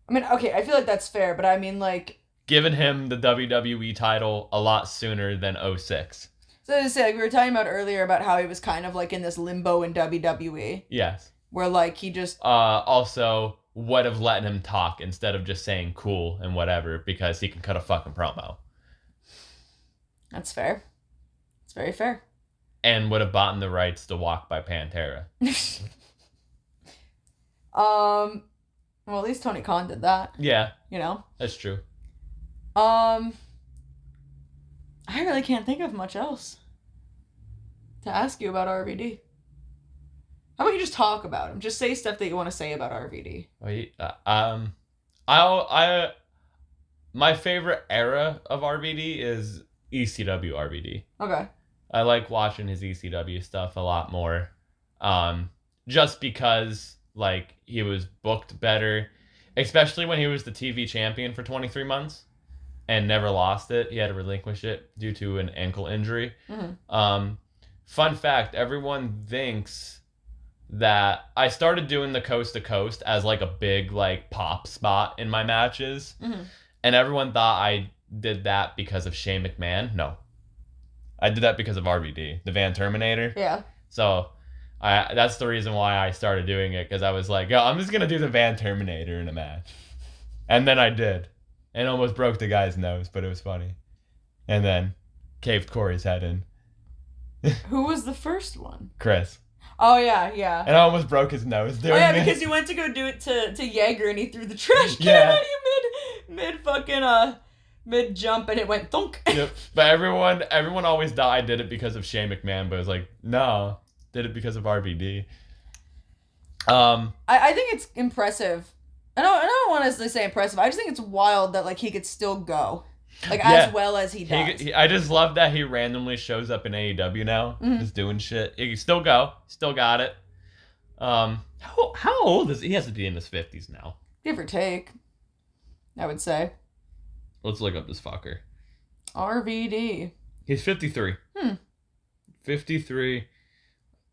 mean, okay, I feel like that's fair, but I mean, like... Giving him the WWE title a lot sooner than 06. So to say, like, we were talking about earlier about how he was kind of, like, in this limbo in WWE. Yes. Where, like, he just... Also would have let him talk instead of just saying cool and whatever, because he can cut a fucking promo. That's fair. It's very fair. And would have bought the rights to Walk by Pantera. Well, at least Tony Khan did that. Yeah. You know? That's true. I really can't think of much else to ask you about RVD. How about you just talk about him? Just say stuff that you want to say about RVD. Wait, my favorite era of RVD is ECW RVD. Okay. I like watching his ECW stuff a lot more. Just because, like, he was booked better, especially when he was the TV champion for 23 months and never lost it. He had to relinquish it due to an ankle injury. Mm-hmm. Fun fact, everyone thinks that I started doing the coast to coast as like a big like pop spot in my matches. Mm-hmm. And everyone thought I did that because of Shane McMahon. No. I did that because of RVD, the Van Terminator. Yeah. So that's the reason why I started doing it, because I was like, yo, I'm just going to do the Van Terminator in a match. And then I did. And almost broke the guy's nose, but it was funny. And then caved Corey's head in. Who was the first one? Chris. Oh, yeah, yeah. And I almost broke his nose doing it. Because you went to go do it to Jaeger and he threw the trash can Yeah. at you mid jump and it went thunk. Yep. But everyone always thought I did it because of Shane McMahon, but it was like, no, did it because of RVD. I think it's impressive. I don't want to say impressive. I just think it's wild that like he could still go. Like, Yeah. as well as he does. I just love that he randomly shows up in AEW now, just doing shit. He can still go, still got it. How old is he? He has to be in his 50s now. Give or take, I would say. Let's look up this fucker. RVD. He's 53. 53.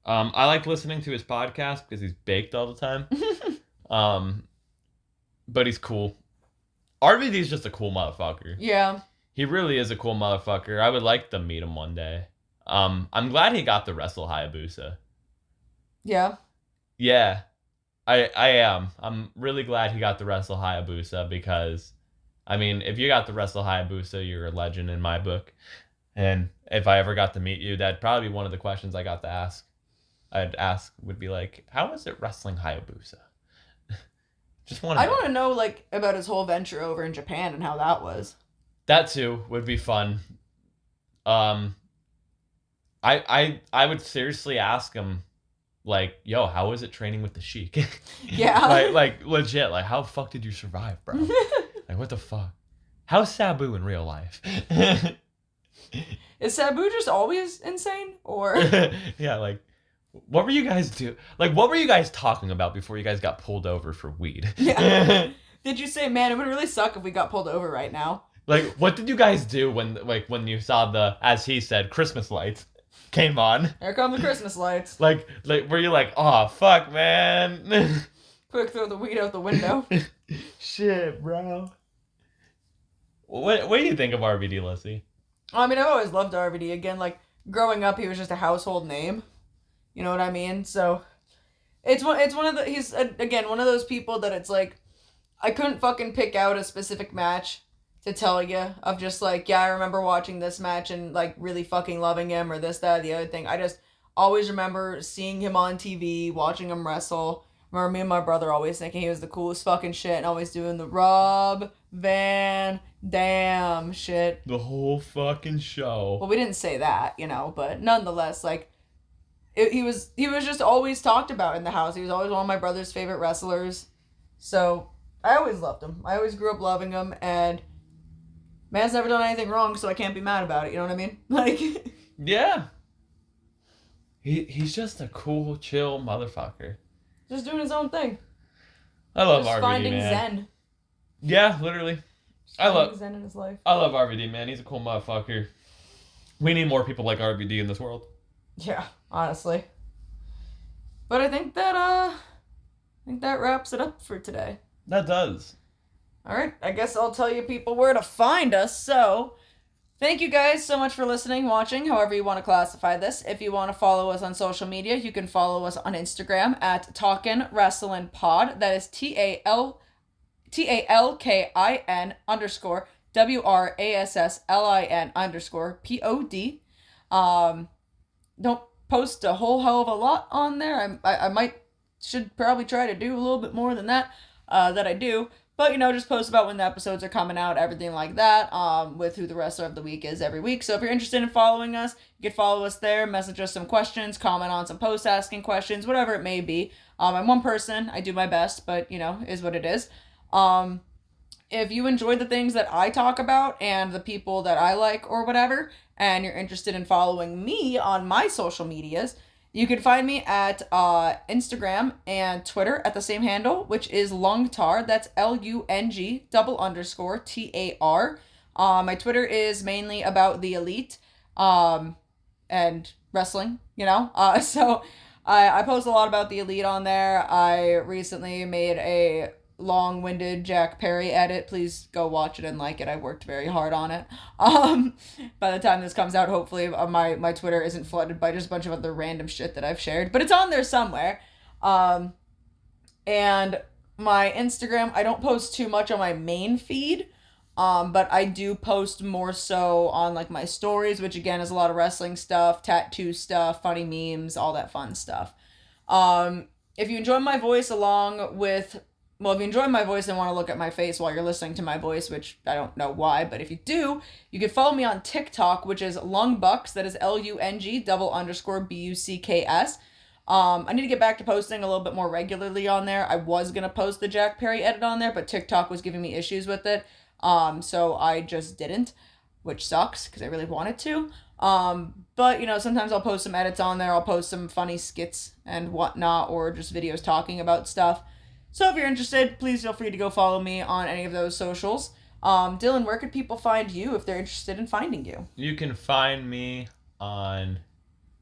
I like listening to his podcast because he's baked all the time. But he's cool. RVD's just a cool motherfucker. Yeah. He really is a cool motherfucker. I would like to meet him one day. I'm glad he got the Wrestle Hayabusa. Yeah. Yeah. I am. I'm really glad he got the Wrestle Hayabusa because, I mean, if you got the Wrestle Hayabusa, you're a legend in my book. And if I ever got to meet you, that'd probably be one of the questions I got to ask. I'd ask would be like, how is it wrestling Hayabusa? Just want to I want to know, like, about his whole venture over in Japan and how that was. That too would be fun. I would seriously ask him, like, yo, how was it training with the Sheik? Yeah. like legit, like, how the fuck did you survive, bro? Like, what the fuck? How's Sabu in real life? Is Sabu just always insane? Or yeah, like, what were you guys Like, what were you guys talking about before you guys got pulled over for weed? Yeah. Did you say, man, it would really suck if we got pulled over right now? Like, what did you guys do when you saw the, as he said, Christmas lights came on? Here come the Christmas lights. Like, were you like, oh, fuck, man? Quick, throw the weed out the window. Shit, bro. What do you think of RVD, Lyssie? I mean, I've always loved RVD. Again, like, growing up, he was just a household name. You know what I mean? So, he's, again, one of those people that it's like, I couldn't fucking pick out a specific match to tell you of just like, yeah, I remember watching this match and like really fucking loving him or this, that, the other thing. I just always remember seeing him on TV, watching him wrestle. Remember me and my brother always thinking he was the coolest fucking shit and always doing the Rob Van Dam shit. The whole fucking show. Well, we didn't say that, but nonetheless, like, he was just always talked about in the house. He was always one of my brother's favorite wrestlers. So, I always loved him. I always grew up loving him, and man's never done anything wrong, so I can't be mad about it, you know what I mean? Like, yeah. He's just a cool, chill motherfucker. Just doing his own thing. I love just RVD, finding man. Zen. Yeah, literally. Finding Zen in his life. I love RVD, man. He's a cool motherfucker. We need more people like RVD in this world. Yeah, honestly. But I think that wraps it up for today. That does. All right, I guess I'll tell you people where to find us. So, thank you guys so much for listening, watching, however you want to classify this. If you want to follow us on social media, you can follow us on Instagram at Talkin Wrasslin Pod. That is TALKIN _WRASSLIN_POD. Don't post a whole hell of a lot on there. I should probably try to do a little bit more than that I do. But, just post about when the episodes are coming out, everything like that, with who the wrestler of the week is every week. So if you're interested in following us, you can follow us there, message us some questions, comment on some posts asking questions, whatever it may be. I'm one person. I do my best, but, is what it is. If you enjoy the things that I talk about and the people that I like or whatever, and you're interested in following me on my social medias, you can find me at Instagram and Twitter at the same handle, which is Lungtar. That's LUNG_TAR. My Twitter is mainly about the Elite and wrestling, So I post a lot about the Elite on there. I recently made a long-winded Jack Perry edit. Please go watch it and like it. I worked very hard on it. By the time this comes out, hopefully my Twitter isn't flooded by just a bunch of other random shit that I've shared, but it's on there somewhere. And my Instagram, I don't post too much on my main feed, but I do post more so on like my stories, which again is a lot of wrestling stuff, tattoo stuff, funny memes, all that fun stuff. If you enjoy my voice if you enjoy my voice and want to look at my face while you're listening to my voice, which I don't know why, but if you do, you can follow me on TikTok, which is Lungbucks. That is LUNG_BUCKS. I need to get back to posting a little bit more regularly on there. I was going to post the Jack Perry edit on there, but TikTok was giving me issues with it. So I just didn't, which sucks because I really wanted to. But, sometimes I'll post some edits on there. I'll post some funny skits and whatnot, or just videos talking about stuff. So if you're interested, please feel free to go follow me on any of those socials. Dylan, where could people find you if they're interested in finding you? You can find me on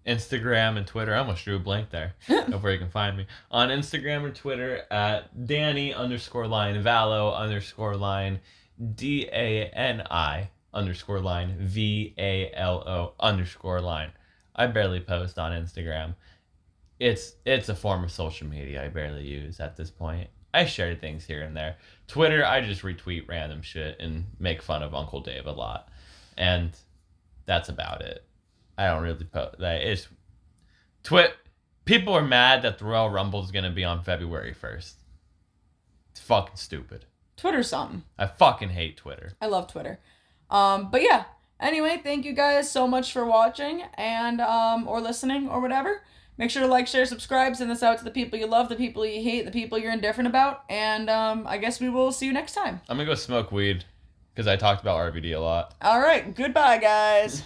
Instagram and Twitter. I almost drew a blank there of where you can find me. On Instagram or Twitter at Danny_line Valo_line DANI_line VALO_line. I barely post on Instagram. It's a form of social media I barely use at this point. I share things here and there. Twitter, I just retweet random shit and make fun of Uncle Dave a lot. And that's about it. I don't really post. People are mad that the Royal Rumble is going to be on February 1st. It's fucking stupid. Twitter's something. I fucking hate Twitter. I love Twitter. But yeah. Anyway, thank you guys so much for watching and or listening or whatever. Make sure to like, share, subscribe, send this out to the people you love, the people you hate, the people you're indifferent about, and I guess we will see you next time. I'm going to go smoke weed because I talked about RVD a lot. All right, goodbye, guys.